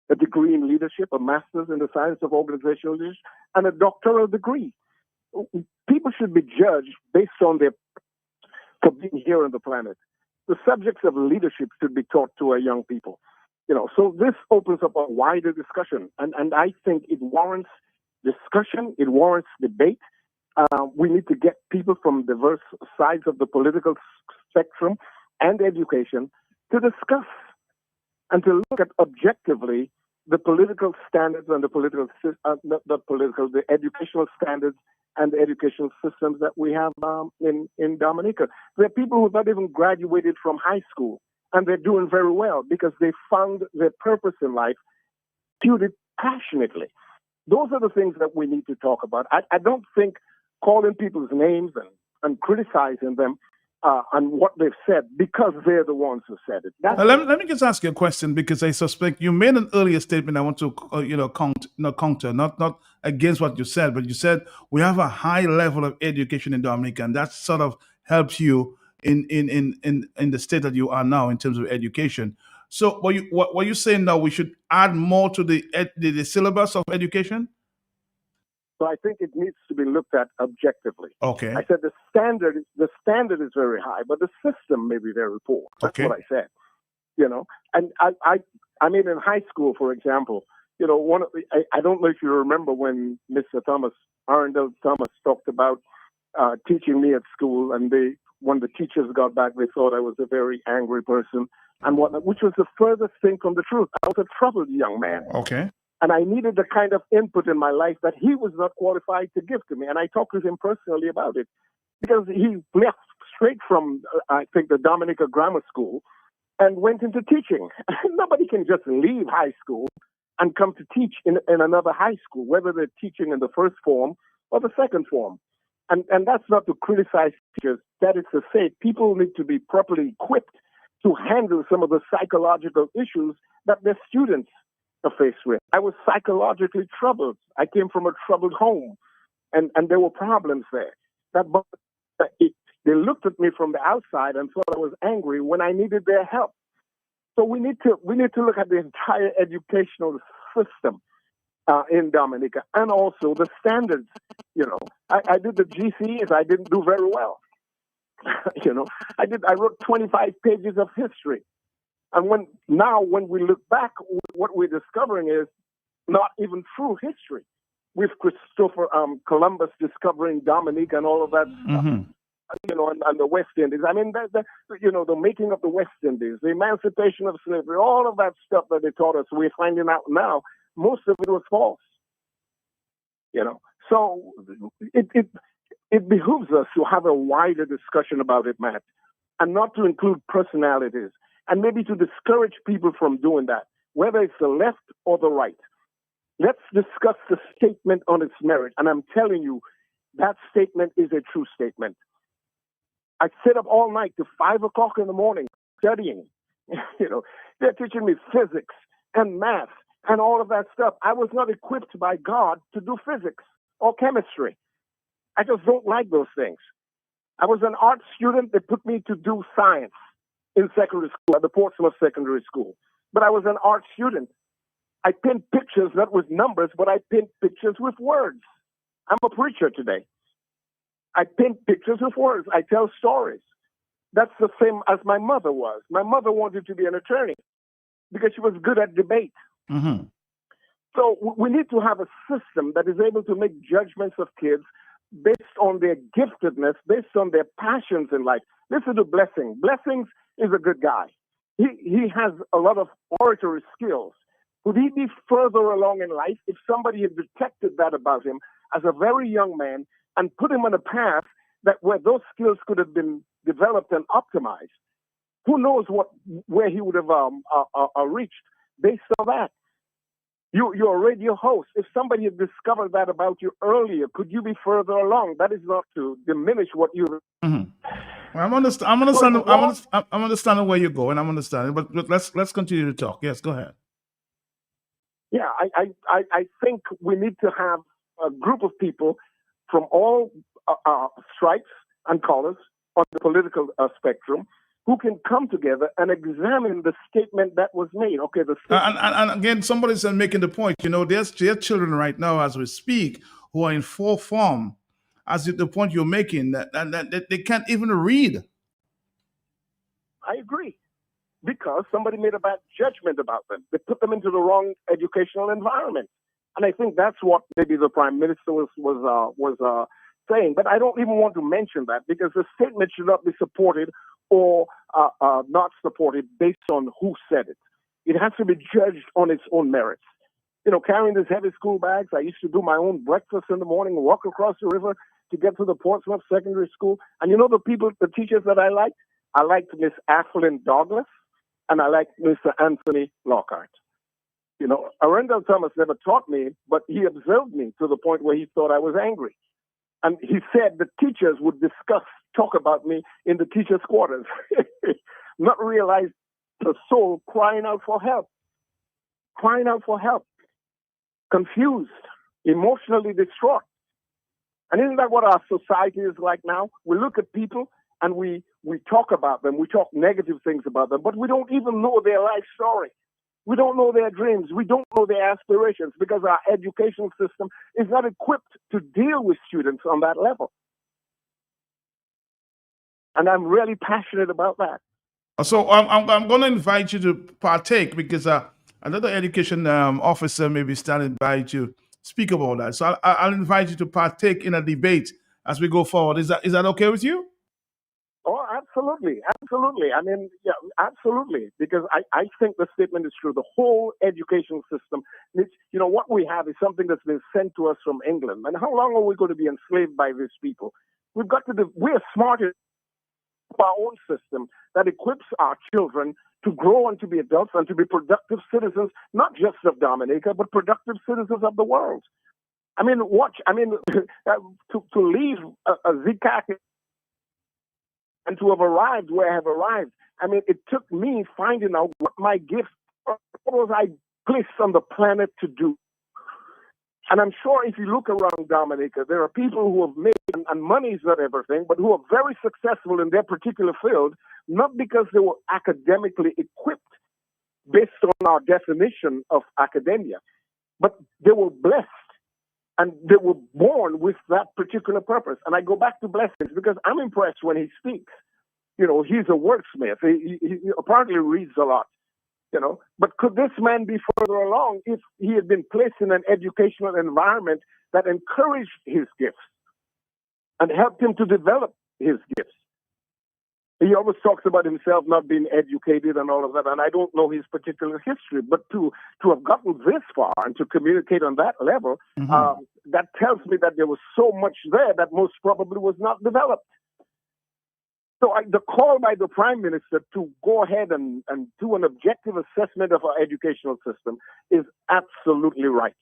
a degree in leadership, a master's in the science of organizational leadership, and a doctoral degree. People should be judged based on for being here on the planet. The subjects of leadership should be taught to our young people. So this opens up a wider discussion. And I think it warrants discussion. It warrants debate. We need to get people from diverse sides of the political spectrum and education to discuss and to look at objectively the political standards and the educational standards and the educational systems that we have in Dominica. There are people who have not even graduated from high school, and they're doing very well because they found their purpose in life, pursued it passionately. Those are the things that we need to talk about. I don't think calling people's names and criticizing them on what they've said because they're the ones who said it. Let me just ask you a question, because I suspect you made an earlier statement. I want to counter, not against what you said, but you said we have a high level of education in Dominica, and that sort of helps you in the state that you are now in terms of education. So what were you saying now? We should add more to the syllabus of education? So I think it needs to be looked at objectively. Okay. I said the standard is very high, but the system may be very poor. That's what I said. And I mean, in high school, for example, I don't know if you remember when Mr. Arundel Thomas talked about teaching me at school, and when the teachers got back, they thought I was a very angry person and whatnot, which was the furthest thing from the truth. I was a troubled young man. Okay. And I needed the kind of input in my life that he was not qualified to give to me. And I talked with him personally about it because he left straight from, I think, the Dominica Grammar School and went into teaching. Nobody can just leave high school and come to teach in another high school, whether they're teaching in the first form or the second form. And that's not to criticize teachers. That is to say people need to be properly equipped to handle some of the psychological issues that their students are faced with. I was psychologically troubled. I came from a troubled home, and there were problems there. They looked at me from the outside and thought I was angry when I needed their help. So we need to look at the entire educational system in Dominica, and also the standards. I did the GCEs. I didn't do very well. I wrote 25 pages of history. And when we look back, what we're discovering is not even true history. With Christopher Columbus discovering Dominica and all of that stuff, and the West Indies. I mean, the making of the West Indies, the emancipation of slavery, all of that stuff that they taught us, we're finding out now, most of it was false. So it behooves us to have a wider discussion about it, Matt, and not to include personalities, and maybe to discourage people from doing that, whether it's the left or the right. Let's discuss the statement on its merit. And I'm telling you, that statement is a true statement. I sit up all night to 5 o'clock in the morning studying. They're teaching me physics and math and all of that stuff. I was not equipped by God to do physics or chemistry. I just don't like those things. I was an art student. They put me to do science in secondary school, at the Portsmouth Secondary School. But I was an art student. I paint pictures not with numbers, but I paint pictures with words. I'm a preacher today. I paint pictures with words. I tell stories. That's the same as my mother was. My mother wanted to be an attorney because she was good at debate. Mm-hmm. So we need to have a system that is able to make judgments of kids based on their giftedness, based on their passions in life. Listen to Blessing. Blessings is a good guy. He has a lot of oratory skills. Would he be further along in life if somebody had detected that about him as a very young man and put him on a path where those skills could have been developed and optimized? Who knows where he would have reached based on that? You're a radio host. If somebody had discovered that about you earlier, could you be further along? That is not to diminish what you. Mm-hmm. Well, I'm understanding where you're going. I'm understanding, but let's continue to talk. Yes, go ahead. Yeah, I think we need to have a group of people from all stripes and colors on the political spectrum who can come together and examine the statement that was made. Okay, and again, somebody's making the point. There's children right now as we speak who are in full form, as the point you're making, that they can't even read. I agree. Because somebody made a bad judgment about them. They put them into the wrong educational environment. And I think that's what maybe the Prime Minister was saying. But I don't even want to mention that because the statement should not be supported or not supported based on who said it. It has to be judged on its own merits. Carrying these heavy school bags, I used to do my own breakfast in the morning, walk across the river to get to the Portsmouth Secondary School. And the teachers that I liked? I liked Miss Athlyn Douglas. And I like Mr. Anthony Lockhart. Arundel Thomas never taught me, but he observed me to the point where he thought I was angry. And he said the teachers would talk about me in the teachers' quarters, not realize the soul crying out for help, confused, emotionally distraught. And isn't that what our society is like now? We look at people and we talk about them, we talk negative things about them, but we don't even know their life story. We don't know their dreams. We don't know their aspirations because our education system is not equipped to deal with students on that level. And I'm really passionate about that. So I'm going to invite you to partake because another education officer may be standing by to speak about that. So I'll invite you to partake in a debate as we go forward. Is that okay with you? Oh, absolutely, absolutely. I mean, yeah, absolutely. Because I think the statement is true. The whole education system, what we have is something that's been sent to us from England. And how long are we going to be enslaved by these people? We've got to do. We're smart enough for our own system that equips our children to grow and to be adults and to be productive citizens, not just of Dominica, but productive citizens of the world. I mean, watch. I mean, to leave a ZCAC and to have arrived where I have arrived. I mean, it took me finding out what my gifts were, what was I placed on the planet to do. And I'm sure if you look around Dominica, there are people who have made, and money is not everything, but who are very successful in their particular field, not because they were academically equipped based on our definition of academia, but they were blessed. And they were born with that particular purpose. And I go back to blessings because I'm impressed when he speaks. He's a wordsmith. He apparently reads a lot, But could this man be further along if he had been placed in an educational environment that encouraged his gifts and helped him to develop his gifts? He always talks about himself not being educated and all of that, and I don't know his particular history, but to have gotten this far and to communicate on that level, that tells me that there was so much there that most probably was not developed. So the call by the Prime Minister to go ahead and do an objective assessment of our educational system is absolutely right.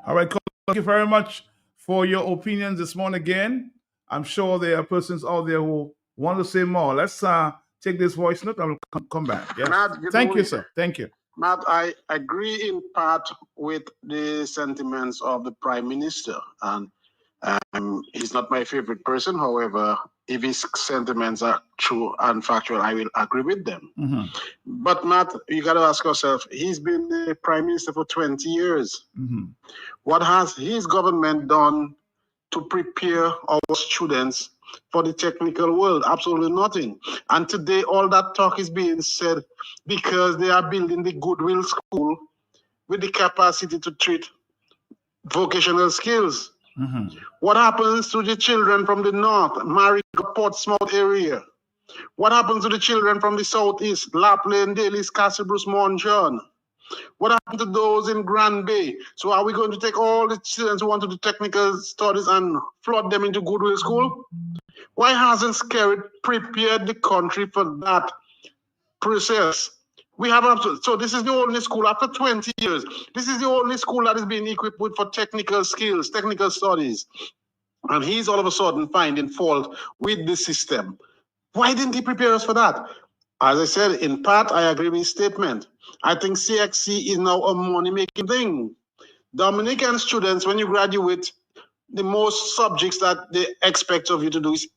All right, Coach, thank you very much for your opinions this morning again. I'm sure there are persons out there who want to say more. Let's take this voice note and we'll come back. Yes. Matt, Thank you, sir. Thank you. Matt, I agree in part with the sentiments of the Prime Minister. And he's not my favorite person. However, if his sentiments are true and factual, I will agree with them. Mm-hmm. But Matt, you got to ask yourself, he's been the Prime Minister for 20 years. Mm-hmm. What has his government done to prepare our students for the technical world? Absolutely nothing. And today, all that talk is being said because they are building the Goodwill School with the capacity to treat vocational skills. Mm-hmm. What happens to the children from the north, Mariga, Portsmouth area? What happens to the children from the southeast, Lapland, Daly, Castle Bruce, Mount John? What happened to those in Grand Bay? So are we going to take all the students who want to do technical studies and flood them into Goodwill School? Why hasn't Skerrit prepared the country for that process? We have so this is the only school after 20 years. This is the only school that is being equipped with for technical skills, technical studies. And he's all of a sudden finding fault with the system. Why didn't he prepare us for that? As I said, in part, I agree with his statement. I think CXC is now a money-making thing. Dominican students, when you graduate, the most subjects that they expect of you to do is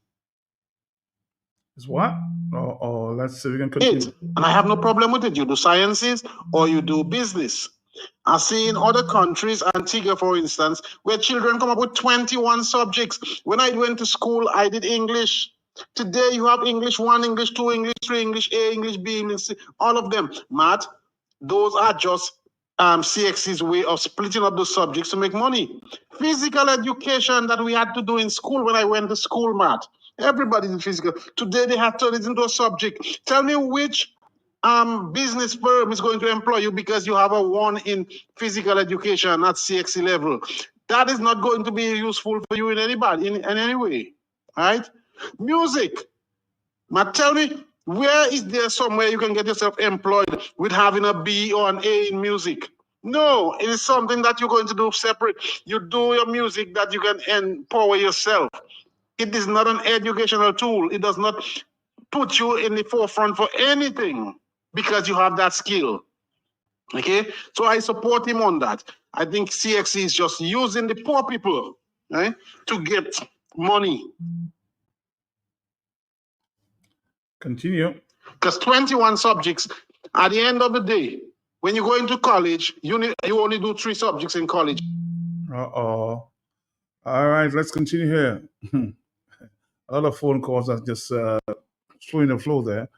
what? Oh, let's see if we can continue. And I have no problem with it. You do sciences or you do business. I see in other countries, Antigua, for instance, where children come up with 21 subjects. When I went to school, I did English. Today, you have English 1, English 2, English 3, English A, English B, English C, all of them. Matt, those are just CXC's way of splitting up the subjects to make money. Physical education that we had to do in school when I went to school, Matt. Everybody did physical. Today, they have turned it into a subject. Tell me which business firm is going to employ you because you have a 1 in physical education at CXC level. That is not going to be useful for you in any way, right? Music. Matt, tell me, where is there somewhere you can get yourself employed with having a B or an A in music? No, it is something that you're going to do separate. You do your music that you can empower yourself. It is not an educational tool. It does not put you in the forefront for anything because you have that skill. Okay? So I support him on that. I think CXC is just using the poor people, right, to get money. Continue. Because 21 subjects, at the end of the day, when you go into college, you only do 3 subjects in college. Uh-oh. All right, let's continue here. A lot of phone calls are just throwing the flow there.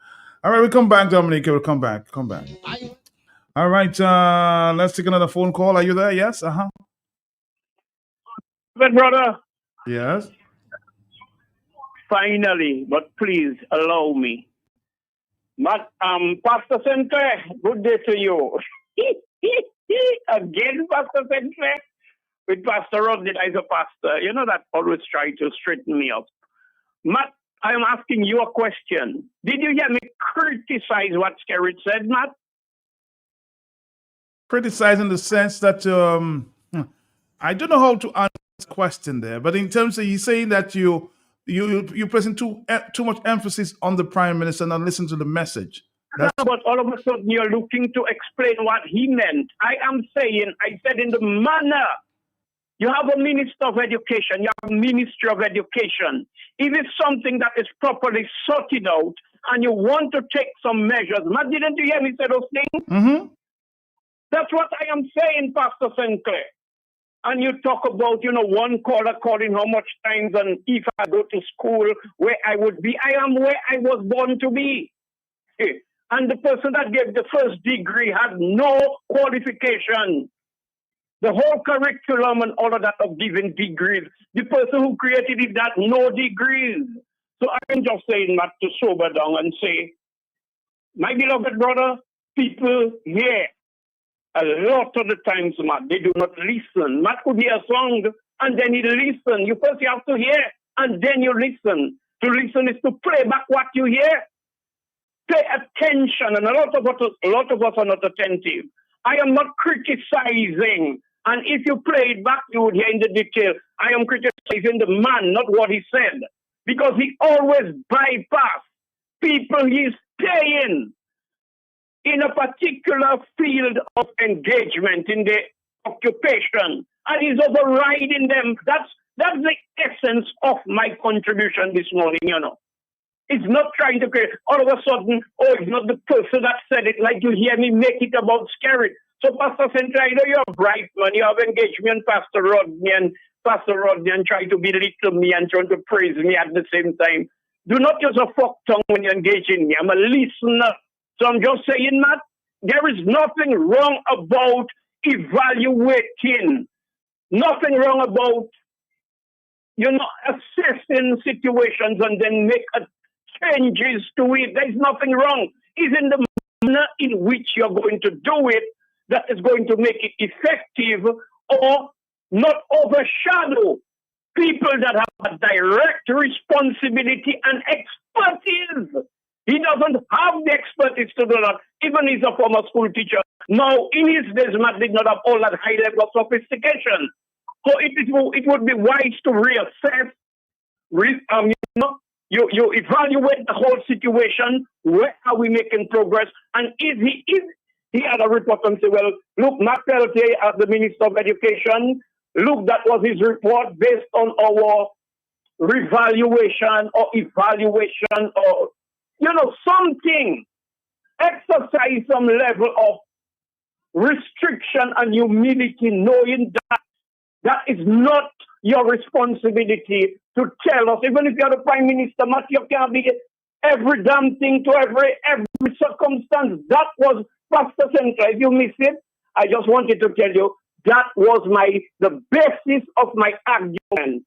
All right, we come back, Dominique. We'll come back. All right, let's take another phone call. Are you there? Yes? Uh-huh. Good, brother. Yes? finally, but please allow me. Pastor Sinclair, good day to you. Again, Pastor Sinclair, with Pastor Rodney as a pastor. You know that always try to straighten me up. Matt, I'm asking you a question. Did you hear me criticize what Skerrit said, Matt? Criticize in the sense that I don't know how to answer this question there, but in terms of you saying that you placing too much emphasis on the Prime Minister and not listen to the message. No, but all of a sudden you're looking to explain what he meant. I said in the manner. You have a Minister of Education, you have a Ministry of Education. If it's something that is properly sorted out and you want to take some measures, Matt, didn't you hear me say those things? Mm-hmm. That's what I am saying, Pastor Sinclair. And you talk about, one caller calling how much times and if I go to school, where I would be. I am where I was born to be. And the person that gave the first degree had no qualification. The whole curriculum and all of that of giving degrees, the person who created it got no degrees. So I'm just saying, Matt, to sober down and say, my beloved brother, people here, a lot of the times, Matt, they do not listen. Matt could hear a song and then he listen. You first have to hear and then you listen. To listen is to play back what you hear. Pay attention, and a lot of us are not attentive. I am not criticizing, and if you play it back, you would hear in the detail. I am criticizing the man, not what he said, because he always bypass people he's paying in a particular field of engagement in the occupation, and he's overriding them. That's the essence of my contribution this morning, It's not trying to create, all of a sudden, it's not the person that said it, like you hear me make it about Skerrit. So Pastor Central, I know you're bright, man. You have engagement, Pastor Rodney and try to belittle me and trying to praise me at the same time. Do not use a fork tongue when you engage in me. I'm a listener. So I'm just saying, Matt, there is nothing wrong about evaluating. Nothing wrong about, assessing situations and then make changes to it. There's nothing wrong. It's in the manner in which you're going to do it that is going to make it effective or not overshadow people that have a direct responsibility and expertise. He doesn't have the expertise to do that. Even he's a former school teacher. Now, in his days, Matt did not have all that high level of sophistication. So it would be wise to reassess, you evaluate the whole situation. Where are we making progress? And if he had a report and say, well, look, Matt Peltier as the Minister of Education, look, that was his report based on our revaluation or evaluation or, something. Exercise some level of restriction and humility, knowing that is not your responsibility to tell us. Even if you're the Prime Minister, Matt, you can't be every damn thing to every circumstance. That was Pastor Central. If you miss it, I just wanted to tell you that was the basis of my argument.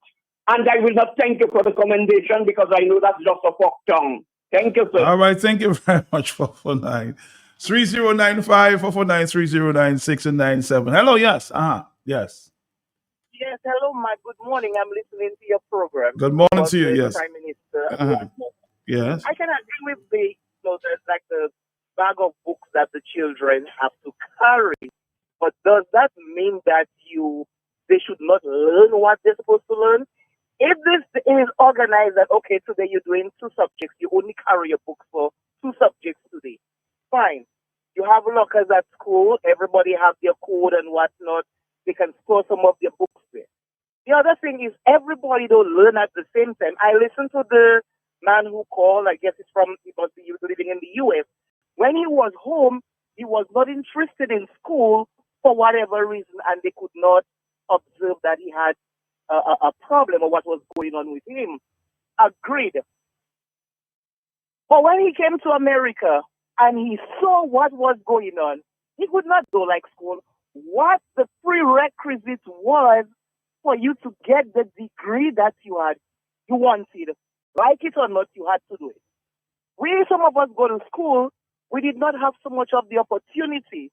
And I will not thank you for the commendation because I know that's just a fork tongue. Thank you, sir. All right, thank you very much, 449. 3095 449 3096 and 97. Hello, yes. Yes. Yes, hello, Matt. Good morning. I'm listening to your program. Good morning to you, yes. Prime Minister. Yes. I can agree with there's like the bag of books that the children have to carry. But does that mean that they should not learn what they're supposed to learn? If this is organized that, okay, today you're doing 2 subjects, you only carry your book for 2 subjects today. Fine. You have lockers at school, everybody have their code and whatnot. They can store some of their books there. The other thing is everybody don't learn at the same time. I listened to the man who called, I guess he was living in the US. When he was home, he was not interested in school for whatever reason, and they could not observe that he had a problem or what was going on with him. Agreed. But when he came to America and he saw what was going on, he could not go like school. What the prerequisite was for you to get the degree that you wanted. Like it or not, you had to do it. Some of us go to school, we did not have so much of the opportunity.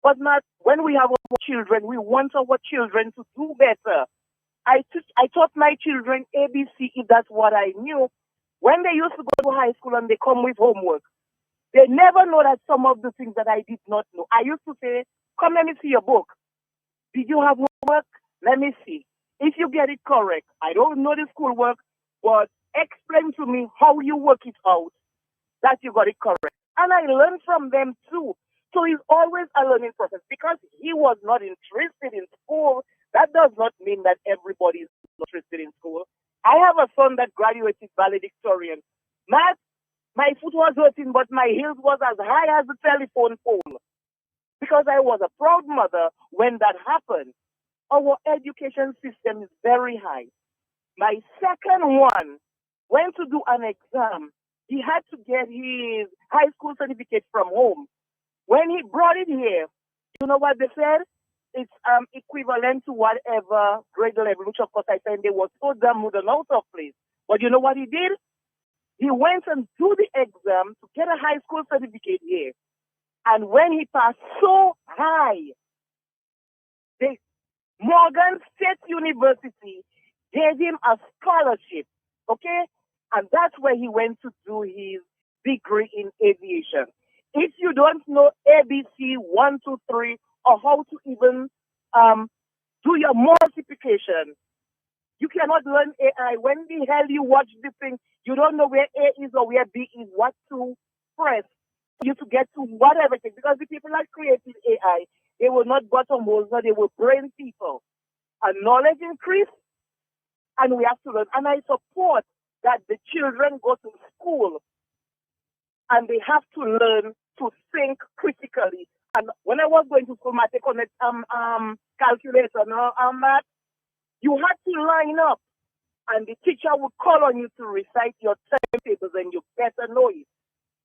But not when we have our children, we want our children to do better. I taught my children ABC if that's what I knew. When they used to go to high school and they come with homework, they never know that some of the things that I did not know. I used to say, come, let me see your book. Did you have homework? Let me see. If you get it correct, I don't know the schoolwork, but explain to me how you work it out that you got it correct. And I learned from them too. So it's always a learning process. Because he was not interested in school, that does not mean that everybody is not interested in school. I have a son that graduated valedictorian. Matt, my foot was hurting, but my heels was as high as the telephone pole. Because I was a proud mother when that happened. Our education system is very high. My second one went to do an exam. He had to get his high school certificate from home. When he brought it here, you know what they said? It's equivalent to whatever grade level, which of course I said they were so damn wooden out of place. But you know what he did? He went and do the exam to get a high school certificate here. And when he passed so high, the Morgan State University gave him a scholarship, okay? And that's where he went to do his degree in aviation. If you don't know ABC 1, 2, 3, or how to even do your multiplication, you cannot learn AI. When the hell you watch this thing, you don't know where A is or where B is, what to press for you to get to whatever it is. Because the people that created AI, they were not bottom holes, they were brain people. And knowledge increase, and we have to learn. And I support that the children go to school and they have to learn to think critically. And when I was going to school, I take on a calculator, math, you had to line up, and the teacher would call on you to recite your timetables, and you better know it.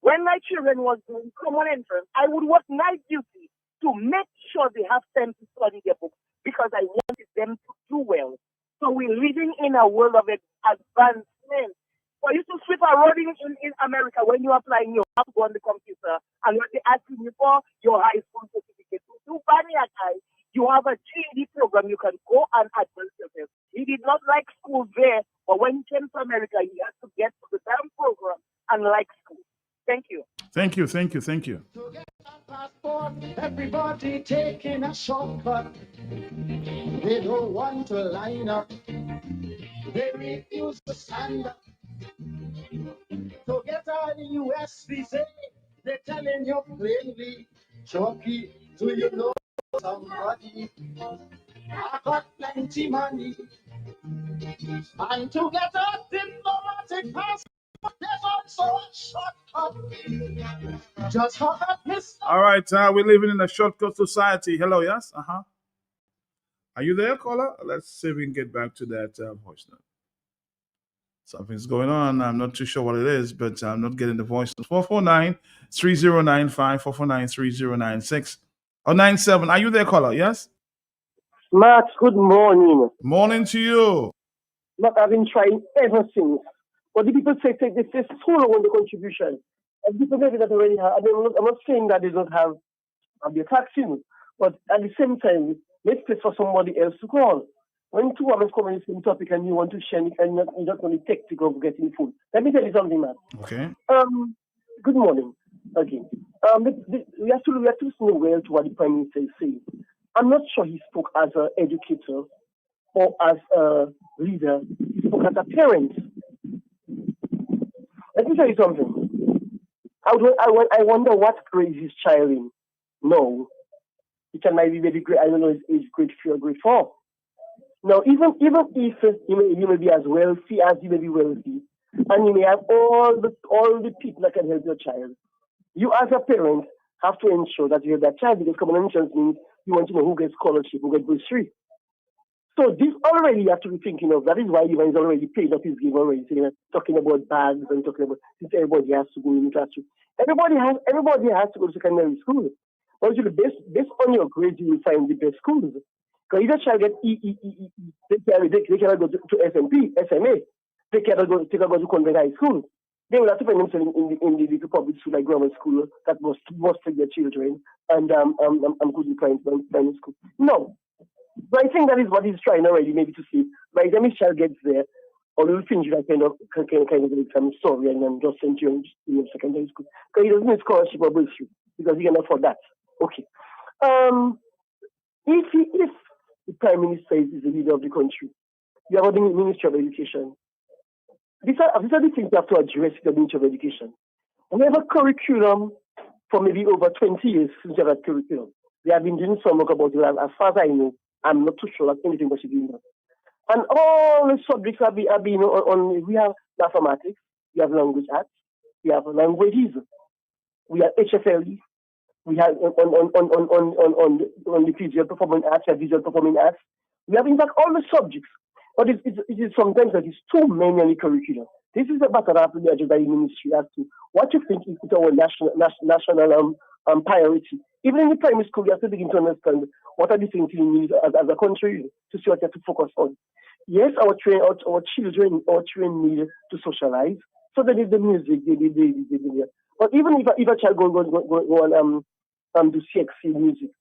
When my children was doing common entrance, I would work night duty to make sure they have time to study their books because I wanted them to do well. So we're living in a world of advancement. For you to sweep a road in America, when you're applying, you have to go on the computer, and what they're asking you for, your high school certificate. To do Baniac High, you have a GED program. You can go and advance yourself. He did not like school there, but when he came to America, he had to get to the damn program and like school. Thank you. Thank you, thank you, thank you. To get a passport, everybody taking a shortcut. They don't want to line up. They refuse to stand up. To get a US visa, they're telling you plainly, Chucky, do you know somebody? I got plenty money. And to get a diplomatic passport, there's also a shortcut. Just for that, Miss. All right, we're living in a shortcut society. Hello, yes? Are you there, caller? Let's see if we can get back to that voice note. Something's going on. I'm not too sure what it is, but I'm not getting the voice note. 449-3095, 449-3096, or 97. Are you there, caller? Yes? Matt, good morning. Morning to you. Matt, I've been trying ever since. But the people say they say so long on the contribution. And people maybe that already have. I'm not saying that they don't have the taxing, but at the same time, let's place for somebody else to call. When two of us come on the same topic and you want to share it and you're not only tactic of getting food. Let me tell you something, Matt. Okay. Good morning. Okay. We have to listen well to what the Prime Minister is saying. I'm not sure he spoke as an educator or as a leader. He spoke as a parent. Let me tell you something. I wonder what grade his child in. No. He can maybe very great. I don't know his age, grade 3 or grade 4. Now, even if he may be as wealthy as he may be wealthy, and you may have all the people that can help your child, you as a parent have to ensure that you have that child, because common entrance means you want to know who gets scholarship, who gets bursary. So this already you have to be thinking of. That is why Ivan is already paid up his game already. So you're talking about bags and talking about since everybody has to go in the classroom. Everybody has to go to secondary school. But based on your grades, you will find the best schools. Because either child get they cannot go to SMP, SMA. they cannot go to convent high school. They will have to find themselves in the little public school, like grammar school, that must take their children and go to primary school. No. But I think that is what he's trying already, maybe to see. By the time his child gets there, or will finish that kind of exam story and then just send you in secondary school. Because he doesn't need scholarship or bullshit, because he can afford that. Okay. If the Prime Minister is the leader of the country, you have the Ministry of Education. These are the things you have to address with the Ministry of Education. We have a curriculum for maybe over 20 years since we have that curriculum. They have been doing some work about it. As far as I know, I'm not too sure that anything was doing that. And all the subjects have been on. We have mathematics, we have language arts, we have languages, we have HFLE, we have on the visual performing arts, we have visual performing arts. We have in fact all the subjects. But it is sometimes that it's too many on the curriculum. This is a matter that has to be addressed by the ministry as to what you think is our national priority. Even in the primary school, we have to begin to understand what are the things we need as a country to see what we have to focus on. Yes, our children need to socialize. So they need the music, but even if a child go and do sexy music,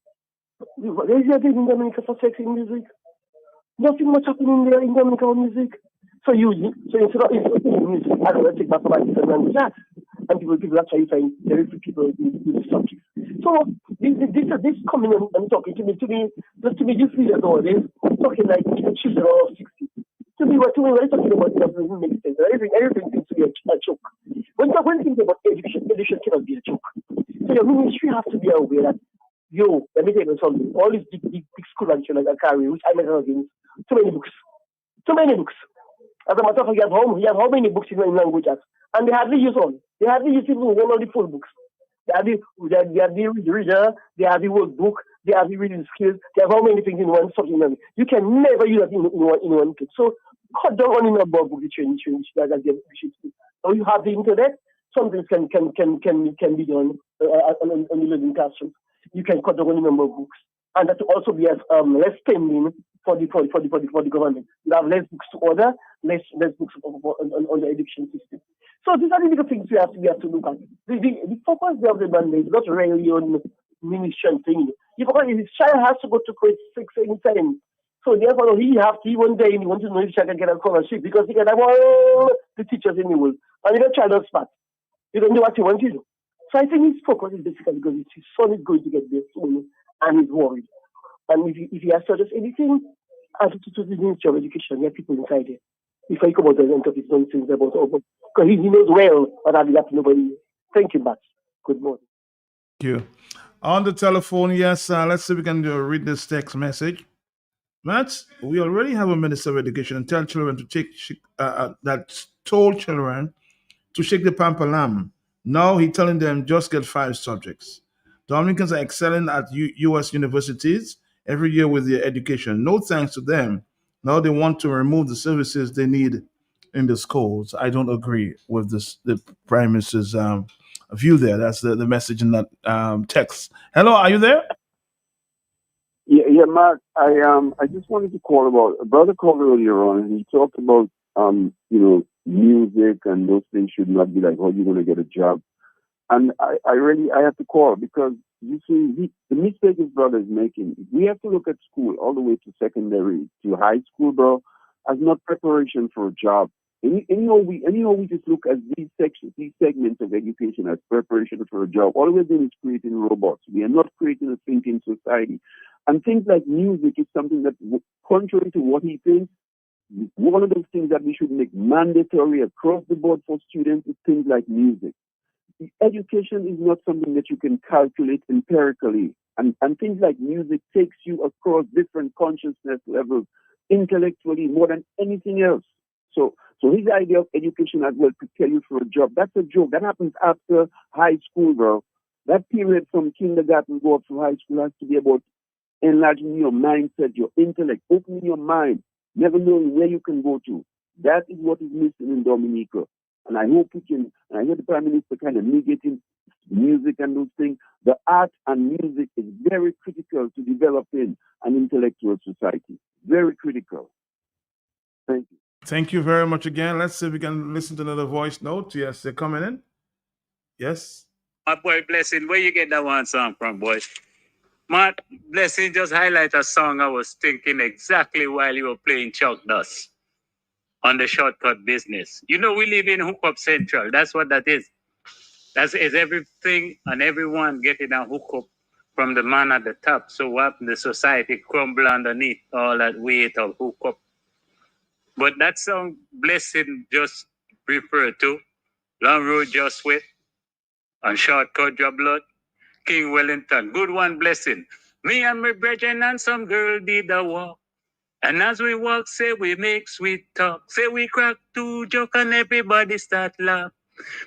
there is nothing in Dominica for sexy music. Nothing much happening there in Dominica for music. So instead of music, I don't know, take mathematics and language arts. And people actually find very few people with the subjects. So this coming and talking to me, this leader nowadays, talking like children of 60. To me, what you're talking about doesn't make sense. Everything seems to be a joke. When you think about education cannot be a joke. So your ministry has to be aware that, let me tell you something. All these big school like I carry, which I met against, too many books. As a matter of fact, you have how many books in language arts? And they hardly use all. They hardly use even one of the full books. They have the reader, they have the workbook, they have the reading skills, they have how many things in one subject. You can never use that in one book. So cut down on the number of books you should do. Now you have the internet, some things can be done on the learning classroom. You can cut down on the number of books. And that will also be less spending for the government. You have less books to order, less books on the education system. So these are the little things we have to look at. The focus of the mandate is not really on ministry and thing. The focus is his child has to go to grade 6 and 7. So therefore he one day he wants to know if his child can get a scholarship because he can have all the teachers in the world. And if the child is smart, he don't do what he wants to do. So I think his focus is basically because his son is going to get there soon and he's worried. And if he has to adjust anything, as to the Ministry of Education, there are people inside there. If I come out and talk his nonsense about because he knows well what I've got nobody. Thank you, Matt. Good morning. Thank you. On the telephone, yes, let's see if we can read this text message. Matt, we already have a Minister of Education and tell children to take that told children to shake the pamper lamb. Now he's telling them just get 5 subjects. Dominicans are excelling at U.S. universities every year with their education. No thanks to them. Now they want to remove the services they need in the schools. I don't agree with the Prime Minister's view there. That's the message in that text. Hello, are you there? Yeah, Mark. I just wanted to call about a brother called earlier on, and he talked about music and those things should not be like, oh, you're going to get a job. And I have to call because you see the mistake his brother is making. We have to look at school all the way to secondary to high school, bro, as not preparation for a job. Anyhow, we just look at these segments of education as preparation for a job. All we're doing is creating robots. We are not creating a thinking society. And things like music is something that, contrary to what he thinks, one of those things that we should make mandatory across the board for students is things like music. Education is not something that you can calculate empirically. And things like music takes you across different consciousness levels intellectually more than anything else. So his idea of education as well prepare you for a job, that's a joke. That happens after high school, bro. That period from kindergarten go up to high school has to be about enlarging your mindset, your intellect, opening your mind, never knowing where you can go to. That is what is missing in Dominica. And I hope I hear the Prime Minister kind of negating music and those things. The art and music is very critical to developing an intellectual society. Very critical. Thank you. Thank you very much again. Let's see if we can listen to another voice note. Yes, they're coming in. Yes. My boy Blessing, where you get that one song from, boy? My Blessing just highlight a song I was thinking exactly while you were playing Chuck Dust on the shortcut business. You know, we live in hookup central. That's what that is. That is everything and everyone getting a hookup from the man at the top. So what the society crumble underneath all that weight of hookup. But that song, Blessing, just referred to Long Road Just Wet and Shortcut Your Blood, King Wellington. Good one, Blessing. Me and my brethren and some girl did a walk. And as we walk, say we make sweet talk. Say we crack two joke and everybody start laugh.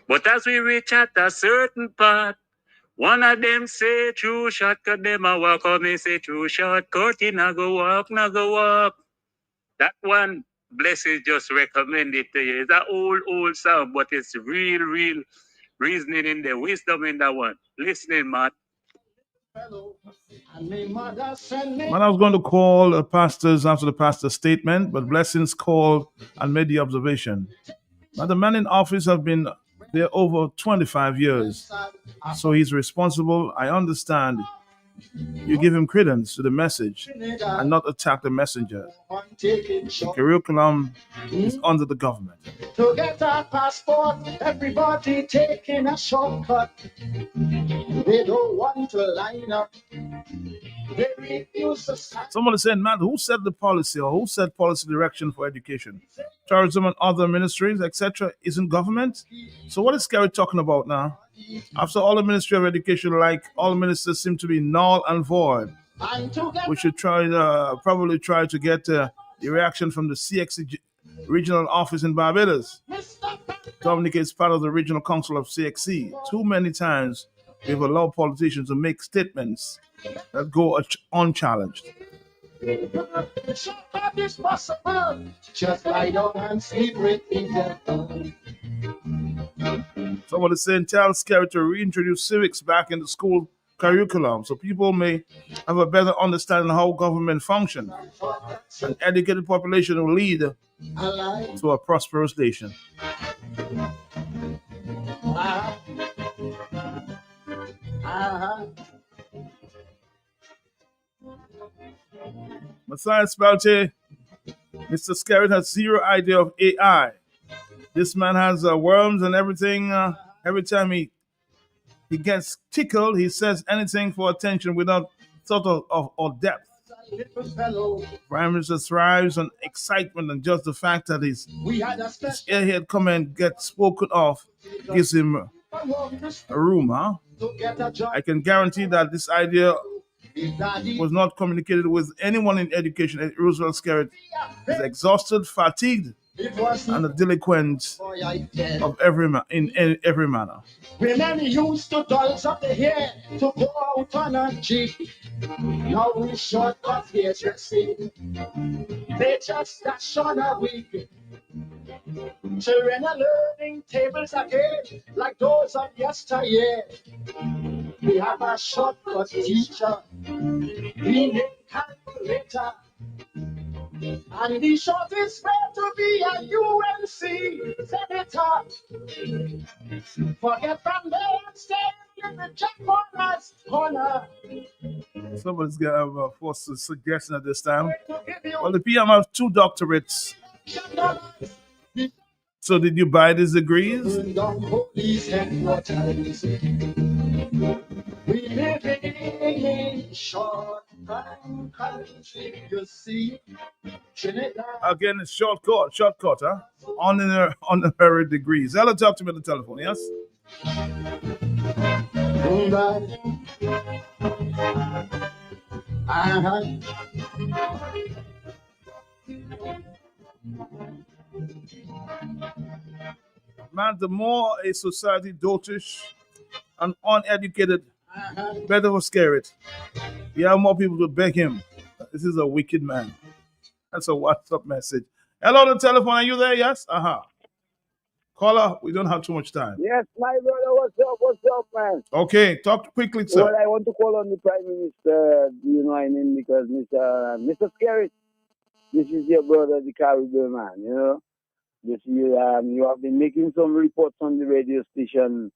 But as we reach at a certain part, one of them say true shortcut, them a walk on me say true shortcut, you not go walk, not go walk. That one, Blessing just recommended to you. It's an old song, but it's real reasoning in there, wisdom in that one. Listening, man. Man, I was going to call pastors after the pastor's statement, but Blessings called and made the observation. Now, the man in office have been there over 25 years, so he's responsible. I understand. You give him credence to the message and not attack the messenger. The curriculum is under the government. To get our passport, everybody taking a shortcut. They don't want to line up. They refuse to sign. Somebody said, man, who set the policy or who set policy direction for education? Tourism and other ministries, etc. isn't government? So what is Scary talking about now? After all the Ministry of Education, like all ministers seem to be null and void. We should probably try to get the reaction from the CXC regional office in Barbados. Dominic is part of the regional council of CXC. Too many times we've allowed politicians to make statements that go unchallenged. It's possible. Just lie down and sleep with me. Someone is saying, tell Scary to reintroduce civics back in the school curriculum so people may have a better understanding of how government functions. An educated population will lead to a prosperous nation. Messiah Spalte, Mr. Scary has zero idea of AI. This man has worms and everything. Every time he gets tickled, he says anything for attention without thought or depth. Prime Minister thrives on excitement, and just the fact that his airhead comment gets spoken of gives him a room, huh? I can guarantee that this idea was not communicated with anyone in education. Roosevelt Scary is exhausted, fatigued, and a delinquent of in every manner. Women used to dolls up the hair to go out on a G. Now we shortcut hairdressing. They just dash on a wig. Children are learning tables again, like those of yesteryear. We have a shortcut teacher, we name calculator. And the shortest way to be a UNC senator. Forget from there and stay in the Jack Warner's corner. Somebody's got a forced suggestion at this time. Well, the PM have 2 doctorates. So did you buy these degrees? We live in short country, you see. Again, it's shortcut, huh? Honorary degrees. Ella, talk to me on the telephone, yes? Man, the more a society dotish and uneducated, better for Scary. You have more people to beg him. This is a wicked man. That's a WhatsApp message. Hello, the telephone. Are you there? Yes? Caller, we don't have too much time. Yes, my brother. What's up, man? Okay, talk quickly, sir. Well, I want to call on the Prime Minister, you know what I mean, because Mr. Scary, This is your brother, the Caribbean man, you know. You have been making some reports on the radio station.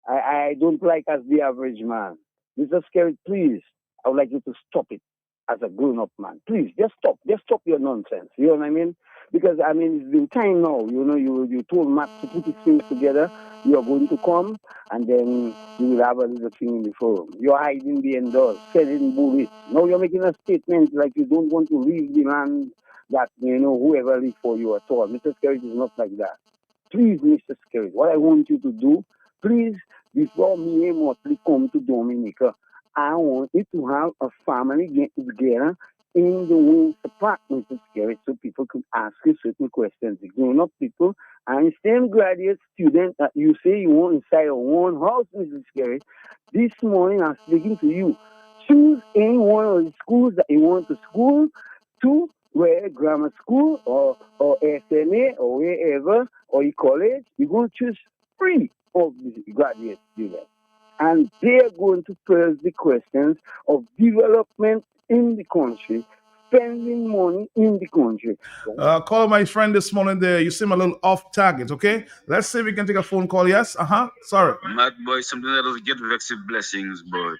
I don't like as the average man. Mr. Scary, please, I would like you to stop it as a grown-up man. Please, just stop. Just stop your nonsense. You know what I mean? Because, I mean, it's been time now. You know, you told Matt to put his things together. You are going to come, and then you will have a little thing in the forum. You're hiding behind doors, selling bullets. Now you're making a statement like you don't want to leave the land that, you know, whoever lives for you at all. Mr. Skerritt is not like that. Please, Mr. Skerritt, what I want you to do, please, before me and Motley come to Dominica, I want you to have a family get together in the Windsor Park, Mr. Skerritt, so people could ask you certain questions. The grown-up people and same graduate student that you say you want inside your own house, Mr. Skerritt. This morning I'm speaking to you. Choose any one of the schools that you want to school to, where grammar school or SMA or wherever, or your college. You're going to choose 3 of the graduate students. And they're going to pose the questions of development in the country, spending money in the country. Call my friend this morning there. You seem a little off target, okay? Let's see if we can take a phone call. Yes? Sorry. Mad boy, something that will get vexed blessings, boy.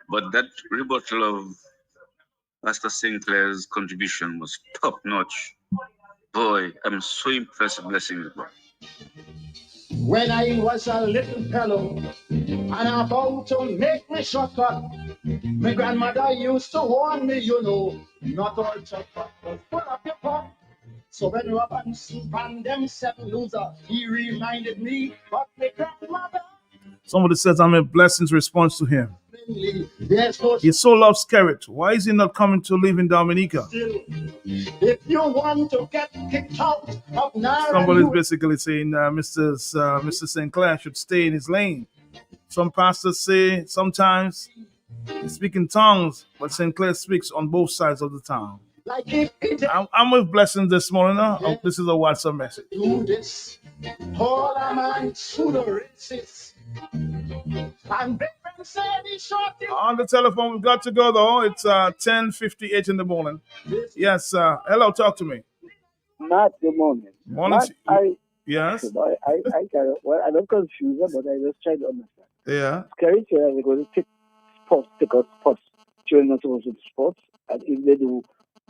But that rebuttal of Pastor Sinclair's contribution was top notch. Boy, I'm so impressed with blessings, boy. When I was a little fellow and about to make me shortcut, my grandmother used to warn me, you know, not all chocolate was full of your pot. So when Robin Soup and them 7 loser, he reminded me of my grandmother. Somebody says I'm a blessings response to him. There's no He so loves Skerritt. Why is he not coming to live in Dominica? still. If you want to get kicked out of Nara, Somebody's basically saying Mr. Sinclair should stay in his lane. Some pastors say sometimes he speaks in tongues, but Sinclair speaks on both sides of the town. like if it I'm with blessings this morning. This is a WhatsApp message. do this, all a man should races. And Big Ben said he shot him. On the telephone, we've got to go though. It's 10:58 in the morning. Yes, hello, talk to me. Matt, good morning. Morning. Matt, Yes. I don't confuse her, but I just try to understand. Yeah. Scary children are going to take out sports. Children are supposed to do sports, and if they do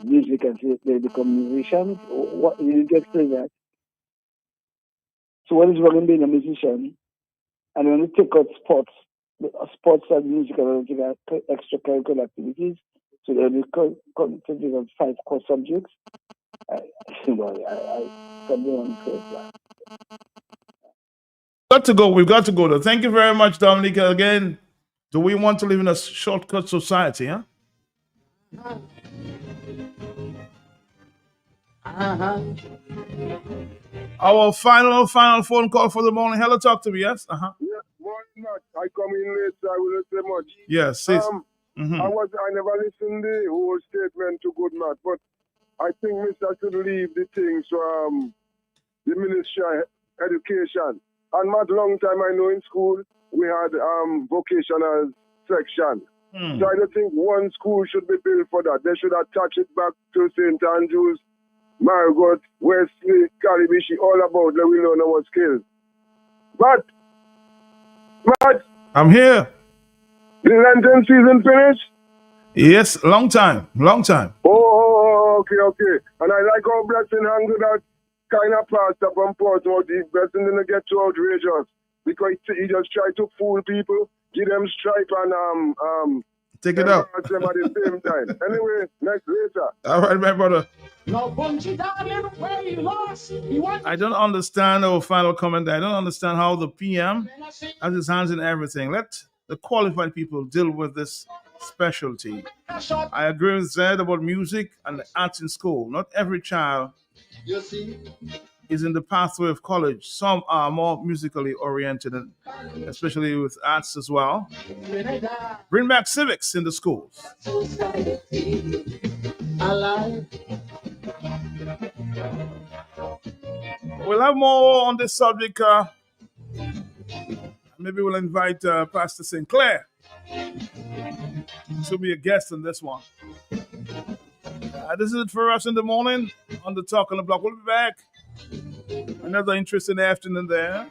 music and they become musicians, what you get to that? So what is wrong in being a musician? And when you take out sports and music and extracurricular activities, so they'll be concentrated on 5 core subjects. I can be on that. We've got to go though. Thank you very much, Dominica. Again, do we want to live in a shortcut society, huh? Our final phone call for the morning. Hello, talk to me, yes? Yeah, morning, Matt. I come in late, so I will say much. Yes, I never listened the whole statement to good Matt, but I think Mr. should leave the things from the Ministry of Education. And Matt, long time I know in school, we had vocational section. So I don't think one school should be built for that. They should attach it back to St. Andrews, Margot, Wesley, Calibishi, all about that we learn our skills. But, Matt, I'm here. The Lenten season finished? Yes, long time. Oh, okay. And I like how Blessing handle that kind of pastor from Portsmouth. Blessing didn't get too outrageous because he just tried to fool people, give them stripe and take it out them at the same time. Anyway, next later. All right, my brother. No, Bunchy darling, where he lost. I don't understand our final comment. I don't understand how the PM has his hands in everything. Let the qualified people deal with this specialty. I agree with Zed about music and the arts in school. Not every child is in the pathway of college. Some are more musically oriented, and especially with arts as well. Bring back civics in the schools. We'll have more on this subject. Maybe we'll invite Pastor Sinclair to be a guest on this one. This is it for us in the morning on the Talk on the Block. We'll be back. Another interesting afternoon there.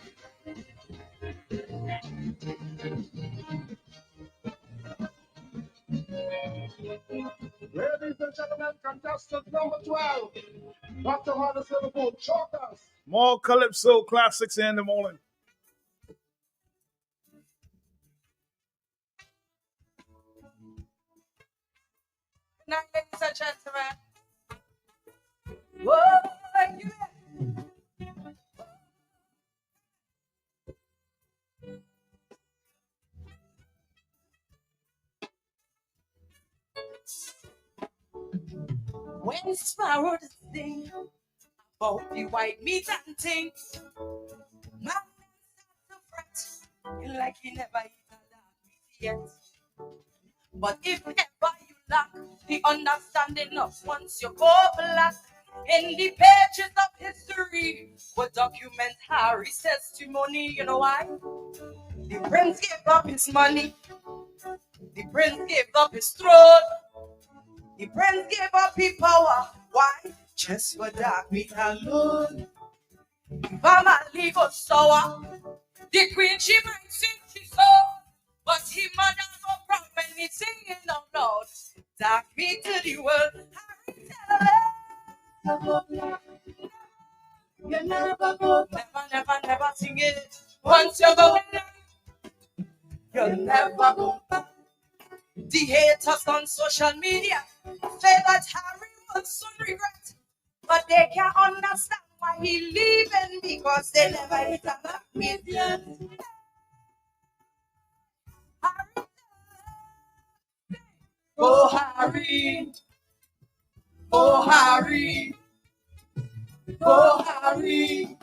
Ladies and gentlemen, contestant number 12, Dr. Harness Liverpool, Chokers. More Calypso classics in the morning. Now, ladies and gentlemen. Whoa, yeah. When Sparrow sing about the white meat and thing, man starts to fret like he never eat a dog meat yet. But if ever you lack the understanding of once you go black, in the pages of history will document Harry's testimony. You know why? The prince gave up his money, the prince gave up his throne, the prince gave up his power. Why? Just for dark meat alone. Family go sour. The queen, she might sing she soul, but he might have no problem when he singing out loud. Dark meat to the world. Harry tell her, you never go, never sing it. Once you go, you'll never go back. The haters on social media say that Harry will soon regret, but they can't understand why he leaving because they never hit a back meat yet. Oh Harry, oh Harry, oh Harry,